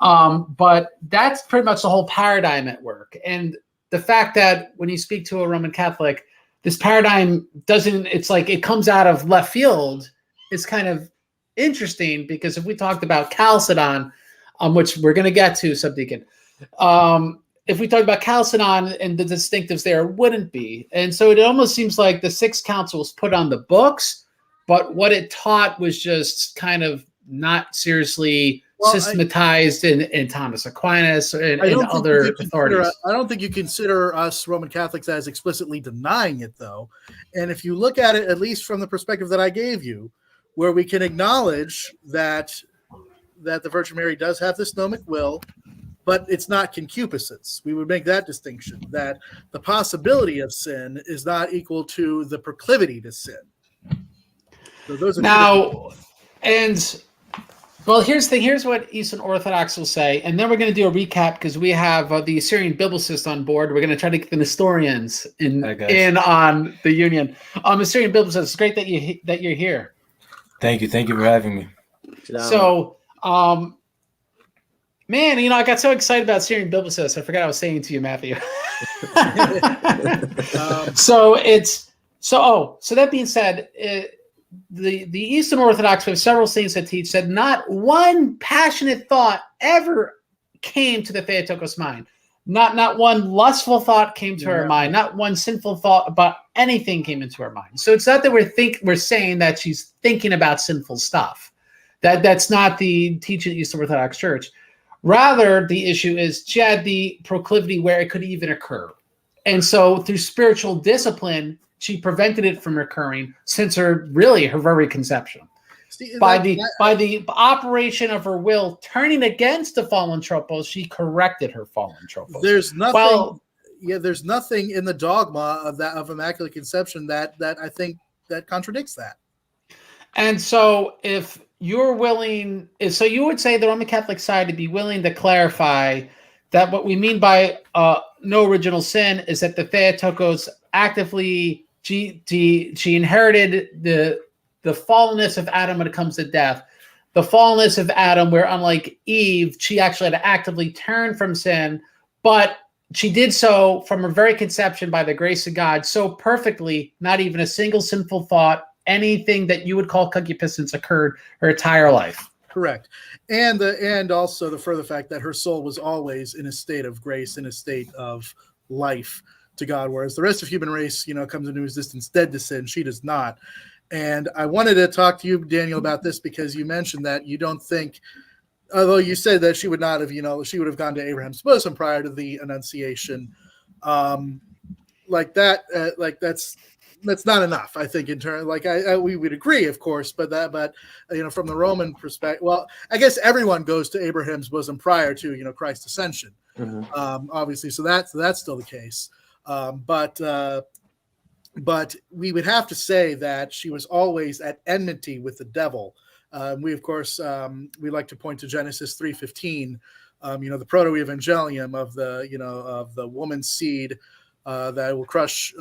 But that's pretty much the whole paradigm at work. And the fact that when you speak to a Roman Catholic, this paradigm it's like it comes out of left field. It's kind of interesting, because if we talked about Chalcedon, which we're going to get to, Subdeacon, if we talk about Chalcedon and the distinctives there, it wouldn't be. And so it almost seems like the Sixth Council was put on the books, but what it taught was just kind of not seriously systematized in Thomas Aquinas and other authorities. I don't think you consider us Roman Catholics as explicitly denying it, though. And if you look at it, at least from the perspective that I gave you, where we can acknowledge that the Virgin Mary does have this gnomic will, but it's not concupiscence. We would make that distinction, that the possibility of sin is not equal to the proclivity to sin. So those are here's what Eastern Orthodox will say, and then we're going to do a recap, because we have the Assyrian Biblicists on board. We're going to try to get the Nestorians in on the union. Assyrian Biblicists, it's great that you're here. Thank you for having me. So, man, I got so excited about Syrian Biblicists, I forgot I was saying to you, Matthew. So that being said, the Eastern Orthodox, we have several saints that teach that not one passionate thought ever came to the Theotokos mind. Not one lustful thought came to her mind. Not one sinful thought about anything came into her mind. So it's not that we're saying that she's thinking about sinful stuff. That's not the teaching of the Eastern Orthodox Church. Rather, the issue is she had the proclivity where it could even occur. And so through spiritual discipline, she prevented it from occurring since her very conception. By the operation of her will turning against the fallen tropos, she corrected her fallen tropos. There's nothing. There's nothing in the dogma of Immaculate Conception that I think that contradicts that. And so, if you're willing, so you would say the Roman Catholic side to be willing to clarify that what we mean by no original sin is that the Theotokos actively she inherited the fallenness of Adam when it comes to death. The fallenness of Adam, where unlike Eve, she actually had to actively turn from sin, but she did so from her very conception by the grace of God so perfectly, not even a single sinful thought, anything that you would call concupiscence occurred her entire life. Correct. And also the further fact that her soul was always in a state of grace, in a state of life to God, whereas the rest of human race, comes into existence dead to sin. She does not. And I wanted to talk to you, Daniel, about this because you mentioned that you don't think, although you said that she would not have, she would have gone to Abraham's bosom prior to the Annunciation, that's not enough. I think in terms, we would agree, of course, but from the Roman perspective, well, I guess everyone goes to Abraham's bosom prior to Christ's ascension, obviously. So that's still the case, but we would have to say that she was always at enmity with the devil. We, of course, we like to point to Genesis 3:15, the proto-evangelium of the woman's seed that will crush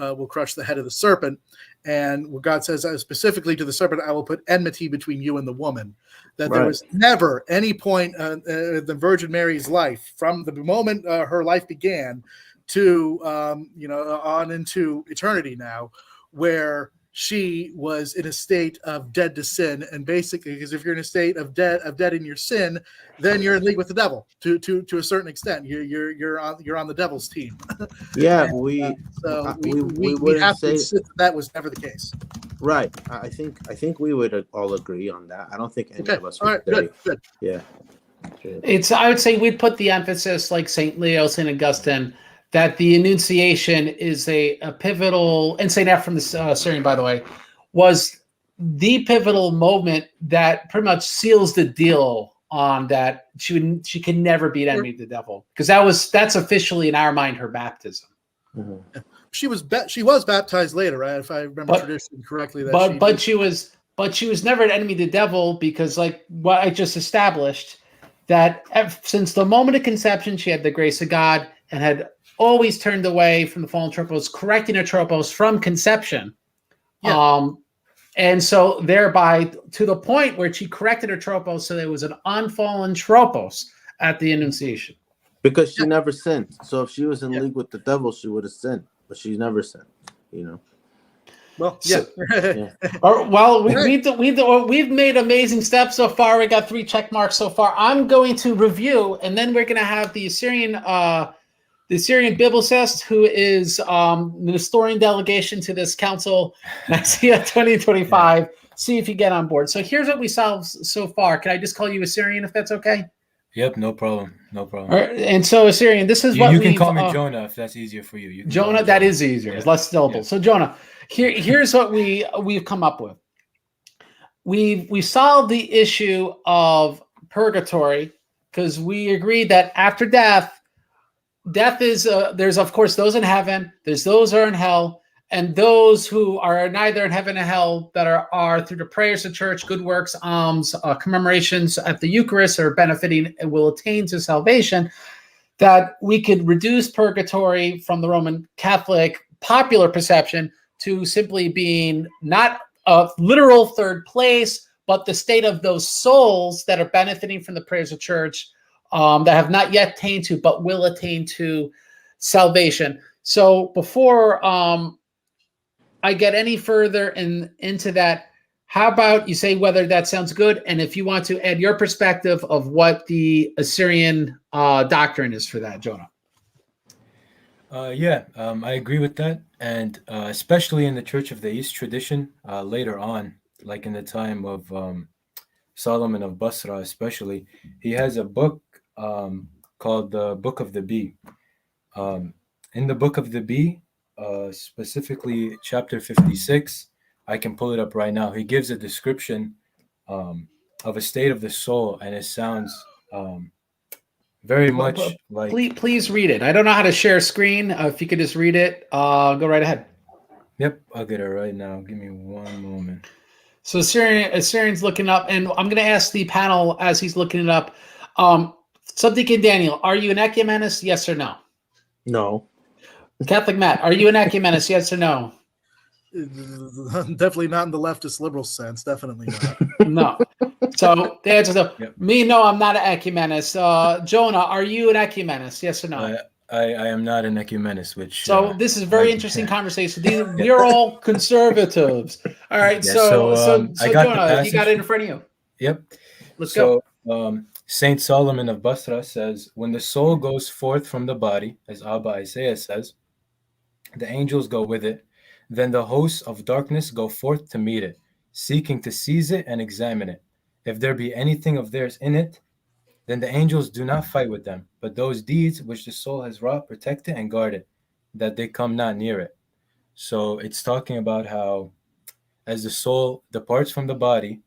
the head of the serpent. And what God says specifically to the serpent, I will put enmity between you and the woman. That There was never any point in the Virgin Mary's life, from the moment her life began to on into eternity now, where she was in a state of dead to sin. And basically, because if you're in a state of dead in your sin, then you're in league with the devil to a certain extent. You're on the devil's team. Yeah, and, we have to insist that was never the case. Right. I think we would all agree on that. I don't think any of us would. All right. Good. Yeah. I would say we'd put the emphasis, like St. Leo, St. Augustine, that the Annunciation is a pivotal, and St. Ephrem the Syrian, by the way, was the pivotal moment that pretty much seals the deal on that she can never be an enemy of the devil, because that's officially in our mind her baptism. Mm-hmm. She was baptized later, right? If I remember tradition correctly. She was never an enemy of the devil, because, like what I just established, that since the moment of conception, she had the grace of God and had always turned away from the fallen tropos, correcting her tropos from conception. Yeah. And so thereby to the point where she corrected her tropos so there was an unfallen tropos at the Annunciation. Because she never sinned. So if she was in league with the devil, she would have sinned. But she's never sinned, Well, yeah. We've made amazing steps so far. We got 3 check marks so far. I'm going to review, and then we're going to have the Syrian biblicist, who is the Nestorian delegation to this council, Nicea 2025. See if you get on board. So here's what we solved so far. Can I just call you Assyrian, if that's okay? Yep, no problem. No problem. All right, and so Assyrian, this is you can call me Jonah if that's easier for you. Jonah, that is easier. It's less syllables. So Jonah, here's what we've come up with. We solved the issue of purgatory, because we agreed that after death is there's of course those in heaven, there's those who are in hell, and those who are neither in heaven or hell that are through the prayers of church, good works, alms, commemorations at the Eucharist, are benefiting and will attain to salvation. That we could reduce purgatory from the Roman Catholic popular perception to simply being not a literal third place, but the state of those souls that are benefiting from the prayers of church, that have not yet attained to, but will attain to salvation. So before I get any further into that, how about you say whether that sounds good, and if you want to add your perspective of what the Assyrian doctrine is for that, Jonah. I agree with that, and especially in the Church of the East tradition, later on, like in the time of Solomon of Basra especially, he has a book called the Book of the Bee. in the book of the Bee, specifically chapter 56, I can pull it up right now. He gives a description of a state of the soul, and it sounds very much like. Please read it. I don't know how to share screen. If you could just read it, go right ahead. Yep, I'll get it right now. Give me one moment. So Syrian's looking up, and I'm going to ask the panel as he's looking it up. Subdeacon Daniel, are you an ecumenist? Yes or no? No. Catholic Matt, are you an ecumenist? Yes or no? Definitely not in the leftist liberal sense. Definitely not. No. So the answer is Yep. me. No, I'm not an ecumenist. Jonah, are you an ecumenist? Yes or no? I am not an ecumenist, which so this is a very interesting conversation. We are all conservatives. All right. Yeah, so I got Jonah, you got it in front of you. Yep. Let's go. Saint Solomon of Basra says, when the soul goes forth from the body, as Abba Isaiah says, the angels go with it. Then the hosts of darkness go forth to meet it, seeking to seize it and examine it. If there be anything of theirs in it, then the angels do not fight with them, but those deeds which the soul has wrought protect it and guard it, that they come not near it. So it's talking about how as the soul departs from the body,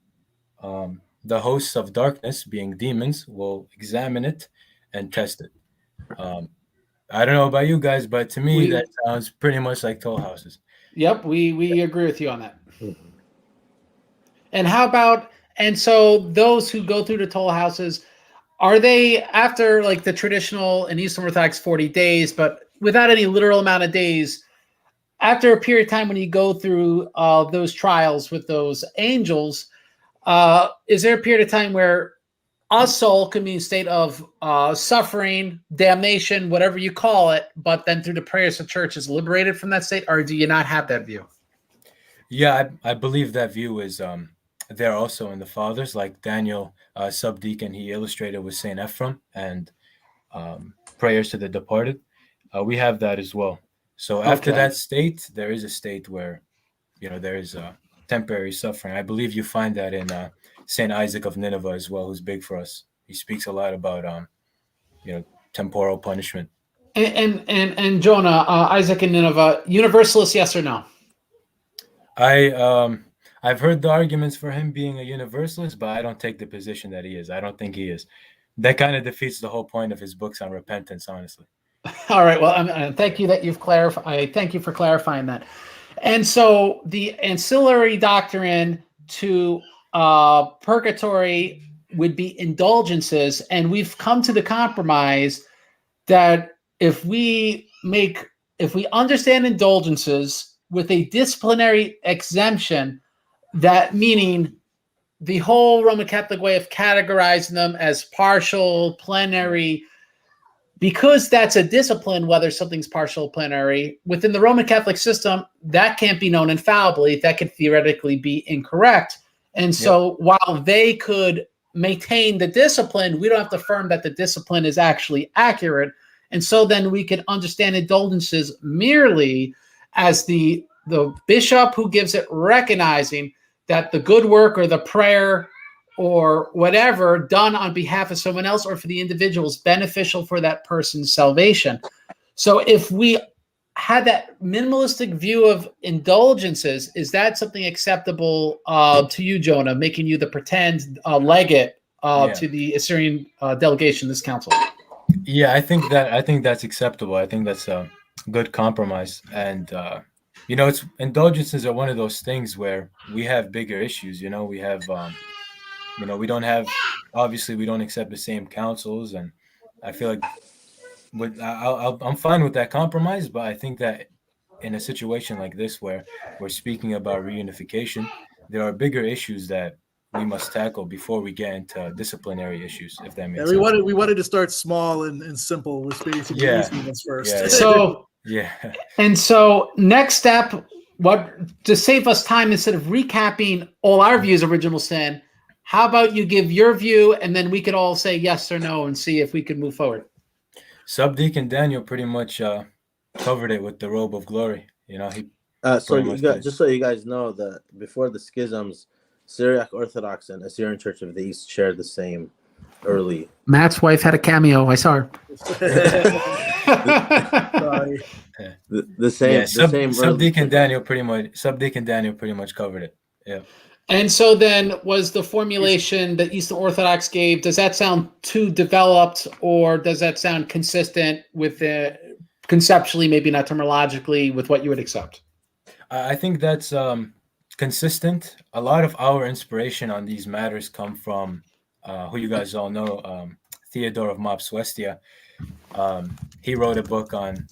the hosts of darkness, being demons, will examine it and test it. I don't know about you guys, but to me, that sounds pretty much like toll houses. Yep, we agree with you on that. And how about, and so those who go through the toll houses, are they after like the traditional and Eastern Orthodox 40 days, but without any literal amount of days, after a period of time when you go through those trials with those angels, is there a period of time where a soul can be in a state of suffering, damnation, whatever you call it, but then through the prayers of church is liberated from that state, or do you not have that view? Yeah, I believe that view is there also in the fathers, like Daniel, subdeacon, he illustrated with Saint Ephraim and prayers to the departed. We have that as well. So after that state, there is a state where, there is temporary suffering. I believe you find that in Saint Isaac of Nineveh as well, who's big for us. He speaks a lot about, temporal punishment. And Jonah, Isaac and Nineveh, universalist, yes or no? I've heard the arguments for him being a universalist, but I don't take the position that he is. I don't think he is. That kind of defeats the whole point of his books on repentance, honestly. All right. Well, thank you that you've clarified. Thank you for clarifying that. And so the ancillary doctrine to purgatory would be indulgences, and we've come to the compromise that if we understand indulgences with a disciplinary exemption, that meaning the whole Roman Catholic way of categorizing them as partial, plenary, because that's a discipline, whether something's partial, plenary, within the Roman Catholic system, that can't be known infallibly. That could theoretically be incorrect. And so while they could maintain the discipline, we don't have to affirm that the discipline is actually accurate. And so then we can understand indulgences merely as the bishop who gives it, recognizing that the good work or the prayer or whatever done on behalf of someone else or for the individual is beneficial for that person's salvation. So if we had that minimalistic view of indulgences, is that something acceptable to you, Jonah, making you the pretend legate to the Assyrian delegation, this council? Yeah, I think that's acceptable. I think that's a good compromise. And it's indulgences are one of those things where we have bigger issues. We have we don't accept the same councils, and I feel like I'm fine with that compromise. But I think that in a situation like this where we're speaking about reunification, there are bigger issues that we must tackle before we get into disciplinary issues, if that makes sense. We wanted to start small and simple with basically easy ones first. Yeah. So and so next step, to save us time, instead of recapping all our views of original sin, how about you give your view and then we could all say yes or no and see if we could move forward. Subdeacon Daniel pretty much covered it with the robe of glory. Just so you guys know that before the schisms, Syriac Orthodox and Assyrian Church of the East shared the same early. Matt's wife had a cameo. I saw her. agree. The same. Yeah, The same. Subdeacon Daniel pretty much covered it. Yeah. And so then was the formulation that Eastern Orthodox gave, does that sound too developed, or does that sound consistent with the conceptually, maybe not terminologically, with what you would accept? I think that's consistent. A lot of our inspiration on these matters come from who you guys all know, Theodore of Mopsuestia. He wrote a book on,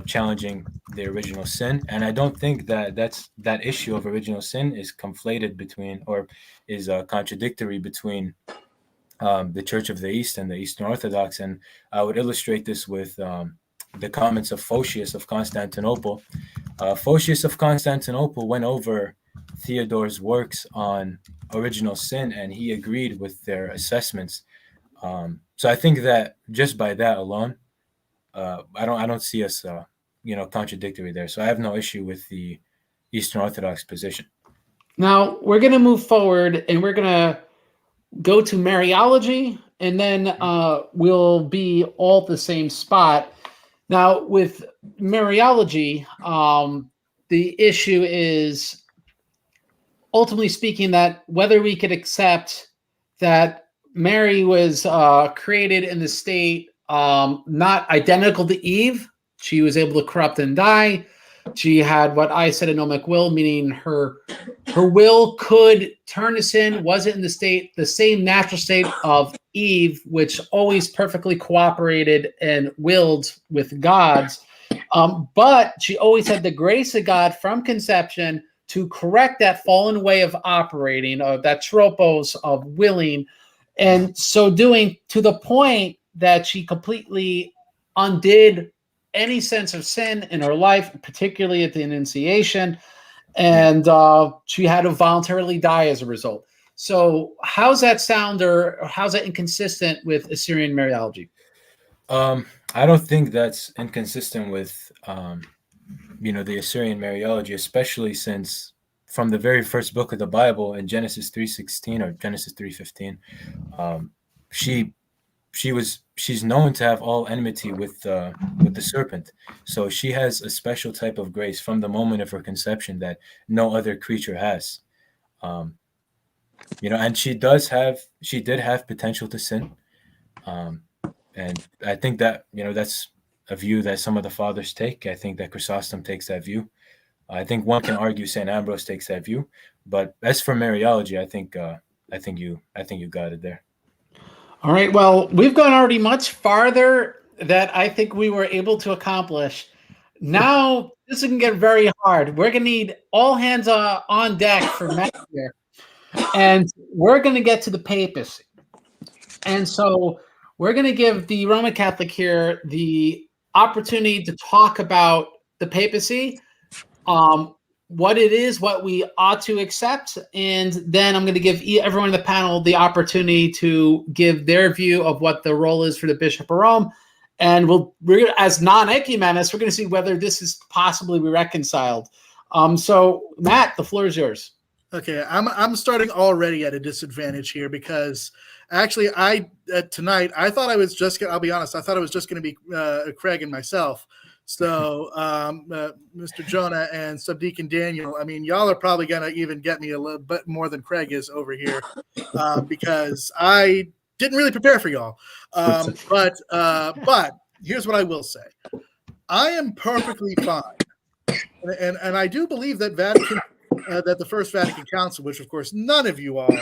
challenging the original sin, and I don't think that issue of original sin is conflated between, or is contradictory between the Church of the East and the Eastern Orthodox. And I would illustrate this with the comments of Photius of Constantinople. Photius of Constantinople went over Theodore's works on original sin, and he agreed with their assessments. So I think that just by that alone, I don't see us, contradictory there. So I have no issue with the Eastern Orthodox position. Now we're going to move forward, and we're going to go to Mariology, and then we'll be all at the same spot. Now with Mariology, the issue is, ultimately speaking, that whether we could accept that Mary was created in the state not identical to Eve. She was able to corrupt and die. She had what I said, anomic will, meaning her will could turn to sin, wasn't in the same natural state of Eve, which always perfectly cooperated and willed with God's. But she always had the grace of God from conception to correct that fallen way of operating, of that tropos of willing, and so doing to the point that she completely undid any sense of sin in her life, particularly at the Annunciation, and she had to voluntarily die as a result. So how's that sound, or how's that inconsistent with Assyrian Mariology? I don't think that's inconsistent with, the Assyrian Mariology, especially since from the very first book of the Bible in Genesis 3:16 or Genesis 3:15, she's known to have all enmity with the serpent. So she has a special type of grace from the moment of her conception that no other creature has. And she did have potential to sin. And I think that, that's a view that some of the fathers take. I think that Chrysostom takes that view. I think one can argue St. Ambrose takes that view. But as for Mariology, I think you got it there. All right. Well, we've gone already much farther that I think we were able to accomplish. Now this can get very hard. We're going to need all hands on deck for Matt here. And we're going to get to the papacy. And so we're going to give the Roman Catholic here the opportunity to talk about the papacy, what it is, what we ought to accept, and then I'm going to give everyone in the panel the opportunity to give their view of what the role is for the Bishop of Rome. And we're as non-ecumenists, we're going to see whether this is possibly reconciled. So Matt, the floor is yours. Okay, I'm starting already at a disadvantage here because actually tonight I thought I was just I'll be honest, I thought it was just going to be Craig and myself. So Mr. Jonah and Subdeacon Daniel, I mean, y'all are probably going to even get me a little bit more than Craig is over here because I didn't really prepare for y'all. But here's what I will say. I am perfectly fine. And I do believe that that the First Vatican Council, which of course none of you all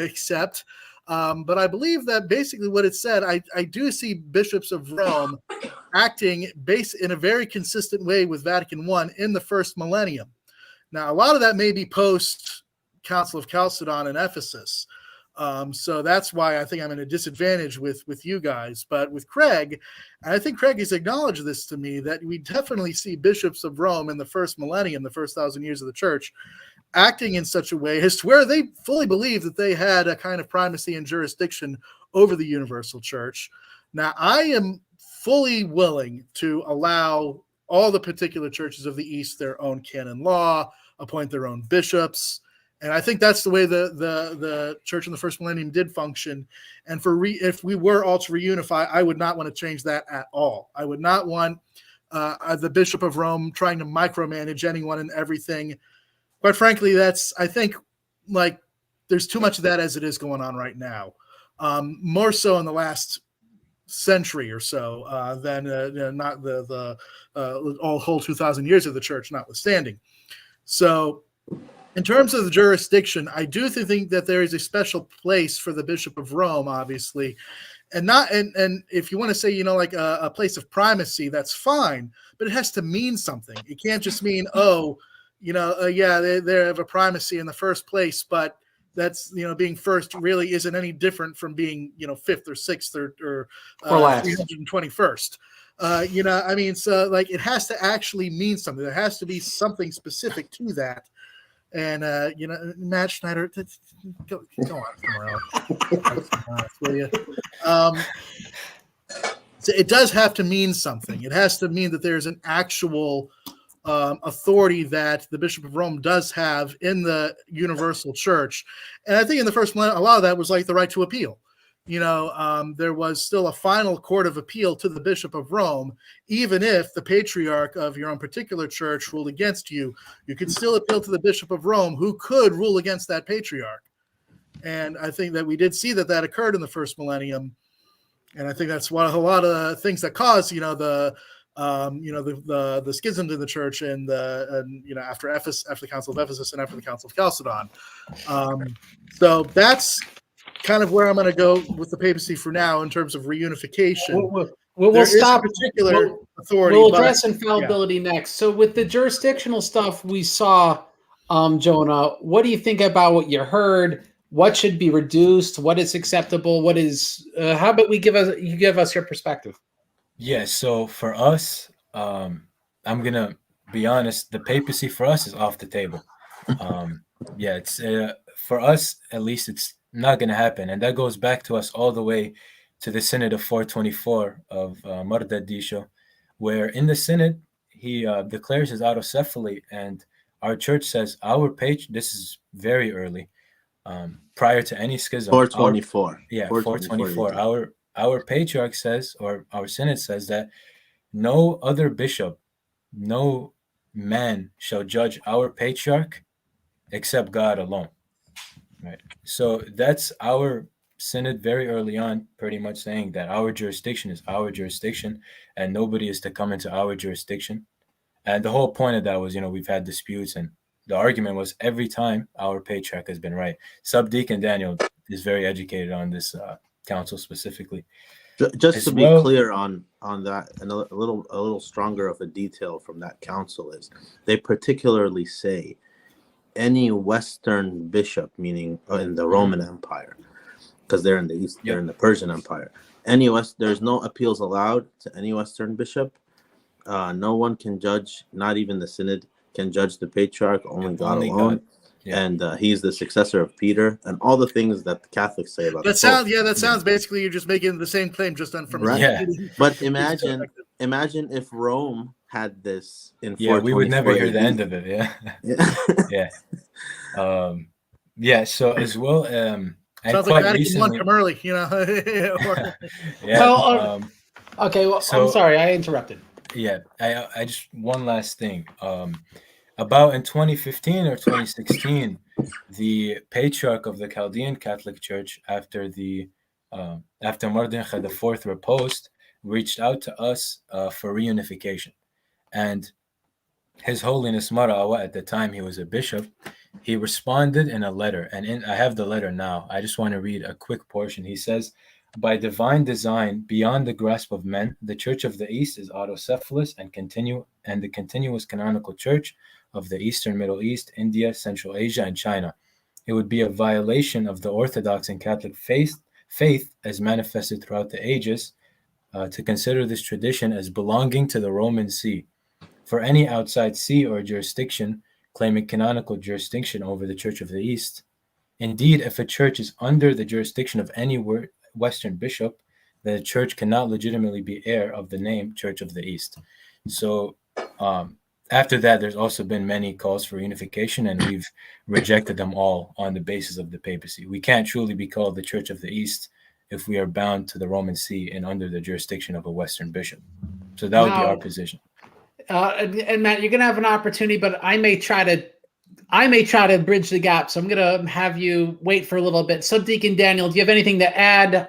accept, but I believe that basically what it said, I do see bishops of Rome acting in a very consistent way with Vatican I in the first millennium. Now, a lot of that may be post Council of Chalcedon and Ephesus. So that's why I think I'm in a disadvantage with you guys. But with Craig, and I think Craig has acknowledged this to me, that we definitely see bishops of Rome in the first millennium, the first 1,000 years of the church, acting in such a way as to where they fully believe that they had a kind of primacy and jurisdiction over the universal church. Now, I am fully willing to allow all the particular churches of the East their own canon law, appoint their own bishops. And I think that's the way the church in the first millennium did function. And if we were all to reunify, I would not want to change that at all. I would not want the Bishop of Rome trying to micromanage anyone and everything. Quite frankly, I think, like, there's too much of that as it is going on right now. More so in the last century or so than not the whole 2,000 years of the church notwithstanding. So in terms of the jurisdiction, I do think that there is a special place for the Bishop of Rome, obviously, and if you want to say, like a place of primacy, that's fine, but it has to mean something. It can't just mean, yeah, they have a primacy in the first place, but that's, being first really isn't any different from being, fifth or sixth or last. 321st. So like it has to actually mean something. There has to be something specific to that. And Matt Schneider, go on somewhere else, will you? So it does have to mean something. It has to mean that there's an actual authority that the Bishop of Rome does have in the universal church. And I think in the first millennium, a lot of that was like the right to appeal. There was still a final court of appeal to the Bishop of Rome. Even if the patriarch of your own particular church ruled against you, you could still appeal to the Bishop of Rome, who could rule against that patriarch. And I think that we did see that occurred in the first millennium. And I think that's a lot of things that caused, the schisms in the church and after the Council of Ephesus and after the Council of Chalcedon. So that's kind of where I'm going to go with the papacy for now in terms of reunification. We'll stop. Particular authority. We'll address infallibility next. So with the jurisdictional stuff we saw, Jonah, what do you think about what you heard? What should be reduced? What is acceptable? What is? How about you give us your perspective? Yeah, so for us, I'm gonna be honest. The papacy for us is off the table. It's for us at least. It's not gonna happen, and that goes back to us all the way to the Synod of 424 of Mardadisho, where in the Synod he declares his autocephaly, and our church says this is very early, prior to any schism. 424. 424. Our patriarch says, or our synod says, that no other bishop, no man shall judge our patriarch except God alone. Right. So that's our synod very early on, pretty much saying that our jurisdiction is our jurisdiction and nobody is to come into our jurisdiction. And the whole point of that was, we've had disputes, and the argument was every time our patriarch has been right. Subdeacon Daniel is very educated on this council specifically. Just to be clear on that, and a little stronger of a detail from that council is they particularly say any Western bishop, meaning in the Roman Empire, because they're in the East, they're in the Persian Empire. There's no appeals allowed to any Western bishop. No one can judge, not even the synod can judge the patriarch, only God alone. God. Yeah. And he's the successor of Peter, and all the things that the Catholics say about that. Sounds basically you're just making the same claim, just done from right. Yeah. But imagine if Rome had this in 424. We would never hear the end of it. Yeah. So as well, sounds like Vatican I come early, Okay. Well, I'm sorry, I interrupted. Yeah, I just one last thing. About in 2015 or 2016, the patriarch of the Chaldean Catholic Church, after Mardincha IV reposed, reached out to us for reunification. And His Holiness Marawa, at the time he was a bishop, he responded in a letter. And I have the letter now. I just want to read a quick portion. He says, "By divine design, beyond the grasp of men, the Church of the East is autocephalous and the continuous canonical Church of the Eastern Middle East, India, Central Asia, and China. It would be a violation of the Orthodox and Catholic faith as manifested throughout the ages to consider this tradition as belonging to the Roman See. For any outside see or jurisdiction claiming canonical jurisdiction over the Church of the East, indeed, if a church is under the jurisdiction of any Western bishop, the church cannot legitimately be heir of the name Church of the East." So after that, there's also been many calls for unification, and we've rejected them all on the basis of the papacy. We can't truly be called the Church of the East if we are bound to the Roman See and under the jurisdiction of a Western bishop. So that would be our position. and Matt, you're gonna have an opportunity, but I may try to bridge the gap. So I'm gonna have you wait for a little bit. Subdeacon Daniel, do you have anything to add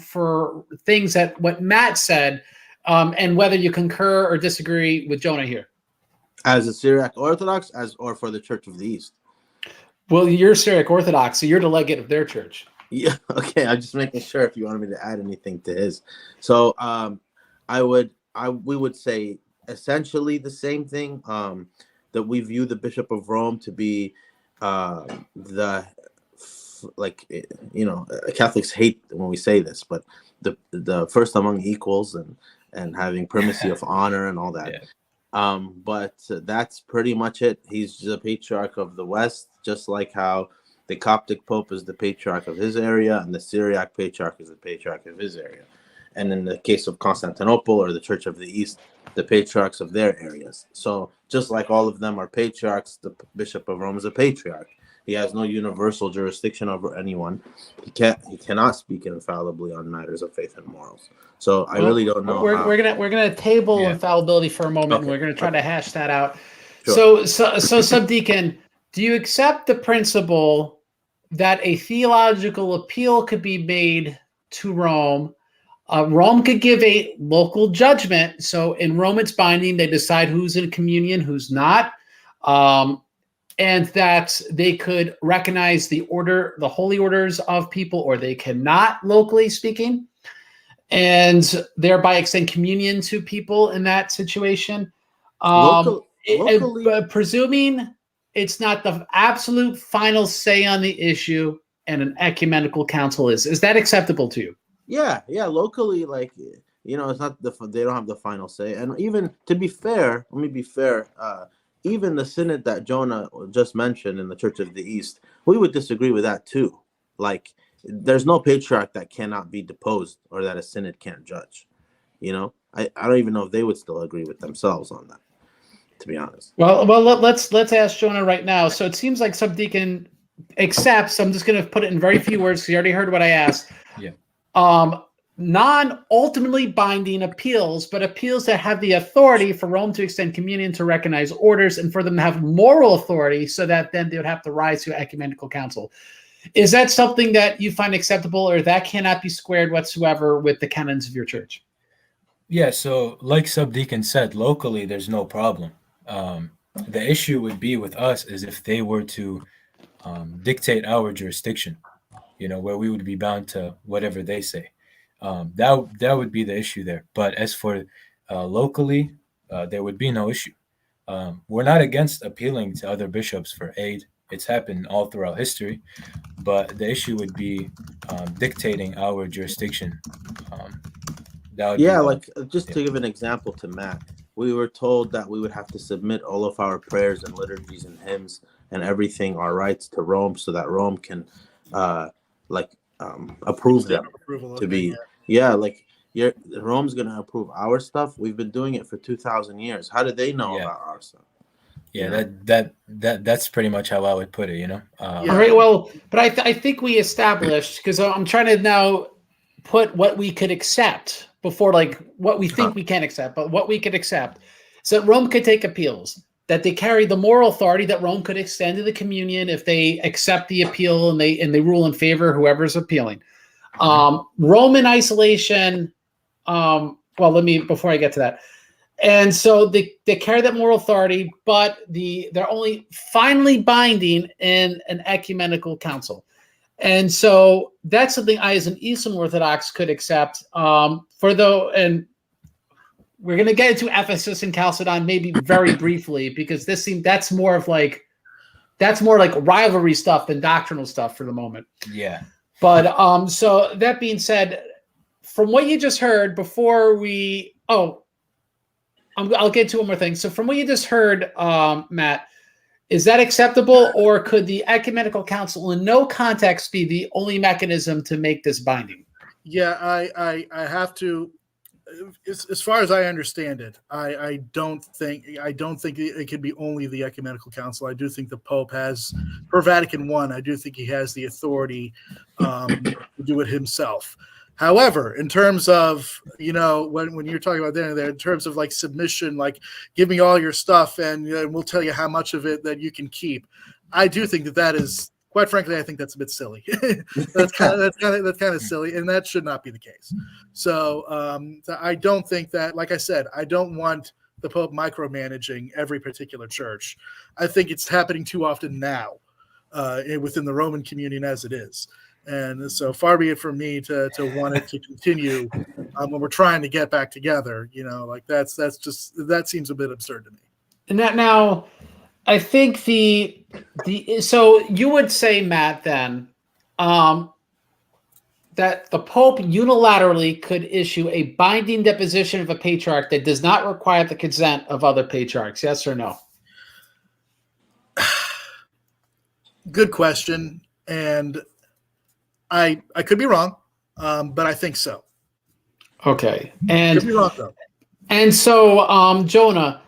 for things that what Matt said, and whether you concur or disagree with Jonah here? As a Syriac Orthodox, or for the Church of the East? Well, you're Syriac Orthodox, so you're the legate of their church. Yeah, okay. I'm just making sure if you wanted me to add anything to his. So we would say essentially the same thing. That we view the Bishop of Rome to be Catholics hate when we say this, but the first among equals and having primacy of honor and all that. Yeah. But that's pretty much it. He's the patriarch of the West, just like how the Coptic Pope is the patriarch of his area, and the Syriac patriarch is the patriarch of his area. And in the case of Constantinople or the Church of the East, the patriarchs of their areas. So just like all of them are patriarchs, the Bishop of Rome is a patriarch. He has no universal jurisdiction over anyone. He cannot speak infallibly on matters of faith and morals. So I really don't know. We're gonna table infallibility for a moment, and we're gonna try to hash that out. Sure. So Subdeacon, do you accept the principle that a theological appeal could be made to Rome? Rome could give a local judgment. So in Rome, it's binding. They decide who's in communion, who's not. And that they could recognize the holy orders of people, or they cannot, locally speaking, and thereby extend communion to people in that situation. Locally, presuming it's not the absolute final say on the issue and an ecumenical council is that acceptable to you? Yeah. Locally, it's not they don't have the final say. And even to be fair, let me be fair. Even the synod that Jonah just mentioned in the Church of the East, we would disagree with that too. Like, there's no patriarch that cannot be deposed or that a synod can't judge. I don't even know if they would still agree with themselves on that, to be honest. Well, let's ask Jonah right now. So it seems like Subdeacon accepts. I'm just going to put it in very few words because you already heard what I asked. Yeah. Non-ultimately binding appeals, but appeals that have the authority for Rome to extend communion, to recognize orders, and for them to have moral authority, so that then they would have to rise to ecumenical council. Is that something that you find acceptable, or that cannot be squared whatsoever with the canons of your church? Yeah, so like Subdeacon said, locally there's no problem. The issue would be with us is if they were to dictate our jurisdiction, where we would be bound to whatever they say. That would be the issue there. But as for locally, there would be no issue. We're not against appealing to other bishops for aid. It's happened all throughout history. But the issue would be dictating our jurisdiction. To give an example to Matt, we were told that we would have to submit all of our prayers and liturgies and hymns and everything, our rights, to Rome, so that Rome can approve them to be. Rome's going to approve our stuff. We've been doing it for 2,000 years. How do they know about our stuff? That's pretty much how I would put it. All right. Well, but I think we established, because I'm trying to now put what we could accept before, like what we think we can accept, but what we could accept. So Rome could take appeals, that they carry the moral authority that Rome could extend to the communion if they accept the appeal and they rule in favor of whoever's appealing. Rome in isolation. Before I get to that. And so they carry that moral authority, but they're only finally binding in an ecumenical council. And so that's something I, as an Eastern Orthodox, could accept. And we're going to get into Ephesus and Chalcedon maybe very briefly, because that's more like rivalry stuff than doctrinal stuff for the moment. Yeah. But so that being said, from what you just heard before I'll get to one more thing. So from what you just heard, Matt, is that acceptable, or could the ecumenical council in no context be the only mechanism to make this binding? Yeah, I have to. As far as I understand it, I don't think it could be only the ecumenical council. I do think the Pope has, for Vatican I, I do think he has the authority to do it himself. However, in terms of, when you're talking about there, in terms of like submission, like give me all your stuff and we'll tell you how much of it that you can keep. I do think that is, quite frankly, I think that's a bit silly. that's kind of silly, and that should not be the case. So I don't think that, like I said, I don't want the Pope micromanaging every particular church. I think it's happening too often now within the Roman communion as it is. And so far be it from me to want it to continue when we're trying to get back together. Like that seems a bit absurd to me. And that now, I think so you would say, Matt, then that the Pope unilaterally could issue a binding deposition of a patriarch that does not require the consent of other patriarchs. Yes or no? Good question, and I could be wrong, but I think so. Okay, and could be wrong though. And so, Jonah,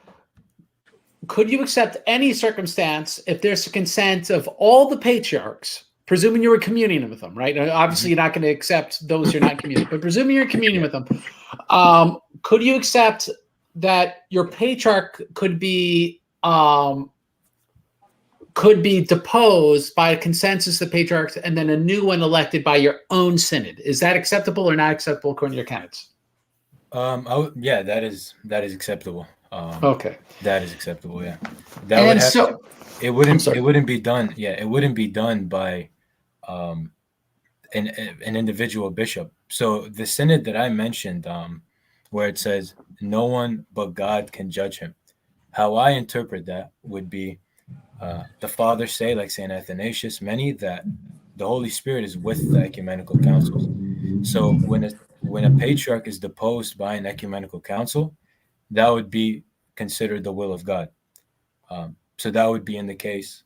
could you accept any circumstance if there's a consent of all the patriarchs, presuming you were communing with them, right? Obviously, you're not going to accept those you're not communing, but presuming you're communing with them, could you accept that your patriarch could be deposed by a consensus of the patriarchs and then a new one elected by your own synod? Is that acceptable or not acceptable according to your candidates? Yeah, that is acceptable. Okay, that is acceptable. Yeah, it wouldn't be done. Yeah, it wouldn't be done by an individual bishop. So the synod that I mentioned, where it says no one but God can judge him, how I interpret that would be the fathers say, like Saint Athanasius, many, that the Holy Spirit is with the ecumenical councils. So when a patriarch is deposed by an ecumenical council, that would be considered the will of God. So that would be in the case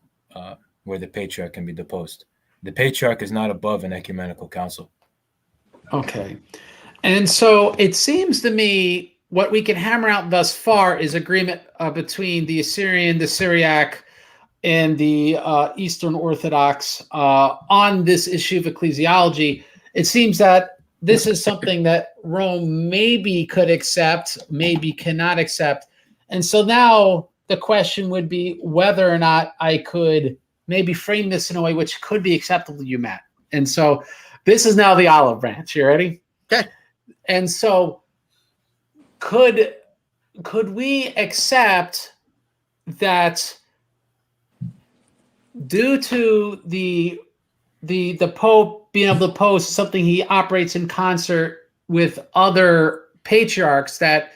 where the patriarch can be deposed. The patriarch is not above an ecumenical council. Okay. And so it seems to me what we can hammer out thus far is agreement between the Assyrian, the Syriac, and the Eastern Orthodox on this issue of ecclesiology. It seems that this is something that Rome maybe could accept, maybe cannot accept. And so now the question would be whether or not I could maybe frame this in a way which could be acceptable to you, Matt. And so this is now the olive branch. You ready? Okay. And so could we accept that due to the Pope being able to post something, he operates in concert with other patriarchs, that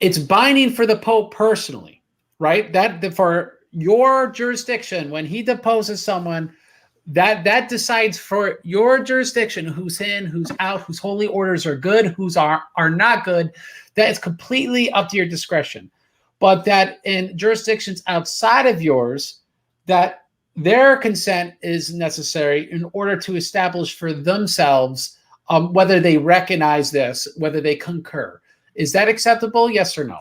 it's binding for the Pope personally, right? That for your jurisdiction, when he deposes someone, that decides for your jurisdiction who's in, who's out, whose holy orders are good, whose are not good. That is completely up to your discretion. But that in jurisdictions outside of yours, that their consent is necessary in order to establish for themselves whether they recognize this, whether they concur. Is that acceptable? Yes or no?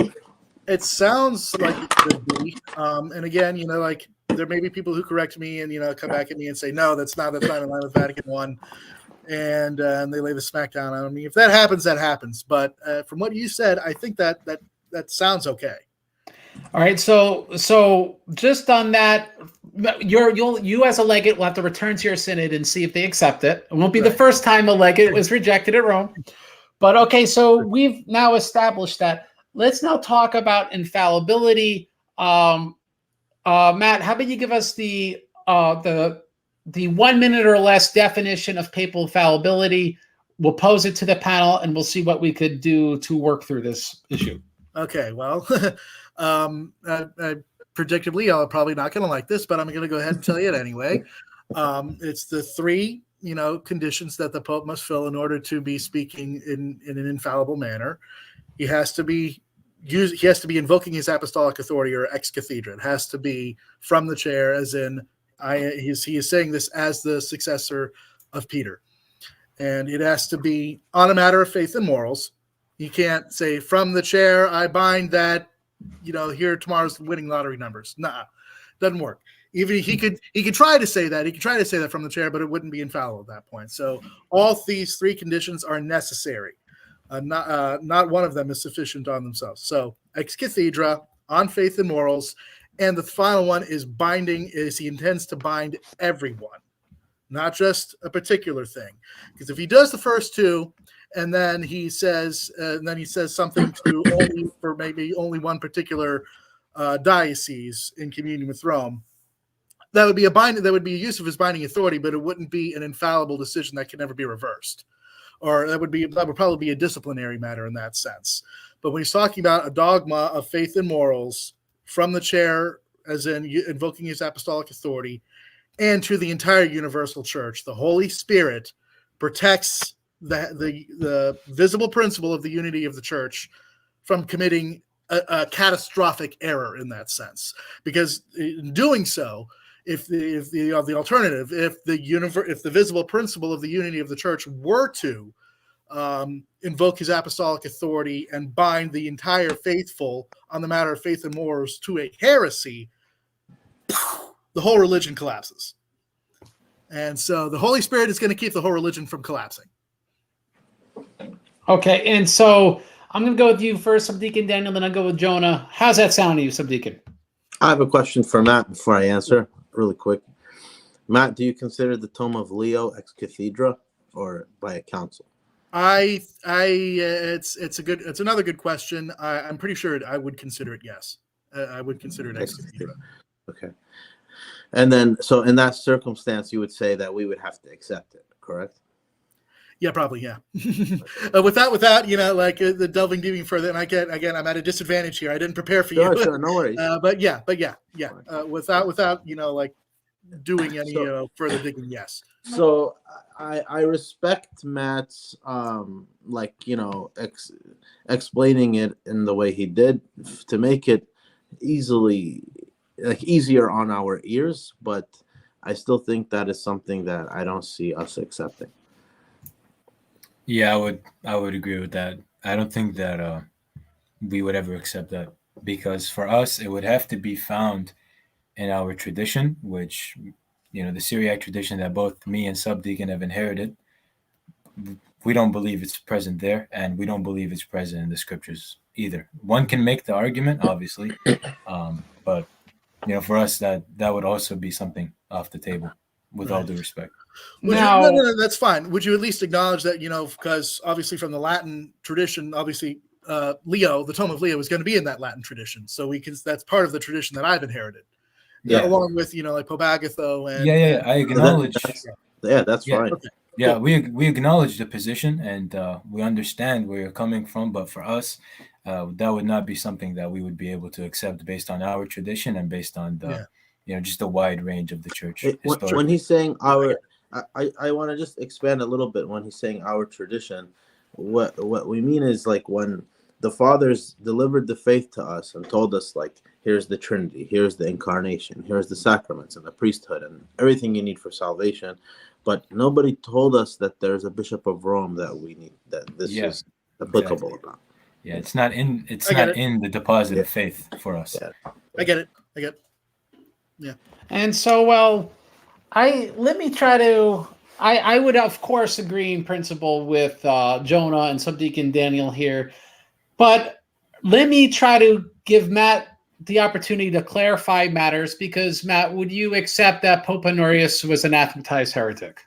It sounds like it could be. And again, like there may be people who correct me and come back at me and say, no, that's not in line with Vatican I, and they lay the smackdown on me. If that happens, that happens. But from what you said, I think that sounds okay. All right, so just on that, you as a legate will have to return to your synod and see if they accept it. It won't be the first time a legate was rejected at Rome. But okay, so we've now established that. Let's now talk about infallibility. Matt, how about you give us the 1 minute or less definition of papal infallibility? We'll pose it to the panel and we'll see what we could do to work through this issue. Okay, well, predictably, I'm probably not going to like this, but I'm going to go ahead and tell you it anyway. It's the three, conditions that the Pope must fill in order to be speaking in an infallible manner. He has to be invoking his apostolic authority, or ex cathedra. It has to be from the chair, as in he is saying this as the successor of Peter, and it has to be on a matter of faith and morals. You can't say from the chair, I bind that, here tomorrow's winning lottery numbers. Nah, doesn't work. Even he could try to say that. He could try to say that from the chair, but it wouldn't be infallible at that point. So all these three conditions are necessary. Not one of them is sufficient on themselves. So ex cathedra, on faith and morals, and the final one is binding. Is he intends to bind everyone, not just a particular thing. Because if he does the first two, and then he says something to only for maybe only one particular diocese in communion with Rome, that would be a use of his binding authority, but it wouldn't be an infallible decision that can never be reversed. Or that would probably be a disciplinary matter in that sense. But when he's talking about a dogma of faith and morals from the chair, as in invoking his apostolic authority, and to the entire universal church, the Holy Spirit protects the visible principle of the unity of the church from committing a catastrophic error in that sense. Because in doing so, if the alternative, if the visible principle of the unity of the church were to invoke his apostolic authority and bind the entire faithful on the matter of faith and morals to a heresy, the whole religion collapses. And so the Holy Spirit is going to keep the whole religion from collapsing. Okay, and so I'm going to go with you first, Subdeacon Daniel, then I'll go with Jonah. How's that sound to you, Subdeacon? I have a question for Matt before I answer, really quick. Matt, do you consider the Tome of Leo ex cathedra or by a council? It's another good question. I'm pretty sure I would consider it. Yes, I would consider it ex cathedra. Okay, and then so in that circumstance, you would say that we would have to accept it, correct? Yeah, probably. Yeah. without the delving even further, and I'm at a disadvantage here. I didn't prepare for you. Sure, no worries. But yeah. Without doing any further digging. Yes. So I respect Matt's explaining it in the way he did to make it easier on our ears, but I still think that is something that I don't see us accepting. Yeah, I would agree with that. I don't think that we would ever accept that, because for us it would have to be found in our tradition, which the Syriac tradition that both me and Subdeacon have inherited. We don't believe it's present there, and we don't believe it's present in the scriptures either. One can make the argument, obviously, but for us that would also be something off the table, with all due respect. No, that's fine. Would you at least acknowledge that, because obviously from the Latin tradition, obviously Leo, the Tome of Leo, is going to be in that Latin tradition. So that's part of the tradition that I've inherited. Yeah. Along with, like Pope Agatho and I acknowledge. That's fine. Okay. Yeah, we acknowledge the position, and we understand where you're coming from. But for us, that would not be something that we would be able to accept based on our tradition and based on the just the wide range of the church. When he's saying our, I want to just expand a little bit. When he's saying our tradition, what we mean is like when the fathers delivered the faith to us and told us, like, here's the Trinity, here's the incarnation, here's the sacraments and the priesthood and everything you need for salvation. But nobody told us that there's a Bishop of Rome that we need, that this is applicable about. Yeah, it's not in the deposit of faith for us. Yeah. I get it. Yeah. And so, I would of course agree in principle with Jonah and Subdeacon Daniel here, but let me try to give Matt the opportunity to clarify matters, because Matt, would you accept that Pope Honorius was an anathematized heretic?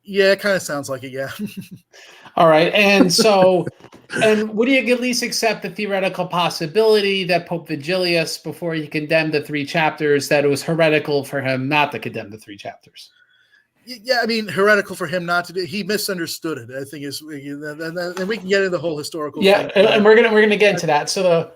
Yeah, it kind of sounds like it. Yeah. All right, and so, and would you at least accept the theoretical possibility that Pope Vigilius, before he condemned the 3 chapters, that it was heretical for him not to condemn the 3 chapters? Yeah, I mean, heretical for him not to do. He misunderstood it, I think, and we can get into the whole historical. Yeah, thing. And we're gonna get into that. So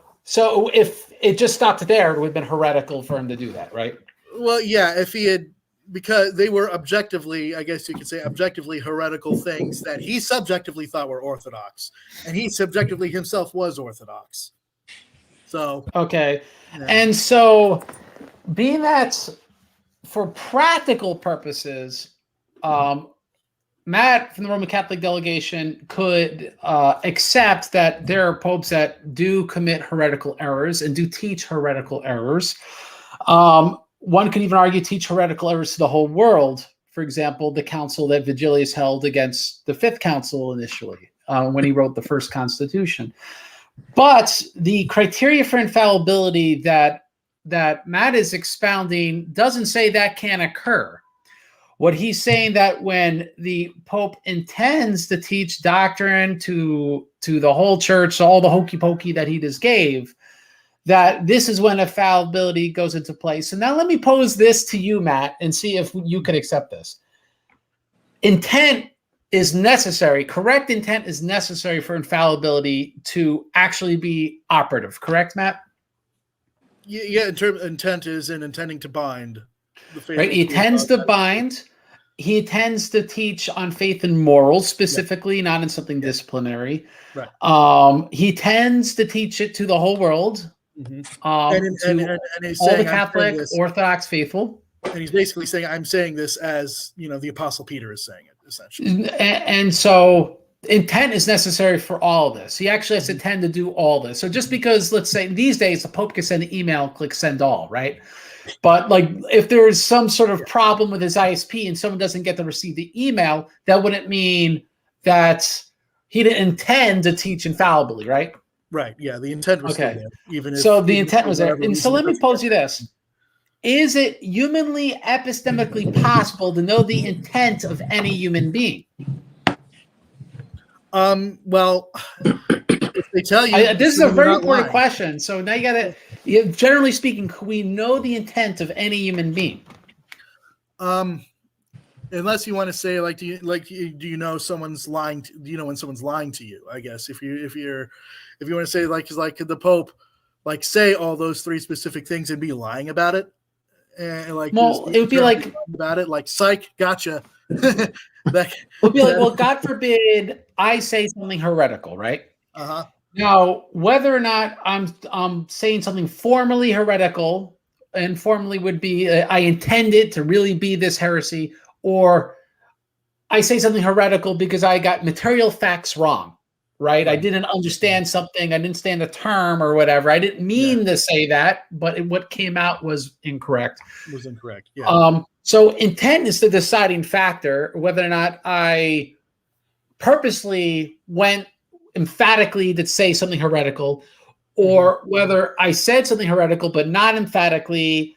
if it just stopped there, it would have been heretical for him to do that, right? Well, yeah, if he had, because they were objectively, I guess you could say, objectively heretical things that he subjectively thought were orthodox, and he subjectively himself was orthodox. So okay, yeah. And so being that for practical purposes, Matt from the Roman Catholic delegation could accept that there are popes that do commit heretical errors and do teach heretical errors. one could even argue teach heretical errors to the whole world. For example, the council that Vigilius held against the Fifth Council initially, when he wrote the first constitution. But the criteria for infallibility that Matt is expounding doesn't say that can occur. What he's saying that when the Pope intends to teach doctrine to the whole church, all the hokey pokey that he just gave, that this is when infallibility goes into place. So now let me pose this to you, Matt, and see if you can accept this. Intent is necessary. Correct intent is necessary for infallibility to actually be operative. Correct, Matt? Yeah. Intent is in intending to bind. Right. He intends to bind. He tends to teach on faith and morals specifically, not in something disciplinary. Right. He tends to teach it to the whole world. And he's all saying, the Catholic, Orthodox faithful. And he's basically saying, I'm saying this as, the Apostle Peter is saying it, essentially. And so intent is necessary for all of this. He actually has to intend to do all this. So just because, let's say, these days, the Pope can send an email, click send all, right? But like if there is some sort of problem with his ISP and someone doesn't get to receive the email, that wouldn't mean that he didn't intend to teach infallibly, right? Right. Yeah. The intent was still there. The intent was there. And so let me pose you this. Is it humanly, epistemically possible to know the intent of any human being? Well, if they tell you, this is a very important question. So now you got to, generally speaking, can we know the intent of any human being? Unless you want to say, do you know someone's lying? Do you know when someone's lying to you? I guess if you want to say could the Pope say all those three specific things and be lying about it? And it would be like about it, psych, gotcha. It would be like, well, God forbid I say something heretical, right? Uh-huh. Now, whether or not I'm saying something formally heretical, and formally would be I intend it to really be this heresy, or I say something heretical because I got material facts wrong, right? I didn't understand something. I didn't understand the term or whatever. I didn't mean to say that, but what came out was incorrect. Yeah. So intent is the deciding factor, whether or not I purposely went emphatically to say something heretical, or whether I said something heretical but not emphatically,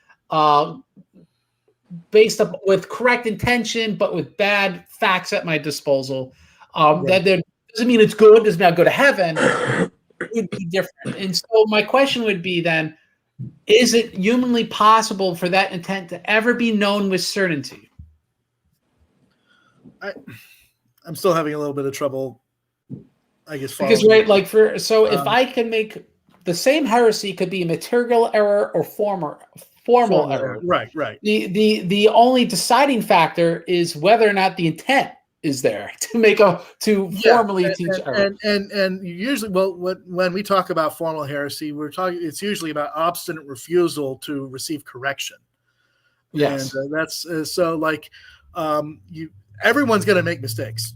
based up with correct intention but with bad facts at my disposal. That doesn't mean it's good, doesn't mean I'll go to heaven. It would be different. And so my question would be then, is it humanly possible for that intent to ever be known with certainty? I'm still having a little bit of trouble, I guess. Because if I can make the same heresy could be a material error or formal error. Right. The only deciding factor is whether or not the intent is there to formally teach error. And usually, when we talk about formal heresy, it's usually about obstinate refusal to receive correction. Yes. And that's everyone's going to make mistakes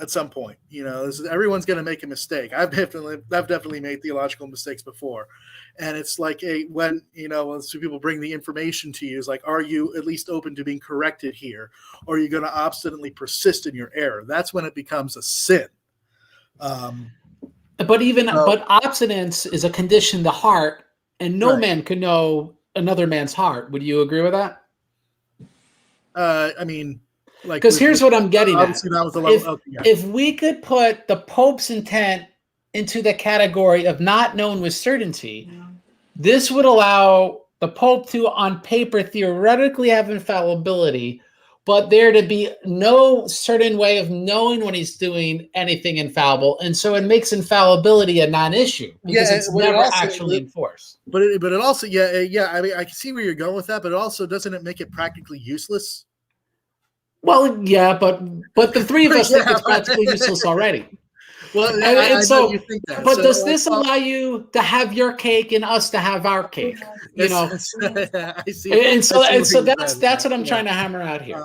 at some point. Everyone's going to make a mistake. I've definitely made theological mistakes before. And it's when people bring the information to you, is are you at least open to being corrected here? Or are you going to obstinately persist in your error? That's when it becomes a sin. But obstinance is a condition of the heart, and no man can know another man's heart. Would you agree with that? Because here's what I'm getting at. If we could put the Pope's intent into the category of not known with certainty, this would allow the Pope to, on paper, theoretically have infallibility, but there to be no certain way of knowing when he's doing anything infallible. And so it makes infallibility a non-issue because it's never actually enforced. But it also, I can see where you're going with that, but it also, doesn't it make it practically useless? Well, yeah, but the three of us think it's practically useless already. Well, I know you think that. But does this allow you to have your cake and us to have our cake? I see. And so that's what I'm trying to hammer out here.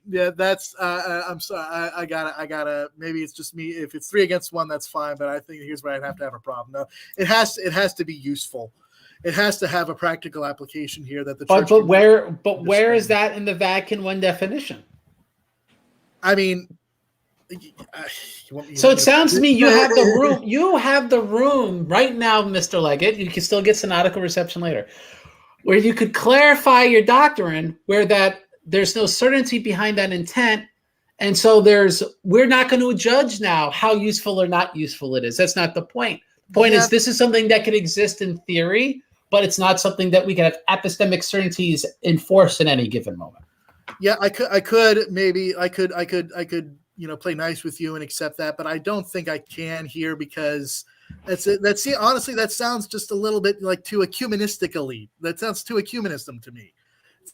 That's. I'm sorry. I gotta. Maybe it's just me. If it's 3 against 1, that's fine. But I think here's where I'd have to have a problem. No, it has to be useful. it has to have a practical application here that the But church. but where is that in the Vatican I definition? I mean, so it sounds to me you have the room. You have the room right now, Mr. Leggett. You can still get synodical reception later, where you could clarify your doctrine, where that there's no certainty behind that intent, and so we're not going to judge now how useful or not useful it is. That's not the point. The point is this is something that could exist in theory, but it's not something that we can have epistemic certainties enforce in any given moment. Yeah, I could play nice with you and accept that, but I don't think I can here because honestly, that sounds just a little bit like too ecumenistically. That sounds too ecumenism to me.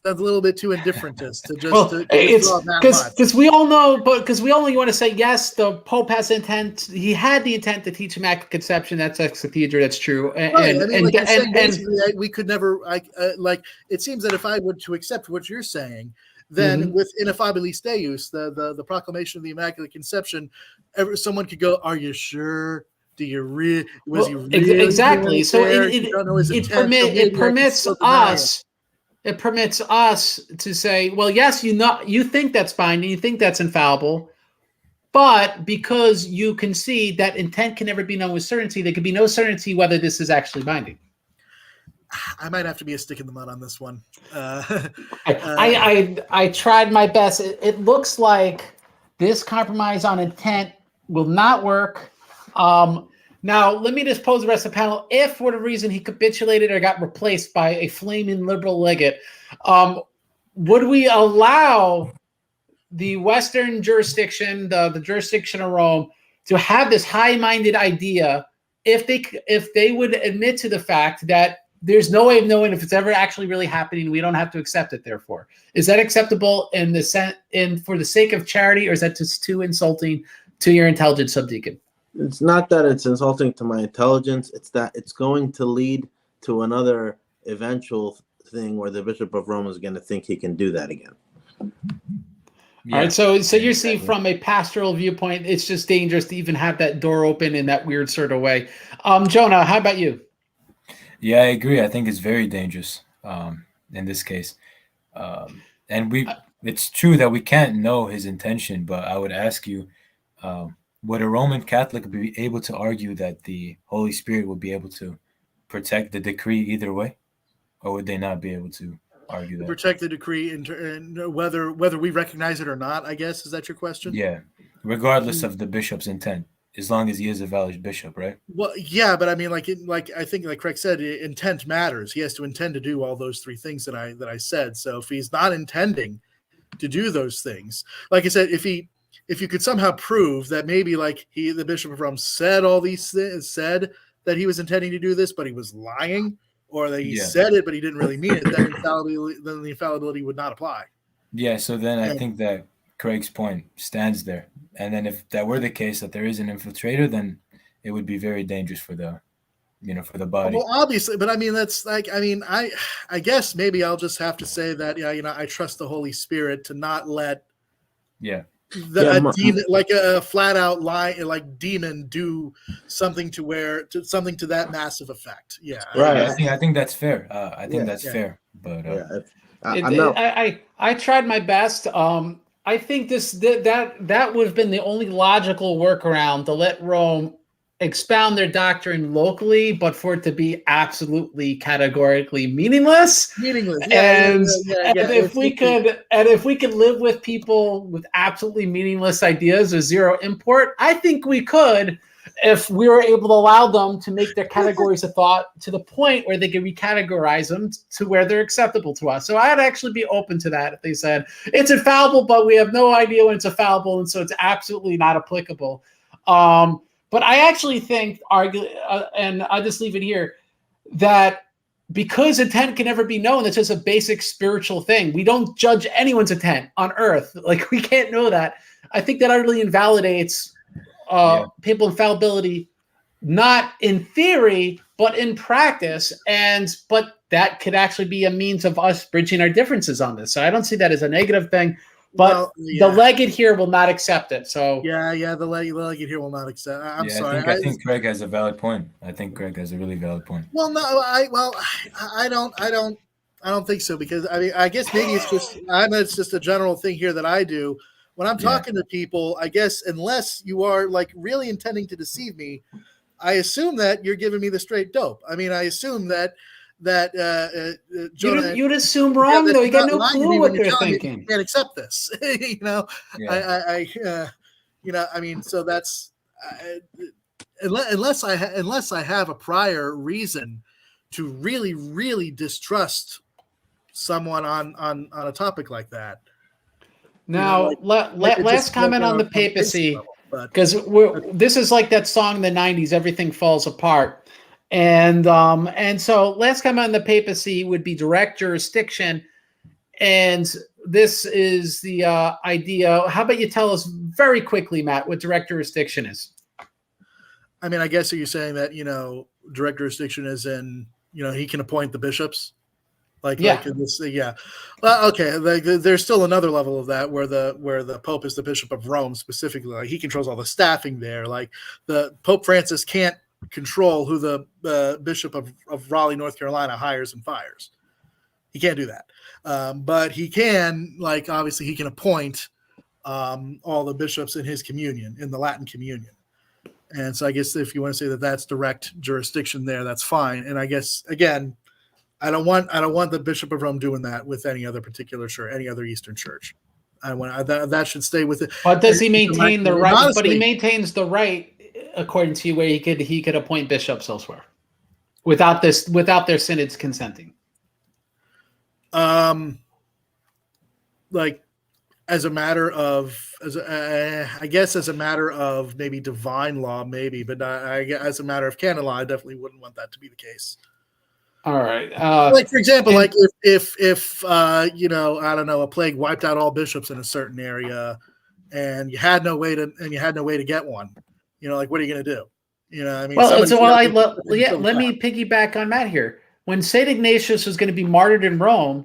That's a little bit too indifferentist to just because we all know, you want to say yes, the Pope has intent. He had the intent to teach Immaculate Conception. That's ex cathedra. That's true. We could never. It seems that if I were to accept what you're saying, then with Ineffabilis Deus, the proclamation of the Immaculate Conception, someone could go, "Are you sure? Do you really? Was he really exactly?" So it permits us. It permits us to say, well, yes, you think that's binding, you think that's infallible, but because you concede that intent can never be known with certainty, there can be no certainty whether this is actually binding. I might have to be a stick in the mud on this one. I tried my best. It looks like this compromise on intent will not work. Now, let me just pose the rest of the panel. If, for whatever reason, he capitulated or got replaced by a flaming liberal legate, would we allow the Western jurisdiction, the jurisdiction of Rome, to have this high-minded idea if they would admit to the fact that there's no way of knowing if it's ever actually really happening? We don't have to accept it, therefore. Is that acceptable for the sake of charity, or is that just too insulting to your intelligent subdeacon? It's not that it's insulting to my intelligence. It's that it's going to lead to another eventual thing where the Bishop of Rome is going to think he can do that again. Yeah. All right. So you're seeing from a pastoral viewpoint, it's just dangerous to even have that door open in that weird sort of way. Jonah, how about you? Yeah, I agree. I think it's very dangerous in this case. And it's true that we can't know his intention, but I would ask you, would a Roman Catholic be able to argue that the Holy Spirit would be able to protect the decree either way? Or would they not be able to argue that? Protect the decree, and whether we recognize it or not, I guess. Is that your question? Yeah, regardless of the bishop's intent, as long as he is a valid bishop, right? Well, yeah, but I mean, I think, like Craig said, intent matters. He has to intend to do all those three things that I said. So if he's not intending to do those things, like I said, if you could somehow prove that maybe the Bishop of Rome said all these things, said that he was intending to do this, but he was lying, or that he said it, but he didn't really mean it, then the infallibility would not apply. Yeah, so then I think that Craig's point stands there. And then if that were the case, that there is an infiltrator, then it would be very dangerous for the body. Well, obviously, but I mean, I guess maybe I'll just have to say that, I trust the Holy Spirit to not let demon, like a flat out lie, like demon, do something to that massive effect. Yeah, right. I think that's fair. I think that's fair. But I tried my best. I think that would have been the only logical workaround to let Rome expound their doctrine locally, but for it to be absolutely categorically meaningless. And if we could live with people with absolutely meaningless ideas or zero import, I think we could, if we were able to allow them to make their categories of thought to the point where they can recategorize them to where they're acceptable to us. So I'd actually be open to that if they said it's infallible, but we have no idea when it's infallible, and so it's absolutely not applicable. But I actually think, and I'll just leave it here, that because intent can never be known, that's just a basic spiritual thing. We don't judge anyone's intent on earth. Like, we can't know that. I think that utterly invalidates papal infallibility, not in theory, but in practice. But that could actually be a means of us bridging our differences on this. So I don't see that as a negative thing. but Well, the legate here will not accept it. So yeah, the legate here will not accept. I'm sorry. I think Greg has a valid point. I think Greg has a really valid point. Well, no, I don't think so, because I mean, I guess maybe it's just a general thing here that I do when I'm talking to people. I guess unless you are like really intending to deceive me, I assume that you're giving me the straight dope. I mean, I assume that Jonah, you'd assume wrong though. You got no clue what they're thinking. You can't accept this. You know, I mean, so that's unless I have a prior reason to really distrust someone on a topic like that. Now, last comment on the papacy, because this is like that song in the '90s, "Everything Falls Apart." And so last comment on the papacy would be direct jurisdiction. And this is the idea. How about you tell us very quickly, Matt, what direct jurisdiction is? I mean, I guess you're saying that, direct jurisdiction is in, he can appoint the bishops. Well, okay. There's still another level of that where the Pope is the Bishop of Rome specifically. Like, he controls all the staffing there. Like, the Pope Francis can't control who the Bishop of Raleigh, North Carolina hires and fires. He can't do that. But he can, like, obviously he can appoint all the bishops in his communion, in the Latin communion. And so I guess if you want to say that that's direct jurisdiction there, that's fine. And I guess, again, I don't want the Bishop of Rome doing that with any other particular church, any other Eastern church. That should stay with it. But does he maintain the right? Honestly, but he maintains the right, according to you, where he could appoint bishops elsewhere without their synods consenting. Like, as a matter of maybe divine law, maybe, but as a matter of canon law, I definitely wouldn't want that to be the case. All right. Like, for example, like if I don't know, a plague wiped out all bishops in a certain area, and you had no way to get one. Like, what are you going to do? I mean, let me piggyback on Matt here. When St. Ignatius was going to be martyred in Rome,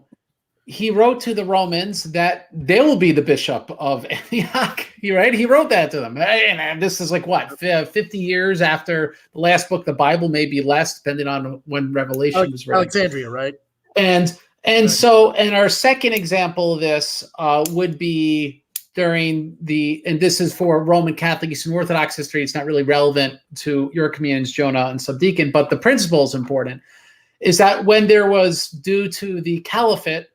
he wrote to the Romans that they will be the bishop of Antioch. Right? He wrote that to them. And this is like, what, 50 years after the last book, the Bible, maybe less, depending on when Revelation was written. Alexandria, right? And so, and our second example of this would be during and this is for Roman Catholic Eastern Orthodox history. It's not really relevant to your communions, Jonah and Subdeacon, but the principle is important, is that when there was, due to the caliphate,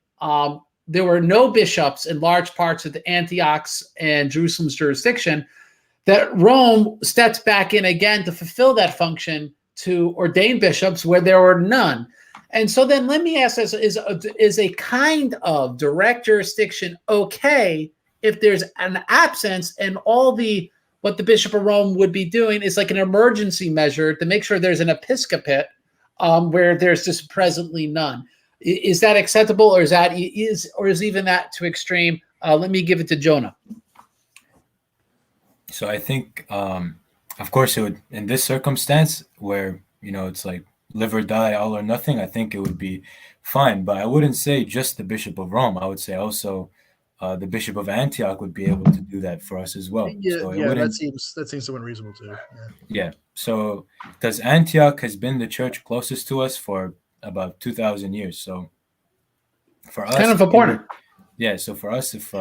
there were no bishops in large parts of the Antioch's and Jerusalem's jurisdiction, that Rome stepped back in again to fulfill that function to ordain bishops where there were none. And so then let me ask this, is a kind of direct jurisdiction okay if there's an absence, and what the Bishop of Rome would be doing is like an emergency measure to make sure there's an episcopate where there's just presently none? Is that acceptable, or is even that too extreme? Let me give it to Jonah. So I think, of course, it would, in this circumstance where, it's like live or die, all or nothing, I think it would be fine. But I wouldn't say just the Bishop of Rome. I would say also the Bishop of Antioch would be able to do that for us as well. That seems somewhat reasonable too. Yeah. So because Antioch has been the church closest to us for about 2,000 years. So for us, kind of important. So for us, if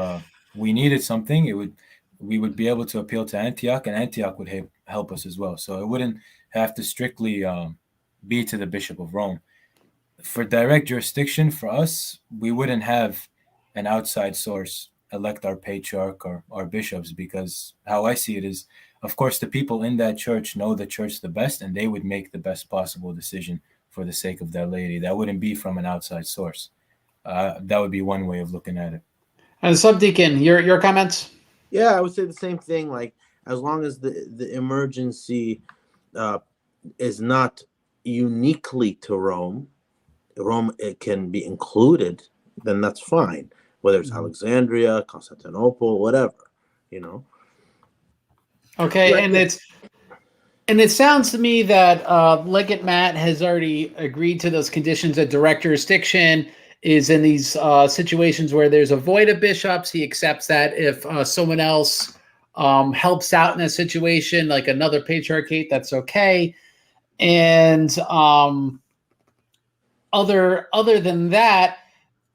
we needed something, we would be able to appeal to Antioch, and Antioch would help us as well. So it wouldn't have to strictly be to the Bishop of Rome. For direct jurisdiction, for us, we wouldn't have an outside source elect our patriarch or our bishops, because how I see it is, of course, the people in that church know the church the best, and they would make the best possible decision for the sake of their laity. That wouldn't be from an outside source. That would be one way of looking at it. And Subdeacon, your comments? Yeah, I would say the same thing. Like, as long as the emergency is not uniquely to Rome, it can be included, then that's fine. Whether it's Alexandria, Constantinople, whatever, Okay, right. And it sounds to me that Legate Matt has already agreed to those conditions of direct jurisdiction is in these situations where there's a void of bishops. He accepts that if someone else helps out in a situation, like another patriarchate, that's okay. And other than that,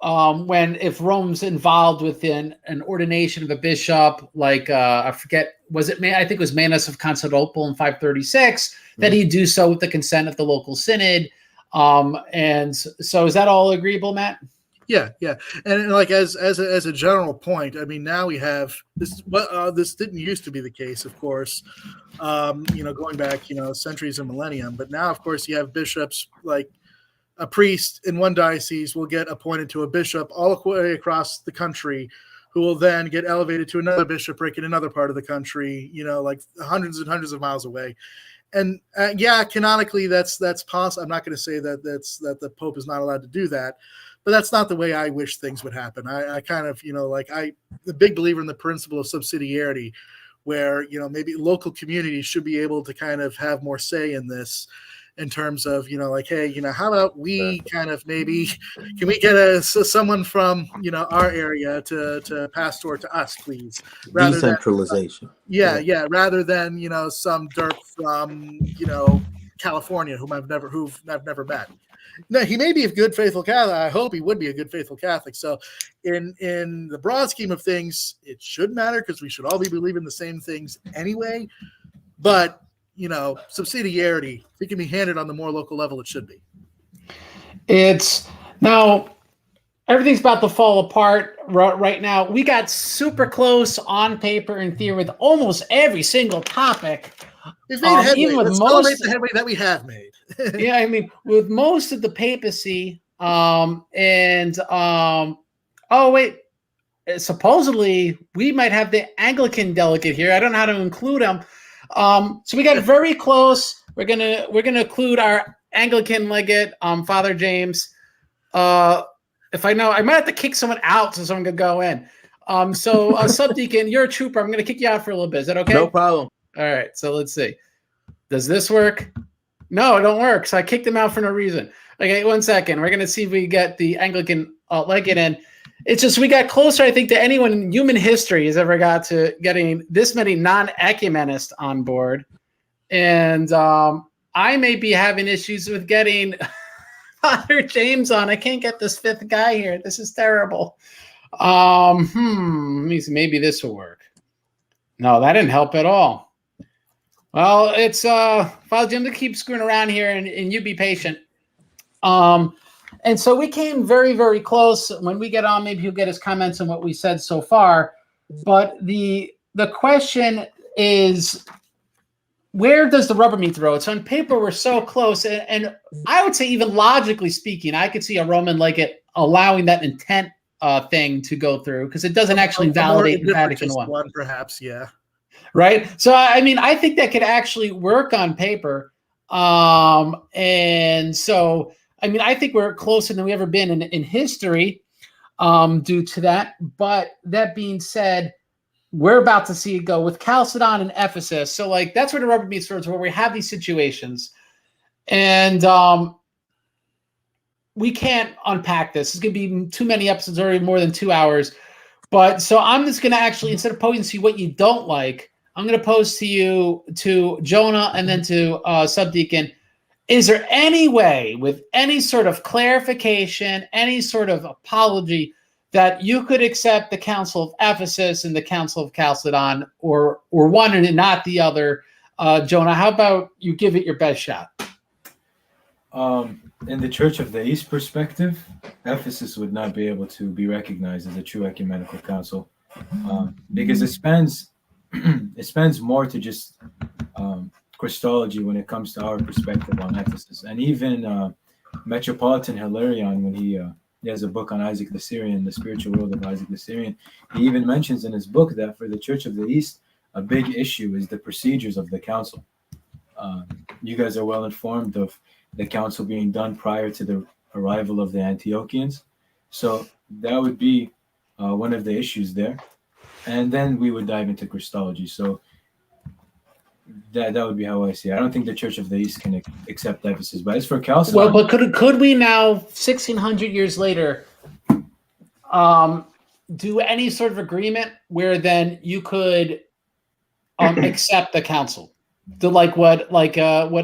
if Rome's involved within an ordination of a bishop, like I forget, I think it was Manus of Constantinople in 536, that he'd do so with the consent of the local synod. And so is that all agreeable, Matt? Yeah, and like as a general point, I mean, now we have this. This didn't used to be the case, of course. Going back, centuries and millennium. But now, of course, you have bishops, like a priest in one diocese will get appointed to a bishop all the way across the country, who will then get elevated to another bishopric in another part of the country. Like hundreds and hundreds of miles away. And canonically, that's possible. I'm not going to say that the Pope is not allowed to do that. But that's not the way I wish things would happen. I kind of, I'm a big believer in the principle of subsidiarity, where, maybe local communities should be able to kind of have more say in this, in terms of, hey, how about we kind of maybe, can we get someone from, our area to pastor to us, please? Decentralization. Rather than, some derp from, California whom I've never met. No, he may be a good, faithful Catholic. I hope he would be a good, faithful Catholic. So in the broad scheme of things, it should matter, because we should all be believing the same things anyway. But, subsidiarity, if it can be handed on the more local level, it should be. It's now everything's about to fall apart right now. We got super close on paper and theory with almost every single topic. We've made headway. Even with Let's celebrate the headway that we have made. Yeah, I mean, with most of the papacy, supposedly we might have the Anglican delegate here. I don't know how to include him. So we got very close. We're gonna include our Anglican legate, Father James. If I know, I might have to kick someone out so someone could go in. Subdeacon, you're a trooper. I'm gonna kick you out for a little bit. Is that okay? No problem. All right, so let's see. Does this work? No, it don't work. So I kicked him out for no reason. Okay, 1 second. We're going to see if we get the Anglican legate in. It's just we got closer, I think, to anyone in human history has ever got to getting this many non-ecumenists on board. And I may be having issues with getting Father James on. I can't get this fifth guy here. This is terrible. Let me see. Maybe this will work. No, that didn't help at all. Well, it's Father Jim to keep screwing around here, and you be patient. And so we came very, very close. When we get on, maybe he'll get his comments on what we said so far. But the question is, where does the rubber meet the road? So on paper, we're so close. And I would say, even logically speaking, I could see a Roman legate allowing that intent thing to go through, because it doesn't actually validate Vatican I. Perhaps, yeah. Right. So, I mean, I think that could actually work on paper. And so, I mean, I think we're closer than we've ever been in history due to that. But that being said, we're about to see it go with Chalcedon and Ephesus. So, like, that's where the rubber meets the road, where we have these situations. And we can't unpack this. It's going to be too many episodes, already more than 2 hours. But so I'm just going to actually, instead of posing to you what you don't like, I'm going to pose to you, to Jonah, and then to Subdeacon. Is there any way, with any sort of clarification, any sort of apology, that you could accept the Council of Ephesus and the Council of Chalcedon, or one and not the other? Jonah, how about you give it your best shot? In the Church of the East perspective, Ephesus would not be able to be recognized as a true ecumenical council, because it spends more to just Christology when it comes to our perspective on Ephesus. And even Metropolitan Hilarion, when he has a book on Isaac the Syrian, the spiritual world of Isaac the Syrian, he even mentions in his book that for the Church of the East, a big issue is the procedures of the council. You guys are well informed of the council being done prior to the arrival of the Antiochians. So that would be one of the issues there. And then we would dive into Christology. So that would be how I see it. I don't think the Church of the East can accept Ephesus. But as for Chalcedon... Well, but could we now, 1,600 years later, do any sort of agreement where then you could accept the council? What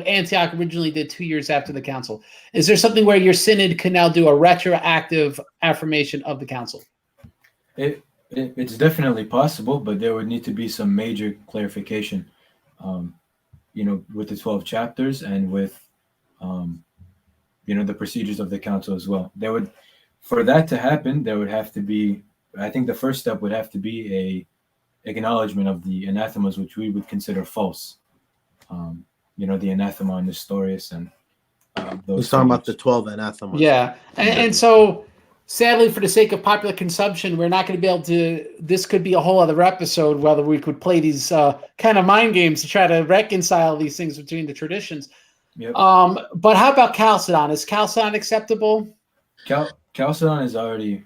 Antioch originally did 2 years after the council. Is there something where your synod can now do a retroactive affirmation of the council? It's definitely possible, but there would need to be some major clarification, with the 12 chapters and with, the procedures of the council as well. For that to happen, there would have to be, I think the first step would have to be a acknowledgement of the anathemas, which we would consider false. The anathema on Nestorius and those. He's talking about the 12 anathemas. Yeah. And so sadly, for the sake of popular consumption, we're not going to be able to, this could be a whole other episode, whether we could play these kind of mind games to try to reconcile these things between the traditions. Yep. But how about Chalcedon? Is Chalcedon acceptable? Chalcedon is already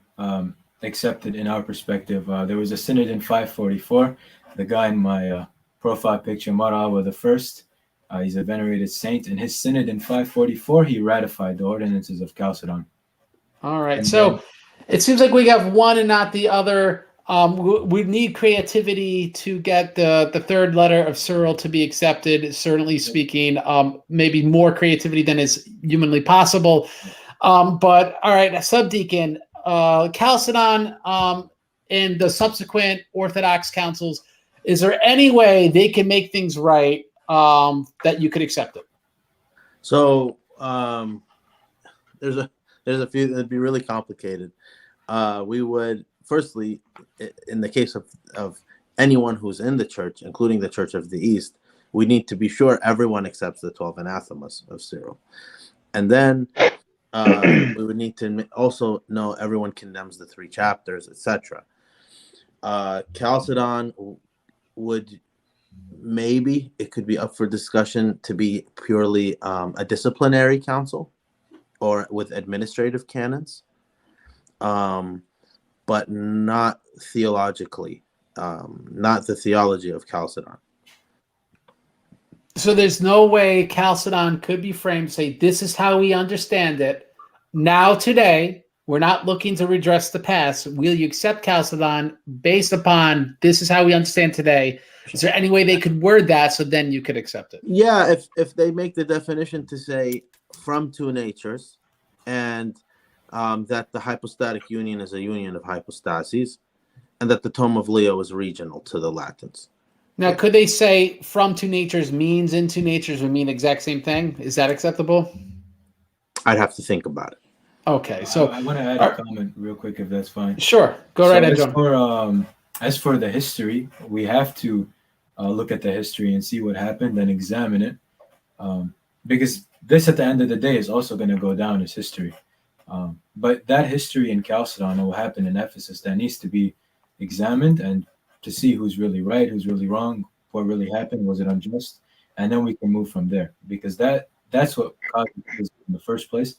accepted in our perspective. There was a synod in 544. The guy in my profile picture, Marawa I, he's a venerated saint. In his synod in 544, he ratified the ordinances of Chalcedon. All right. So it seems like we have one and not the other. We need creativity to get the third letter of Cyril to be accepted, certainly speaking, maybe more creativity than is humanly possible. But all right, Subdeacon, Chalcedon and the subsequent Orthodox councils, is there any way they can make things right that you could accept it? So there's a few that'd be really complicated. We would, firstly, in the case of anyone who's in the church, including the Church of the East, we need to be sure everyone accepts the 12 anathemas of Cyril. And then we would need to also know everyone condemns the 3 chapters, etc. Chalcedon would, maybe it could be up for discussion to be purely a disciplinary council or with administrative canons, but not theologically, not the theology of Chalcedon. So there's no way Chalcedon could be framed to say, this is how we understand it. Now, today, we're not looking to redress the past. Will you accept Chalcedon based upon this is how we understand today? Is there any way they could word that so then you could accept it? Yeah, if they make the definition to say from 2 natures, and that the hypostatic union is a union of hypostases, and that the tome of Leo is regional to the Latins. Now, could they say from 2 natures means in 2 natures would mean the exact same thing? Is that acceptable? I'd have to think about it. Okay, so I want to add a comment real quick, if that's fine. Sure, go right ahead, John. As for the history, we have to look at the history and see what happened and examine it, because this, at the end of the day, is also going to go down as history. But that history in Chalcedon, will happen in Ephesus, that needs to be examined and to see who's really right, who's really wrong, what really happened, was it unjust, and then we can move from there, because that's what caused it in the first place.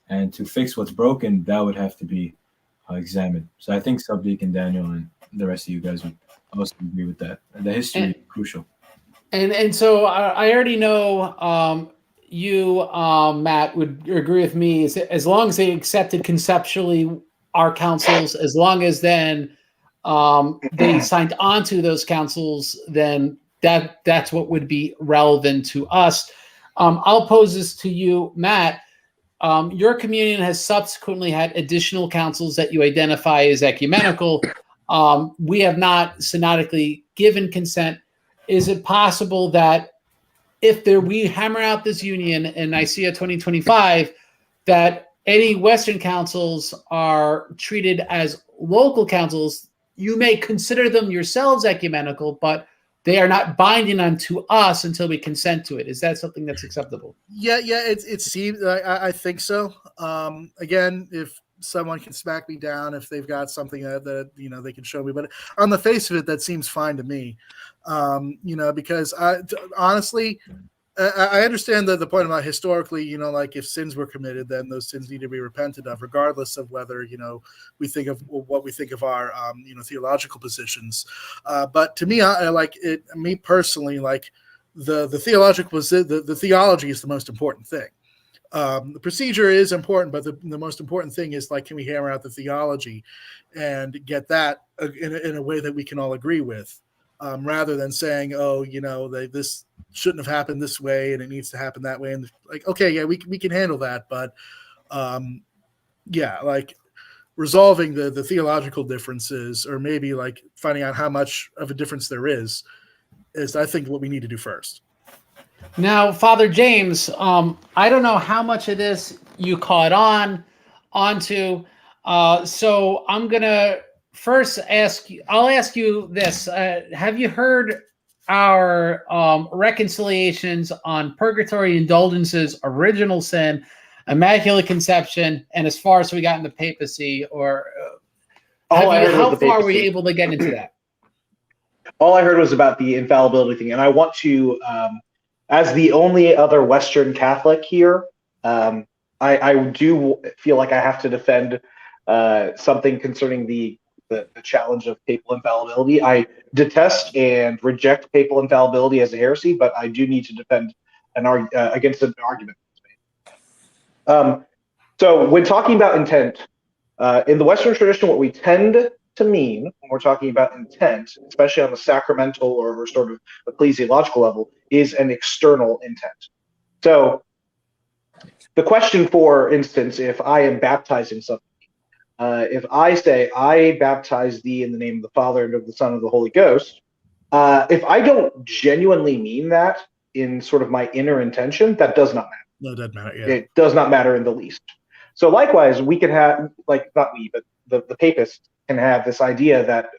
And to fix what's broken, that would have to be examined. So I think Subdeacon Daniel and the rest of you guys would also agree with that. The history is crucial. And so I already know you, Matt, would agree with me. As long as they accepted conceptually our councils, as long as then they signed on to those councils, then that's what would be relevant to us. I'll pose this to you, Matt. Your communion has subsequently had additional councils that you identify as ecumenical. We have not synodically given consent. Is it possible that if we hammer out this union in Nicea 2025, that any Western councils are treated as local councils? You may consider them yourselves ecumenical, but they are not binding unto us until we consent to it. Is that something that's acceptable? Yeah. It seems. I think so. Again, if someone can smack me down, if they've got something that they can show me, but on the face of it, that seems fine to me. Because honestly, I understand the point about historically, like if sins were committed, then those sins need to be repented of, regardless of whether, we think of what we think of our, theological positions. But to me, me personally, like the theological, the theology is the most important thing. The procedure is important, but the most important thing is, like, can we hammer out the theology and get that in a way that we can all agree with, rather than saying, oh, this shouldn't have happened this way and it needs to happen that way. And like, okay, yeah, we can handle that. But like resolving the theological differences, or maybe like finding out how much of a difference there is I think what we need to do first. Now, Father James, I don't know how much of this you caught onto. So I'm gonna first ask you. I'll ask you this: have you heard our reconciliations on purgatory indulgences, original sin, immaculate conception, and as far as we got in the papacy? Or how far were you able to get into that? All I heard was about the infallibility thing, and I want to. As the only other Western Catholic here, I do feel like I have to defend something concerning the challenge of papal infallibility. I detest and reject papal infallibility as a heresy, but I do need to defend against an argument. So when talking about intent, in the Western tradition, what we tend to mean when we're talking about intent, especially on the sacramental or sort of ecclesiological level, is an external intent. So the question, for instance, if I am baptizing somebody, if I say, I baptize thee in the name of the Father and of the Son and of the Holy Ghost, if I don't genuinely mean that in sort of my inner intention, that does not matter. No, it doesn't matter. Yeah. It does not matter in the least. So likewise, we can have, like, not we, but the papists can have this idea that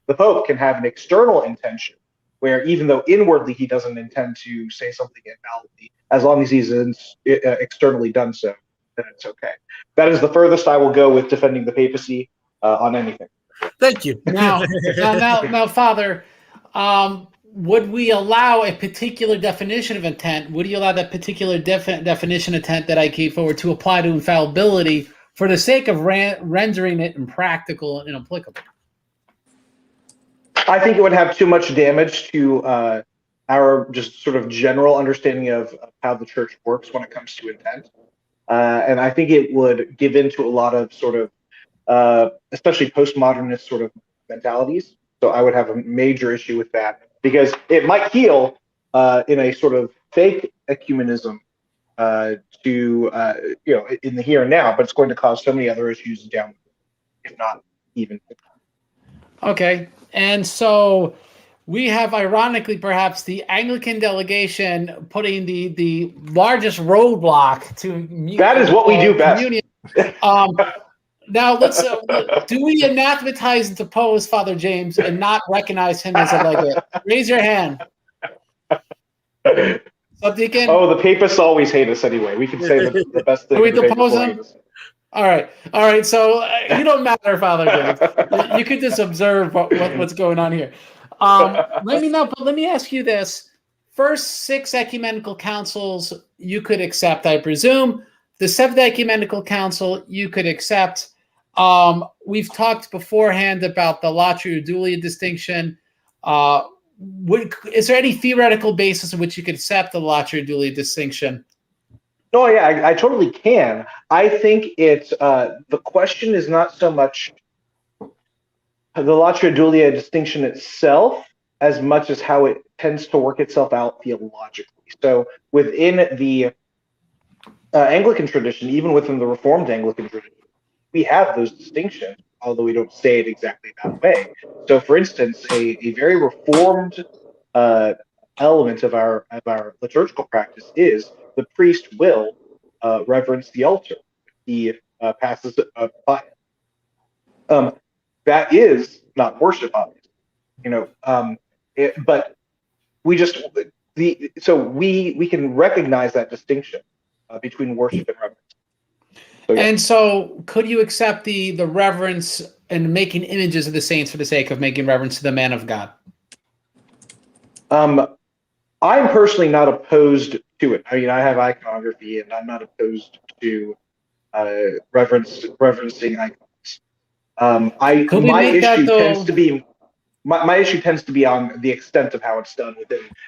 the Pope can have an external intention, where even though inwardly he doesn't intend to say something infallibly, as long as he's externally done so, then it's okay. That is the furthest I will go with defending the papacy on anything. Thank you. Now, Father, would we allow a particular definition of intent? Would you allow that particular definition of intent that I gave forward to apply to infallibility for the sake of rendering it impractical and inapplicable? I think it would have too much damage to our just sort of general understanding of how the church works when it comes to intent. And I think it would give into a lot of sort of, especially postmodernist sort of mentalities. So I would have a major issue with that, because it might heal in a sort of fake ecumenism in the here and now, but it's going to cause so many other issues down, if not even. Okay. And so we have, ironically, perhaps the Anglican delegation putting the largest roadblock to that is what we do best. Now let's do we anathematize and depose Father James and not recognize him as a legate? Raise your hand. Subdeacon? Oh, the papists always hate us anyway. We can say the best thing. Do we depose him? All right. So you don't matter, Father James. You could just observe what's going on here. Let me ask you this: first 6 ecumenical councils you could accept, I presume. The 7th ecumenical council you could accept. We've talked beforehand about the Latria Dulia distinction. Is there any theoretical basis in which you could accept the Latria Dulia distinction? No, yeah, I totally can. I think it's the question is not so much the Latria Dulia distinction itself as much as how it tends to work itself out theologically. So within the Anglican tradition, even within the Reformed Anglican tradition, we have those distinctions, although we don't say it exactly that way. So, for instance, a very Reformed element of our liturgical practice is the priest will reverence the altar. He passes by it. That is not worship, obviously, but we just we can recognize that distinction between worship and reverence. So, yeah. And so, could you accept the reverence and making images of the saints for the sake of making reverence to the man of God? I'm personally not opposed to it. I mean, I have iconography, and I'm not opposed to reverencing icons. My issue tends to be on the extent of how it's done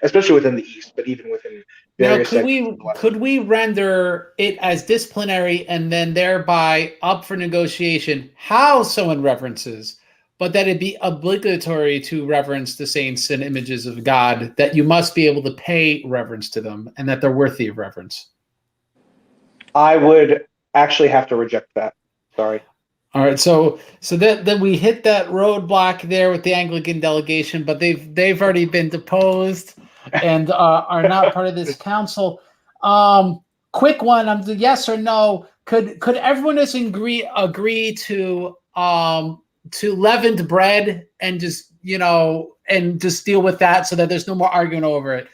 especially within the East, but even within Now, various segments of the West. could we render it as disciplinary and then thereby up for negotiation how someone references, but that it be obligatory to reverence the saints and images of God, that you must be able to pay reverence to them and that they're worthy of reverence? I would actually have to reject that. Sorry. All right, so then we hit that roadblock there with the Anglican delegation, but they've already been deposed and are not part of this council. Quick one, yes or no? Could everyone just agree to leavened bread and just deal with that so that there's no more arguing over it?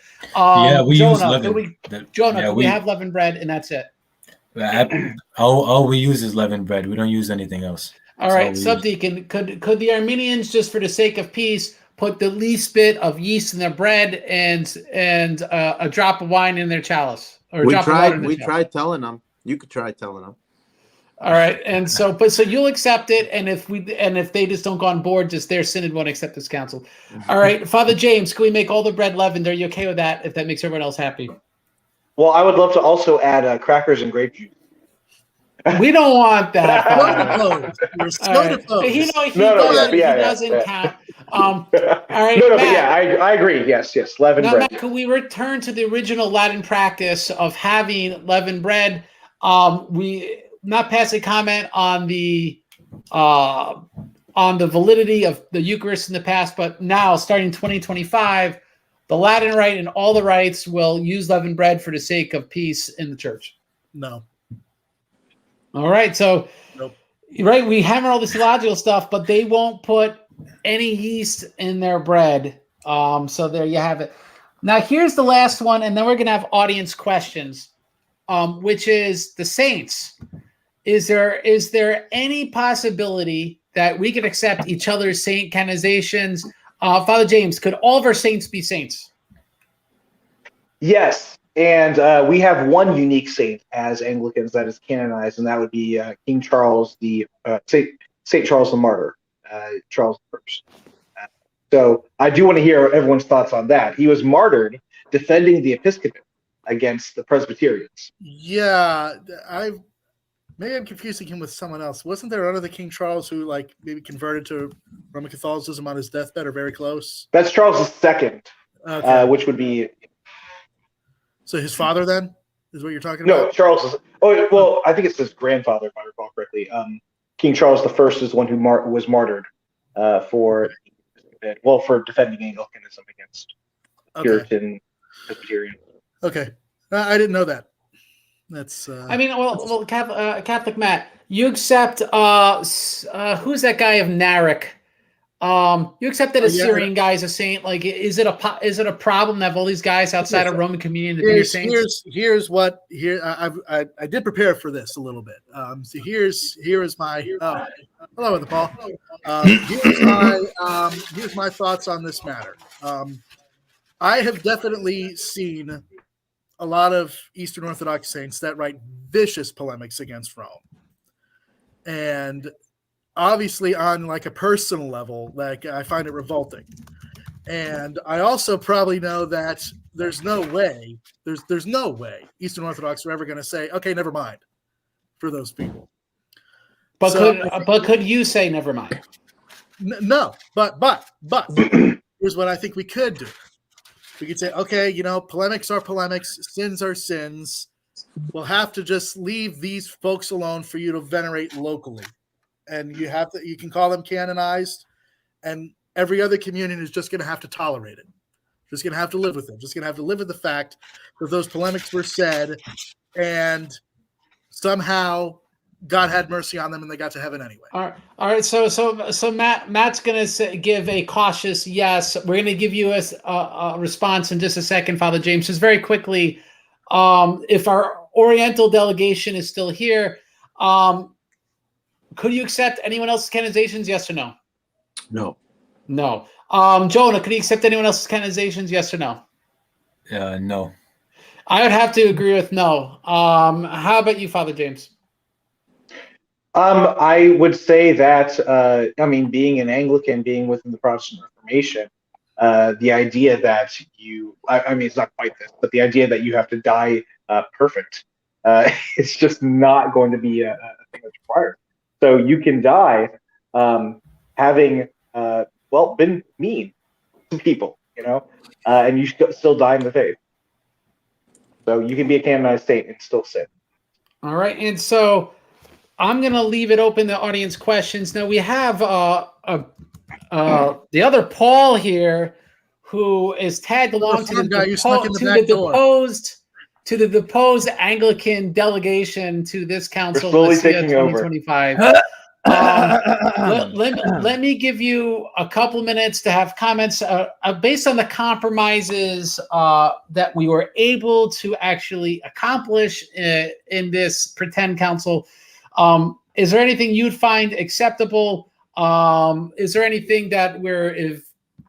We use Jonah, leaven. Could we have leavened bread and that's it? All we use is leavened bread. We don't use anything else. All right, Subdeacon, could the Armenians, just for the sake of peace, put the least bit of yeast in their bread and a drop of wine in their chalice? Or we tried telling them. You could try telling them. All right, and so you'll accept it, and if they just don't go on board, just their synod won't accept this council. All right, Father James, can we make all the bread leavened? Are you okay with that? If that makes everyone else happy. Well, I would love to also add crackers and grape juice. We don't want that. He doesn't count. All right, Matt, but yeah, I agree. Yes, leavened bread. Matt, could we return to the original Latin practice of having leavened bread? We not pass a comment on the validity of the Eucharist in the past, but now starting 2025. The Latin Rite and all the rites will use leavened bread for the sake of peace in the church. No. All right. So, nope. Right, we hammer all this theological stuff, but they won't put any yeast in their bread. So there you have it. Now, here's the last one, and then we're going to have audience questions, which is the saints. Is there any possibility that we could accept each other's saint canonizations? Father James, could all of our saints be saints? Yes, and we have one unique saint as Anglicans that is canonized, and that would be King Charles, Saint Charles the Martyr, Charles I. So I do want to hear everyone's thoughts on that. He was martyred defending the episcopate against the Presbyterians. Yeah, maybe I'm confusing him with someone else. Wasn't there another King Charles who maybe converted to Roman Catholicism on his deathbed or very close? That's Charles II, okay. Which would be. So his father then is what you're talking about? No, Charles. I think it's his grandfather, if I recall correctly. King Charles I is the one who was martyred for defending Anglicanism against Puritan Presbyterian. Okay, I didn't know that. That's. Catholic Matt, you accept who's that guy of Narek? You accept that a Syrian guy is a saint? Is it a problem to have all these guys outside of Roman communion to be saints? I did prepare for this a little bit. So here's my hello, Brother Paul. Here's my thoughts on this matter. I have definitely seen a lot of Eastern Orthodox saints that write vicious polemics against Rome. And obviously on a personal level, I find it revolting. And I also probably know that there's no way Eastern Orthodox are ever going to say, okay, never mind for those people. But could you say never mind? No, but here's what I think we could do. We could say, okay, polemics are polemics, sins are sins. We'll have to just leave these folks alone for you to venerate locally. And you can call them canonized, and every other communion is just going to have to tolerate it. Just going to have to live with it. Just going to have to live with the fact that those polemics were said, and somehow God had mercy on them, and they got to heaven anyway. All right. So Matt's going to give a cautious yes. We're going to give you a response in just a second, Father James. Just very quickly, if our Oriental delegation is still here, could you accept anyone else's canonizations? Yes or no? No. No. Jonah, could you accept anyone else's canonizations? Yes or no? No. I would have to agree with no. How about you, Father James? I would say that, being an Anglican, being within the Protestant Reformation, the idea that I mean, it's not quite this, but the idea that you have to die perfect, it's just not going to be a thing that's required. So you can die having, been mean to people, and you still die in the faith. So you can be a canonized saint and still sin. All right, and so I'm going to leave it open to audience questions. Now we have the other Paul here, who is tagged along to the deposed Anglican delegation to this council. We're slowly taking over. Let me give you a couple minutes to have comments based on the compromises that we were able to actually accomplish in this pretend council. Is there anything you'd find acceptable? Is there anything that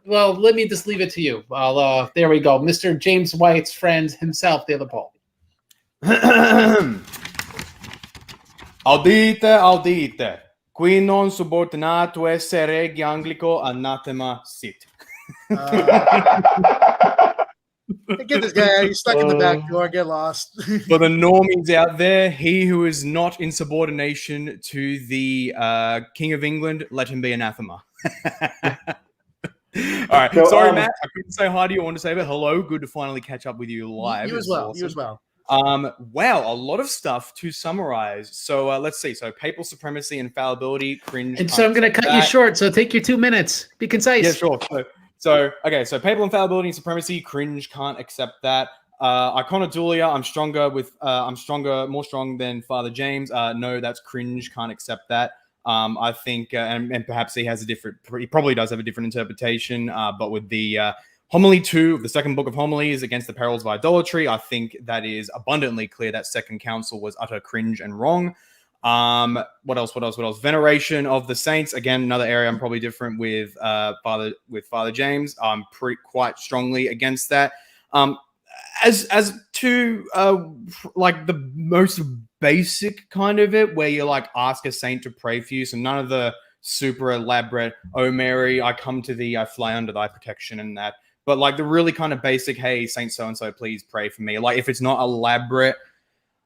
let me just leave it to you. There we go. Mr. James White's friend himself, the other Paul. Audite. Qui non subordinato esse regi Anglico anathema sit. Get this guy. He's stuck in the back door. Get lost. For the normies out there, he who is not in subordination to the King of England, let him be anathema. All right. So, sorry, Matt. I couldn't say hi to you. I want to say, but hello. Good to finally catch up with you live. You as well. You as well. Wow, a lot of stuff to summarize. So let's see. So papal supremacy, infallibility, cringe. And so I'm going to cut you short. So take your 2 minutes. Be concise. Yeah, sure. So papal infallibility and supremacy, cringe, can't accept that. Iconodulia, more strong than Father James. No, that's cringe, can't accept that. I think, and perhaps he probably does have a different interpretation, but with the Homily 2 of the second book of Homilies against the perils of idolatry, I think that is abundantly clear that second council was utter cringe and wrong. What else? Veneration of the saints. Again, another area I'm probably different with Father James. I'm quite strongly against that. As to like the most basic kind of it, where you like ask a saint to pray for you. So none of the super elaborate, oh Mary, I come to thee, I fly under thy protection and that. But like the really kind of basic, hey, Saint so-and-so, please pray for me. Like if it's not elaborate,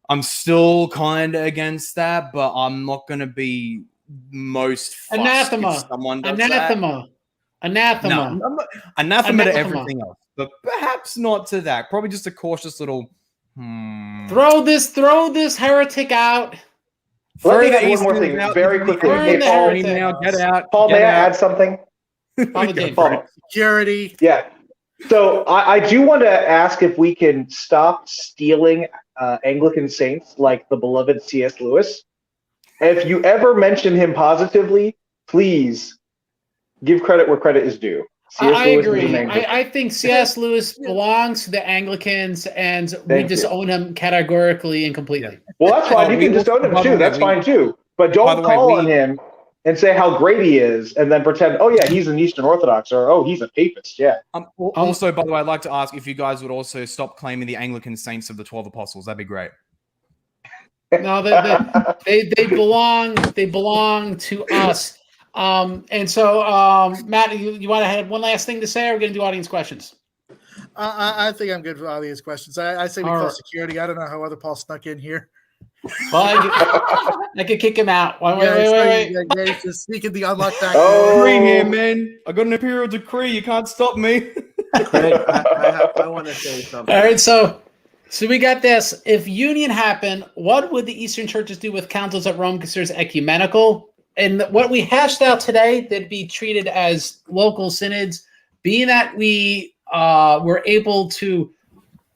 I'm still kind of against that, but I'm not going to be most fussed Anathema. if someone does Anathema. that. Anathema. No, anathema to everything else, but perhaps not to that. Probably just a cautious little, Throw this heretic out. Let me add one more thing very quickly. Hey, Paul, now, get out. Paul, may I add something? Paul. Security. Yeah. So I do want to ask if we can stop stealing Anglican saints like the beloved C.S. Lewis. If you ever mention him positively, please give credit where credit is due. I agree. I think C.S. Lewis belongs to the Anglicans, and we disown him categorically and completely. Well, that's fine. You can disown him too. That's fine too. But don't call on him and say how great he is, and then pretend, oh yeah, he's an Eastern Orthodox, or oh, he's a papist. Yeah. Also, by the way, I'd like to ask if you guys would also stop claiming the Anglican saints of the 12 apostles. That'd be great. No, they belong. They belong to us. And so, Matt, you want to have one last thing to say, or we're going to do audience questions? I think I'm good for audience questions. I say we call security. I don't know how other Paul snuck in here. Well, I could kick him out. Wait. Yeah, just sneaking the unlocked back. Decree here, man. I got an imperial decree. You can't stop me. Craig, I want to say something. All right, so we got this. If union happened, what would the Eastern churches do with councils that Rome considers ecumenical? And what we hashed out today, they'd be treated as local synods, being that we were able to,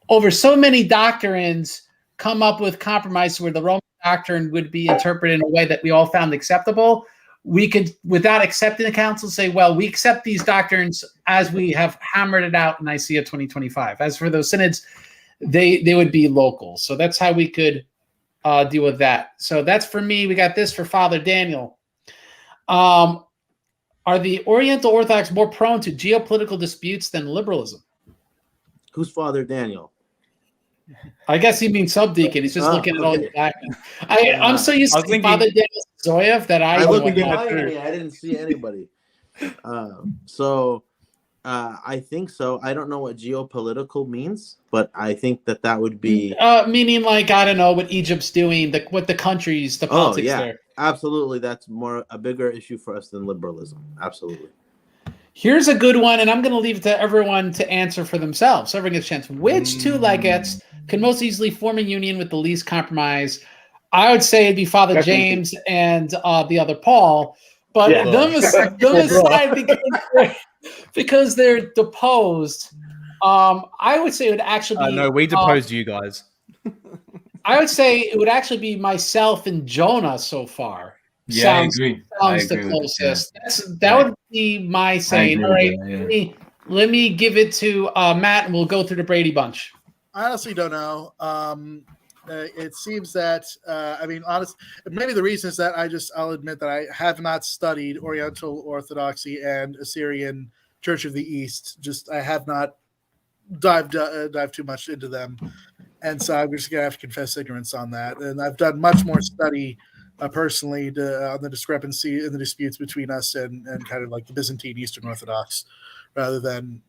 over so many doctrines, come up with compromise where the Roman doctrine would be interpreted in a way that we all found acceptable. We could, without accepting the council, say, well, we accept these doctrines as we have hammered it out in Nicea 2025. As for those synods, they would be local. So that's how we could deal with that. So that's for me. We got this for Father Daniel. Are the Oriental Orthodox more prone to geopolitical disputes than liberalism? Who's Father Daniel? I guess he means subdeacon. He's just looking at all the back. I'm so used to Father Daniel Zoyev that I looked behind me. I didn't see anybody. So I think so. I don't know what geopolitical means, but I think that would be. Meaning, like, I don't know what Egypt's doing, what the countries, the Oh politics yeah, there. absolutely. That's a bigger issue for us than liberalism. Absolutely. Here's a good one, and I'm going to leave it to everyone to answer for themselves. So everyone gets a chance. Which two legates can most easily form a union with the least compromise? I would say it'd be Father Definitely. James and the other Paul. But Yeah. them aside, because they're deposed, I would say it would actually be. No, we deposed you guys. I would say it would actually be myself and Jonah so far. Yeah, I agree. Sounds the closest. That would be my saying. All right, let me give it to Matt, and we'll go through the Brady Bunch. I honestly don't know. It seems that maybe the reason is that I'll admit that I have not studied Oriental Orthodoxy and Assyrian Church of the East. I have not dived too much into them, and so I'm just gonna have to confess ignorance on that. And I've done much more study personally on the discrepancy in the disputes between us and kind of like the Byzantine Eastern Orthodox, rather than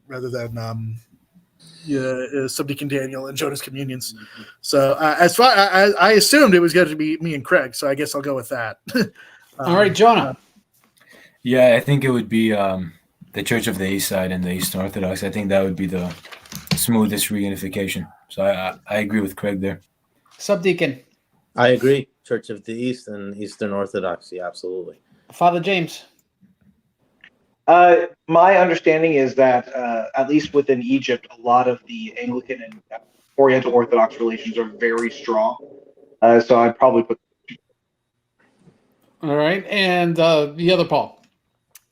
Subdeacon Daniel and Jonah's communions. So as far I assumed it was going to be me and Craig, so I guess I'll go with that. All right, Jonah. Yeah, I think it would be the Church of the East Side and the Eastern Orthodox. I think that would be the smoothest reunification. So I agree with Craig there. Subdeacon. I agree. Church of the East and Eastern Orthodoxy, absolutely. Father James. My understanding is that at least within Egypt, a lot of the Anglican and Oriental Orthodox relations are very strong. So I'd probably put. All right, and the other Paul.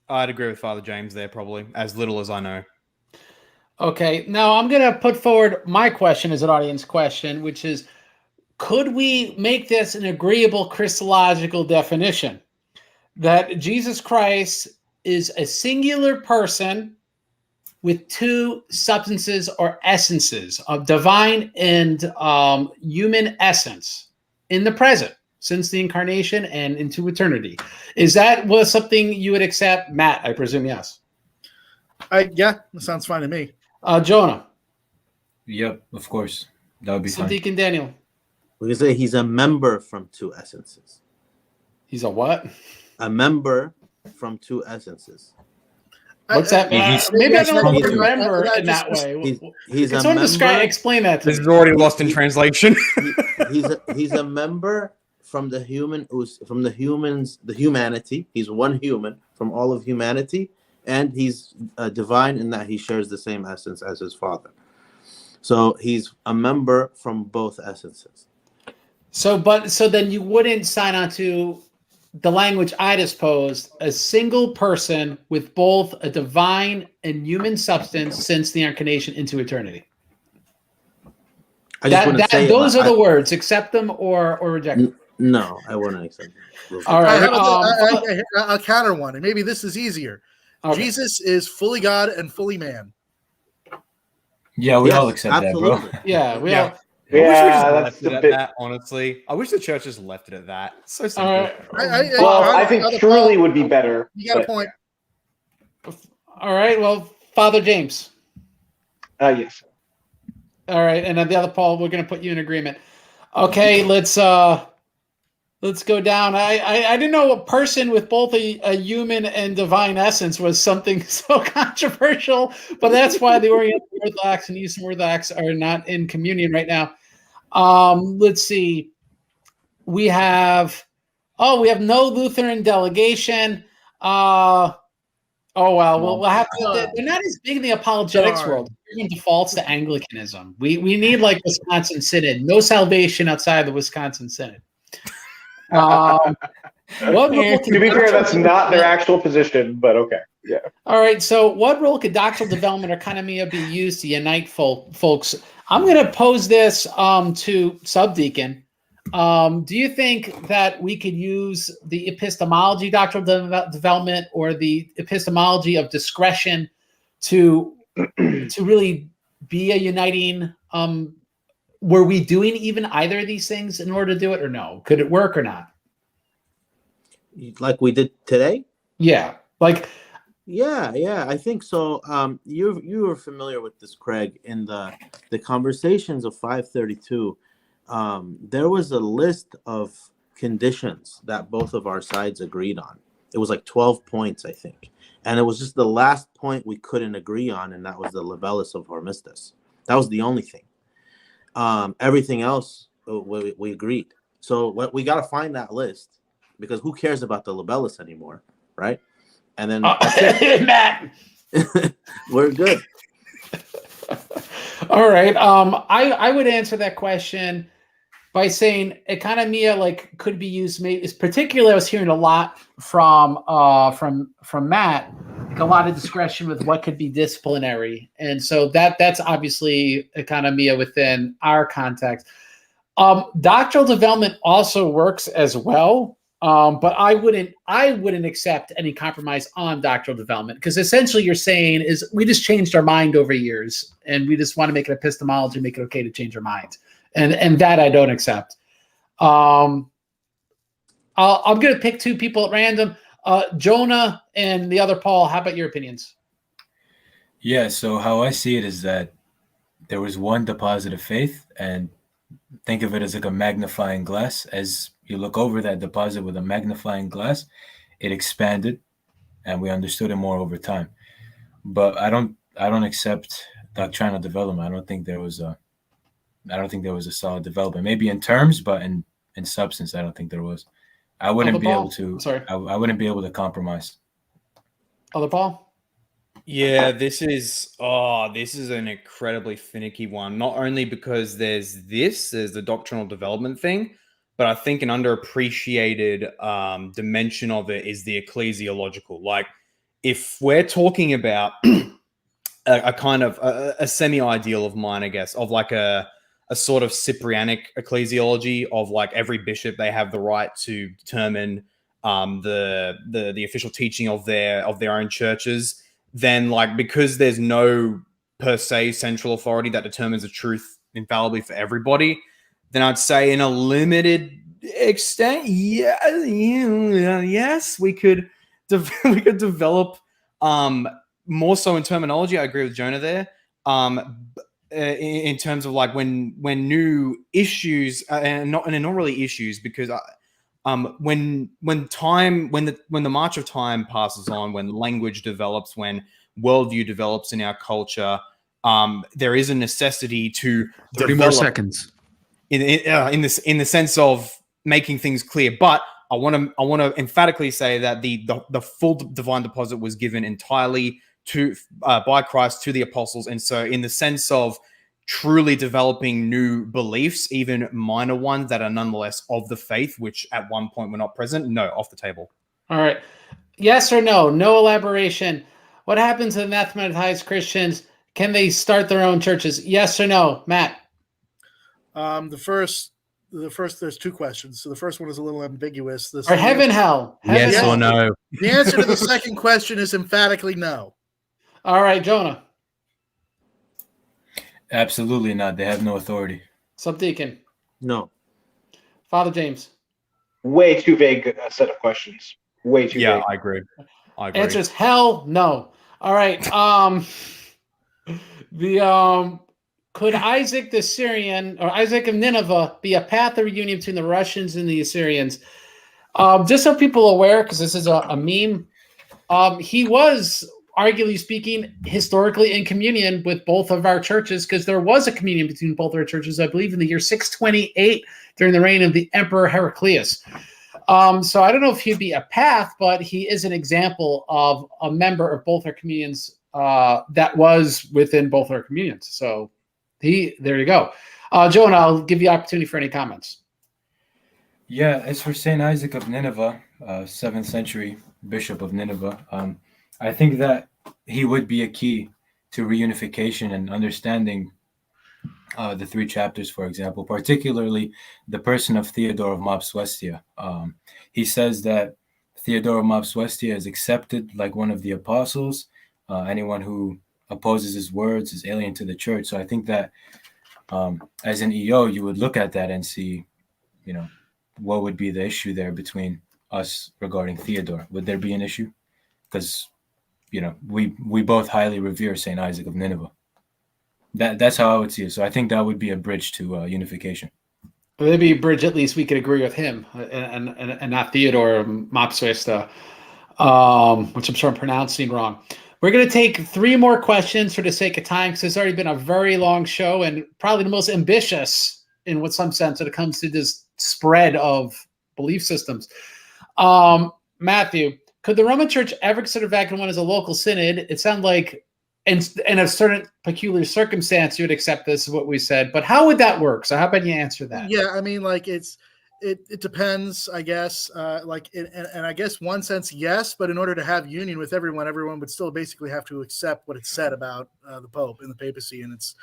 I'd agree with Father James there, probably, as little as I know. Okay, now I'm going to put forward my question as an audience question, which is, could we make this an agreeable Christological definition that Jesus Christ is a singular person with two substances or essences of divine and human essence in the present since the incarnation and into eternity? Is that something you would accept? Matt, I presume yes. Yeah, that sounds fine to me. Jonah. Yep, of course. That would be fine. Deacon Daniel. We can say he's a member from two essences. He's a what? A member from two essences. What's that mean? Maybe I don't remember in that way. He's Can a someone member. Explain that to me. This is already lost in translation. He's a member from the humanity. He's one human from all of humanity, and he's divine in that he shares the same essence as his Father. So he's a member from both essences. So then you wouldn't sign on to the language I just posed, a single person with both a divine and human substance since the incarnation into eternity. Those are the words. Accept them or reject them. No, I wouldn't accept them. All right. I'll counter one, and maybe this is easier. Okay. Jesus is fully God and fully man. Yeah, we all accept absolutely. that, bro. Yeah, we all. Yeah, that's a bit. That, honestly, I wish the church just left it at that. So simple. I think truly would be better. You got a point. All right. Well, Father James. Yes. All right, and then the other Paul, we're going to put you in agreement. Okay, let's go down. I didn't know a person with both a human and divine essence was something so controversial, but that's why the Oriental Orthodox and Eastern Orthodox are not in communion right now. Let's see. We have no Lutheran delegation. We'll have to. They're not as big in the apologetics world. Everyone defaults to Anglicanism. We need like Wisconsin Synod. No salvation outside the Wisconsin Synod. To be fair, that's not their actual position, but okay. Yeah. All right. So, what role could doctrinal development or koinonia be used to unite folks? I'm going to pose this to Subdeacon. Do you think that we could use the epistemology doctrinal development or the epistemology of discretion to really be a uniting? Were we doing even either of these things in order to do it, or no? Could it work or not? Like we did today? Yeah. Like Yeah, I think so. You were familiar with this, Craig, in the conversations of 532. There was a list of conditions that both of our sides agreed on. It was like 12 points, I think, and it was just the last point we couldn't agree on, and that was the Libellus of Hormistus. That was the only thing. Everything else we agreed. So we got to find that list, because who cares about the Libellus anymore, right? And then that's it. Matt. We're good. All right. I would answer that question by saying economia like could be used. Maybe particularly, I was hearing a lot from Matt, like a lot of discretion with what could be disciplinary, and so that's obviously economia within our context. Doctrinal development also works as well. But I wouldn't accept any compromise on doctrinal development, because essentially you're saying is we just changed our mind over years and we just want to make it epistemology, make it okay to change our mind, and that I don't accept. I'm going to pick two people at random, Jonah and the other Paul. How about your opinions? Yeah, so how I see it is that there was one deposit of faith, and think of it as like a magnifying glass. As you look over that deposit with a magnifying glass, it expanded and we understood it more over time. But I don't accept doctrinal development. I don't think there was a solid development. Maybe in terms, but in substance, I don't think there was. I wouldn't be able to. Sorry. I wouldn't be able to compromise. Other Paul? Yeah, this is an incredibly finicky one. Not only because there's the doctrinal development thing, but I think an underappreciated dimension of it is the ecclesiological. Like, if we're talking about a kind of a semi-ideal of mine, I guess, of like a sort of Cyprianic ecclesiology of like every bishop, they have the right to determine the official teaching of their own churches. Then, like, because there's no per se central authority that determines the truth infallibly for everybody, then I'd say in a limited extent, yes, we could develop more so in terminology. I agree with Jonah there. In terms of like when new issues and not really issues, because when the march of time passes on, when language develops, when worldview develops in our culture, there is a necessity to 30 more seconds in the sense of making things clear. But I want to emphatically say that the full divine deposit was given entirely to by Christ to the apostles, and so in the sense of truly developing new beliefs, even minor ones that are nonetheless of the faith, which at one point were not present, no, off the table. All right. Yes or no? No elaboration. What happens to the anathematized Christians? Can they start their own churches? Yes or no, Matt? The first, there's two questions. So the first one is a little ambiguous. Or heaven, hell? Heaven, Yes hell. or no? The answer to the second question is emphatically no. All right, Jonah. Absolutely not. They have no authority. Subdeacon. No. Father James. Way too vague a set of questions. Way too vague. I agree. Answer is hell no. All right. Could Isaac the Syrian or Isaac of Nineveh be a path of reunion between the Russians and the Assyrians? Just so people are aware, because this is a meme, he was, arguably speaking, historically in communion with both of our churches, because there was a communion between both our churches, I believe, in the year 628 during the reign of the Emperor Heraclius. So I don't know if he'd be a path, but he is an example of a member of both our communions that was within both our communions. So there you go. Jonah, I'll give you opportunity for any comments. Yeah, as for Saint Isaac of Nineveh, 7th century bishop of Nineveh, I think that he would be a key to reunification and understanding the three chapters, for example, particularly the person of Theodore of Mopsuestia. He says that Theodore of Mopsuestia is accepted like one of the apostles. Anyone who opposes his words is alien to the church. So I think that as an EO, you would look at that and see, what would be the issue there between us regarding Theodore? Would there be an issue? Because, we both highly revere Saint Isaac of Nineveh. That's how I would see it. So I think that would be a bridge to unification. Maybe Bridge, at least we could agree with him and not Theodore Mopswista, which I'm sure I'm pronouncing wrong. We're going to take 3 more questions for the sake of time, because it's already been a very long show and probably the most ambitious in some sense when it comes to this spread of belief systems. Matthew, could the Roman Church ever consider Vatican I as a local synod? It sounded like in a certain peculiar circumstance you would accept this, is what we said. But how would that work? So how about you answer that? Yeah, I mean, like it depends, I guess. And I guess one sense, yes, but in order to have union with everyone would still basically have to accept what it said about the Pope and the papacy and its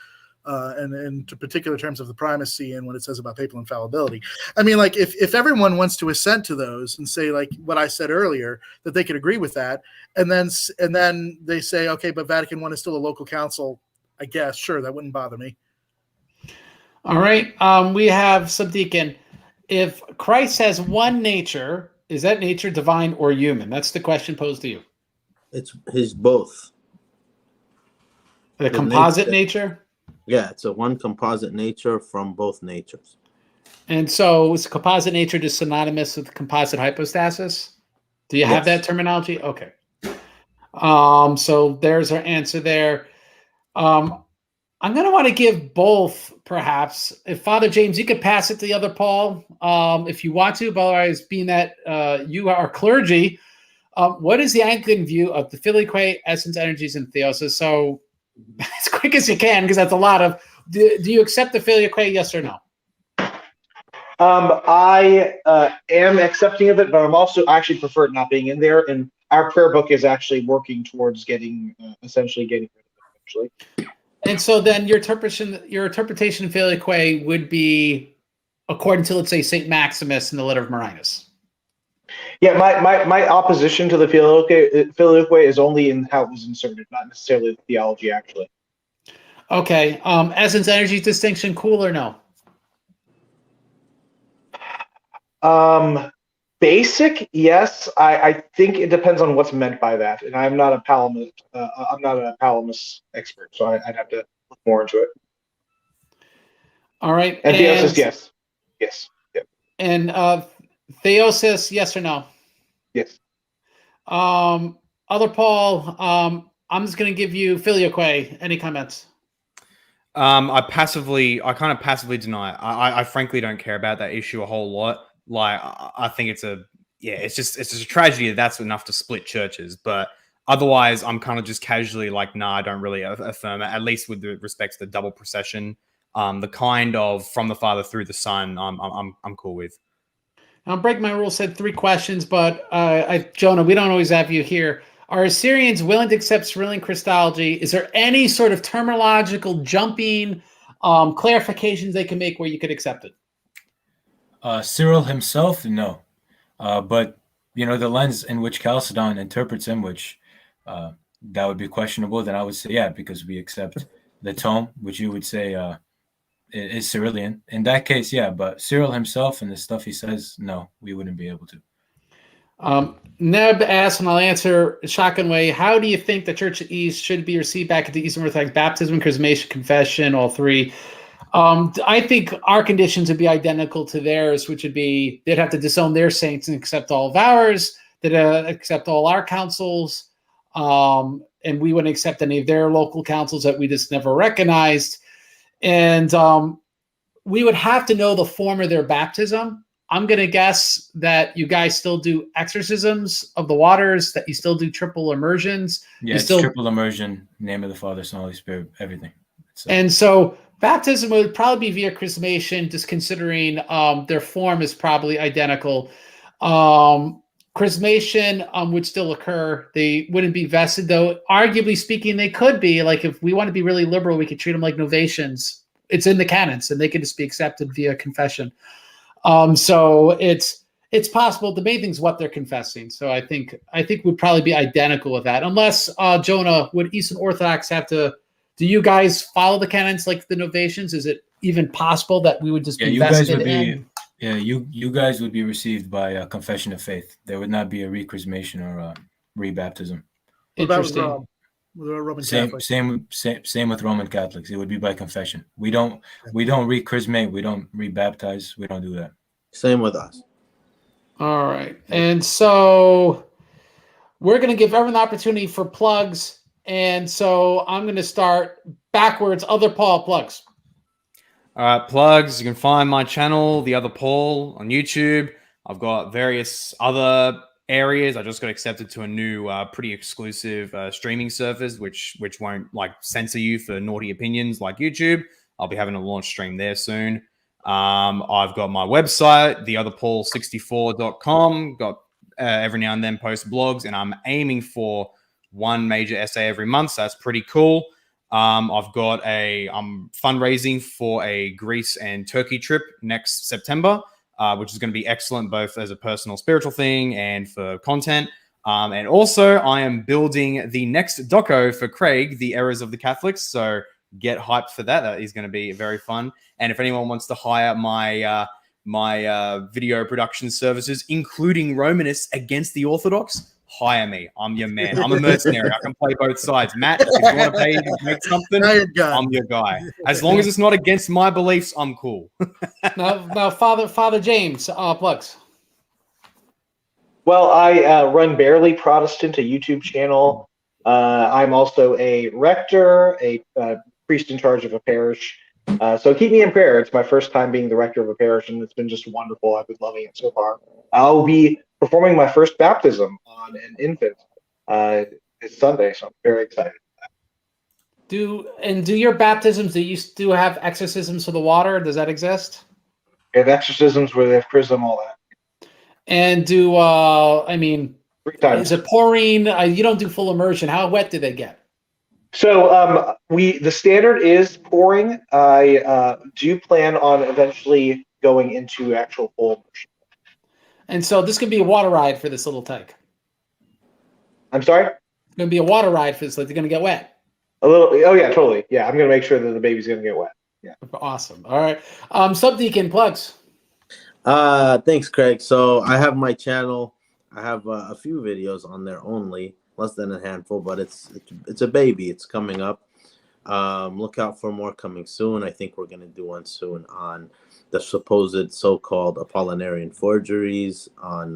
and to particular terms of the primacy and what it says about papal infallibility. I mean, like if everyone wants to assent to those and say, like what I said earlier, that they could agree with that, and then they say, okay, but Vatican I is still a local council, I guess, sure, that wouldn't bother me. All right. We have Subdeacon. If Christ has one nature, is that nature divine or human? That's the question posed to you. It's his both. The composite nature? Yeah, it's a one composite nature from both natures. And so is composite nature just synonymous with composite hypostasis? Do you have that terminology? Okay. So there's our answer there. I'm going to want to give both, perhaps. If Father James, you could pass it to the other Paul, if you want to, but otherwise, being that you are clergy, what is the Anglican view of the Filioque, essence, energies, and theosis? So as quick as you can, because that's a lot of. Do you accept the Filioque, yes or no? I am accepting of it, but I'm also actually prefer it not being in there. And our prayer book is actually working towards essentially getting rid of it eventually. And so then your interpretation of Filioque would be according to, let's say, St. Maximus in the letter of Marinus. Yeah, my opposition to the Filioque is only in how it was inserted, not necessarily the theology, actually. Okay. Essence energy distinction, cool or no? Basic, yes. I think it depends on what's meant by that, and I'm not a Palamas. I'm not a Palamas expert, so I'd have to look more into it. All right. And theosis, yes. Yep. And theosis, yes or no? Yes. Other Paul, I'm just going to give you Filioque. Any comments? I kind of passively deny it. I frankly don't care about that issue a whole lot. Like, I think it's just a tragedy that's enough to split churches. But otherwise, I'm kind of just casually like, nah, I don't really affirm it, at least with respect to the double procession. The kind of from the Father through the Son, I'm cool with. I'll break my rule, said 3 questions, but Jonah, we don't always have you here. Are Assyrians willing to accept Cyrillian Christology? Is there any sort of terminological jumping clarifications they can make where you could accept it? Cyril himself, no. But, the lens in which Chalcedon interprets him, which that would be questionable, then I would say, yeah, because we accept the tome, which you would say is Cyrillian. In that case, yeah, but Cyril himself and the stuff he says, no, we wouldn't be able to. Neb asks, and I'll answer shotgun way, how do you think the Church of East should be received back into Eastern Orthodox baptism, chrismation, confession, all 3? I think our conditions would be identical to theirs, which would be they'd have to disown their saints and accept all of ours, they'd accept all our councils, and we wouldn't accept any of their local councils that we just never recognized. And we would have to know the form of their baptism. I'm going to guess that you guys still do exorcisms of the waters, that you still do triple immersions. Yeah, it's triple immersion, name of the Father, Son, Holy Spirit, everything. And so baptism would probably be via chrismation, just considering their form is probably identical. Chrismation would still occur. They wouldn't be vested, though. Arguably speaking, they could be. Like, if we want to be really liberal, we could treat them like Novatians. It's in the canons, and they could just be accepted via confession. So it's possible. The main thing is what they're confessing. So I think we'd probably be identical with that. Unless, Jonah, would Eastern Orthodox have to, do you guys follow the canons like the Novatians? Is it even possible that we would just be vested in? Yeah, you guys would be received by a confession of faith. There would not be a rechristmation or a rebaptism. What about with Interesting. Rome? With the Roman Same, Catholic? same with Roman Catholics. It would be by confession. We don't re-chrismate. We don't re-baptize. We don't do that. Same with us. All right. And so we're going to give everyone the opportunity for plugs. And so I'm going to start backwards. Other Paul plugs. All right, plugs. You can find my channel, The Other Paul, on YouTube. I've got various other areas. I just got accepted to a new, pretty exclusive streaming service, which won't like censor you for naughty opinions like YouTube. I'll be having a launch stream there soon. I've got my website, theotherpaul64.com. Got every now and then post blogs, and I'm aiming for one major essay every month. So that's pretty cool. I'm fundraising for a Greece and Turkey trip next September, which is going to be excellent both as a personal spiritual thing and for content. And also, I am building the next doco for Craig, The Errors of the Catholics. So get hyped for that. That is going to be very fun. And if anyone wants to hire my video production services, including Romanists against the Orthodox, hire me. I'm your man. I'm a mercenary. I can play both sides. Matt, if you want to pay to make something, I'm your guy. As long as it's not against my beliefs, I'm cool. now, Father James, plugs. Well, I run Barely Protestant, a YouTube channel. I'm also a rector, a priest in charge of a parish. So keep me in prayer. It's my first time being the rector of a parish, and it's been just wonderful. I've been loving it so far. I'll be performing my first baptism on an infant this Sunday, so I'm very excited. Do your baptisms, do you still have exorcisms for the water? Does that exist? We have exorcisms where they have chrism, all that. And 3 times. Is it pouring? You don't do full immersion. How wet do they get? So the standard is pouring. I do plan on eventually going into actual full immersion. And so this could be a water ride for this little tyke. I'm sorry? It's going to be a water ride for this. Like they're going to get wet. A little. Oh yeah, totally. Yeah, I'm going to make sure that the baby's going to get wet. Yeah. Awesome. All right. Subdeacon plugs. Thanks, Craig. So I have my channel. I have a few videos on there only, less than a handful, but it's a baby. It's coming up. Look out for more coming soon. I think we're going to do one soon on the supposed so-called Apollinarian forgeries on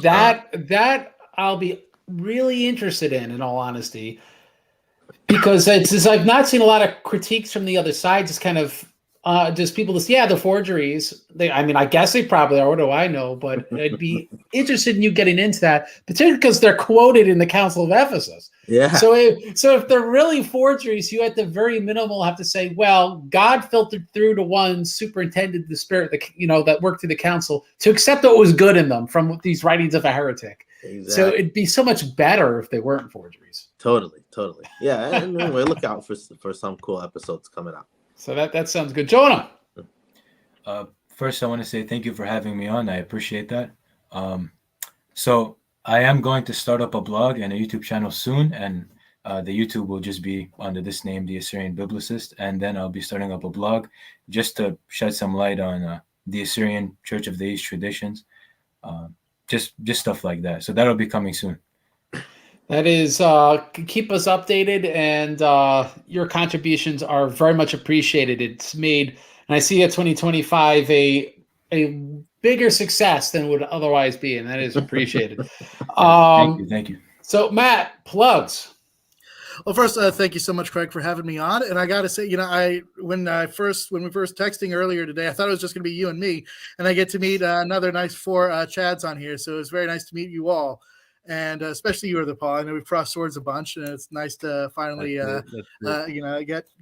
that I'll be really interested in all honesty, because it's I've not seen a lot of critiques from the other side. Just kind of just people just the forgeries. I guess they probably are. What do I know? But I'd be interested in you getting into that, particularly because they're quoted in the Council of Ephesus. Yeah. So if they're really forgeries, you at the very minimal have to say, well, God filtered through to one, superintended the spirit that worked through the council to accept what was good in them from these writings of a heretic. Exactly. So it'd be so much better if they weren't forgeries. Totally. Yeah. And anyway, look out for some cool episodes coming up. So that sounds good. Jonah. First, I want to say thank you for having me on. I appreciate that. So I am going to start up a blog and a YouTube channel soon, and the YouTube will just be under this name, The Assyrian Biblicist, and then I'll be starting up a blog just to shed some light on the Assyrian Church of the East traditions, just stuff like that. So that'll be coming soon. That is, keep us updated, and your contributions are very much appreciated. It's made Nicea 2025 a bigger success than would otherwise be, and that is appreciated. Thank you. So, Matt, plugs. Well, first, thank you so much, Craig, for having me on. And I got to say, when we first texting earlier today, I thought it was just going to be you and me, and I get to meet another nice 4 Chads on here. So it was very nice to meet you all. And especially you, the Paul. I know we've crossed swords a bunch, and it's nice to finally,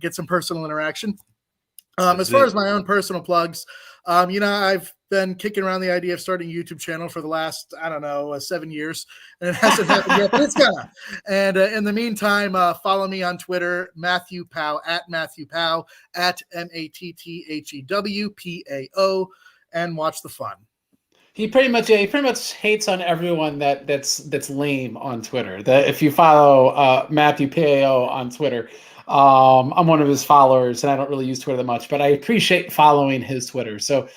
get some personal interaction. As far as my own personal plugs, I've been kicking around the idea of starting a YouTube channel for the last, 7 years, and it hasn't happened yet, but it's gonna. And in the meantime, follow me on Twitter, Matthew Pow, at Matthew Pow, at MatthewPao, and watch the fun. He pretty much hates on everyone that's lame on Twitter. That if you follow Matthew Pao on Twitter, I'm one of his followers, and I don't really use Twitter that much, but I appreciate following his Twitter. So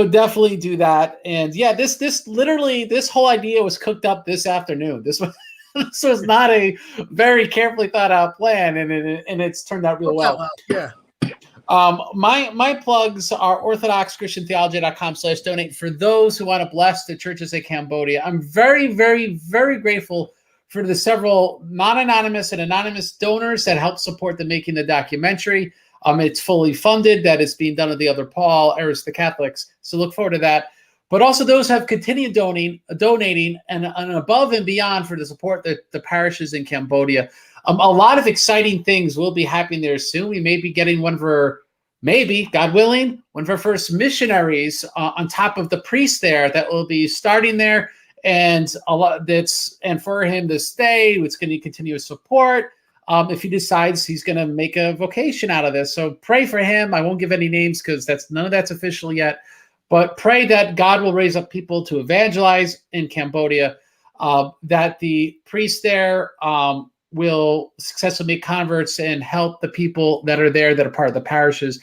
definitely do that. And yeah, this whole idea was cooked up this afternoon. This was This was not a very carefully thought out plan, and it's turned out real well. Yeah. My plugs are orthodoxchristiantheology.com/donate for those who want to bless the churches in Cambodia. I'm very, very, very grateful for the several non-anonymous and anonymous donors that helped support the making of the documentary. It's fully funded. That is being done with the other Paul, Eris the Catholics. So look forward to that. But also those who have continued donating and above and beyond for the support the parishes in Cambodia. A lot of exciting things will be happening there soon. We may be getting one of our, maybe, God willing, one of our first missionaries on top of the priest there that will be starting there. And for him to stay, it's going to continue his support. If he decides he's going to make a vocation out of this. So pray for him. I won't give any names because none of that's official yet. But pray that God will raise up people to evangelize in Cambodia, that the priest there will successfully make converts and help the people that are there that are part of the parishes.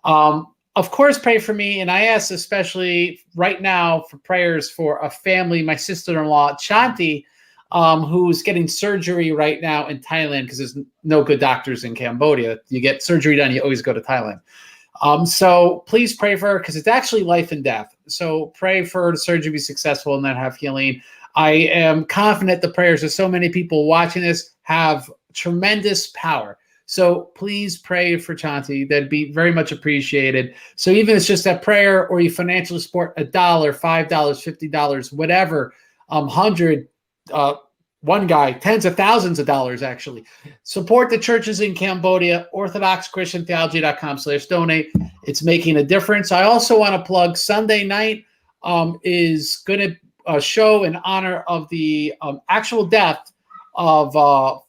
Of course, pray for me. And I ask especially right now for prayers for a family, my sister-in-law, Chanti, who's getting surgery right now in Thailand because there's no good doctors in Cambodia. You get surgery done, you always go to Thailand. So please pray for her because it's actually life and death. So pray for the surgery to be successful and then have healing. I am confident the prayers of so many people watching this have tremendous power. So please pray for Chanti. That'd be very much appreciated. So even if it's just that prayer or you financially support $1, $5, $50, whatever, 100, one guy, tens of thousands of dollars, actually. Support the churches in Cambodia, orthodoxchristiantheology.com/donate. It's making a difference. I also want to plug Sunday night is going to show in honor of the actual death of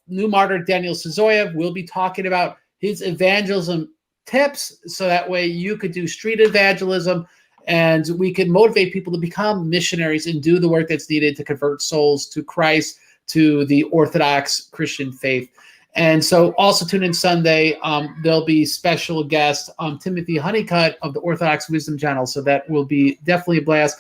new martyr Daniel Sazoyev. We'll be talking about his evangelism tips so that way you could do street evangelism and we can motivate people to become missionaries and do the work that's needed to convert souls to Christ, to the Orthodox Christian faith. And so also tune in Sunday. There'll be special guest Timothy Honeycutt of the Orthodox Wisdom Channel. So that will be definitely a blast.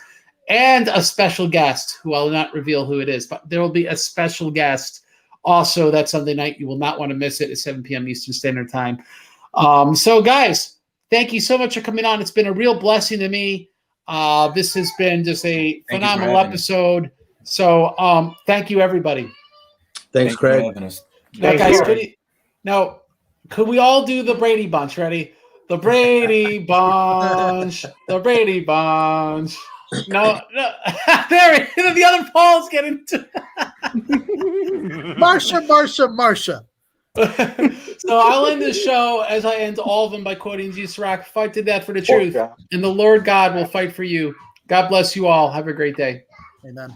And a special guest who I'll not reveal who it is, but there will be a special guest also that Sunday night. You will not want to miss it at 7 p.m. Eastern Standard Time. So guys, thank you so much for coming on. It's been a real blessing to me. This has been just a phenomenal episode. So thank you, everybody. Thanks, Craig. Now, guys, could we all do the Brady Bunch? Ready? The Brady Bunch. The Brady Bunch. No. There, the other Paul's getting to. Marsha. So I'll end this show as I end all of them by quoting Jesus Rock: "Fight to death for the truth, and the Lord God will fight for you." God bless you all. Have a great day. Amen.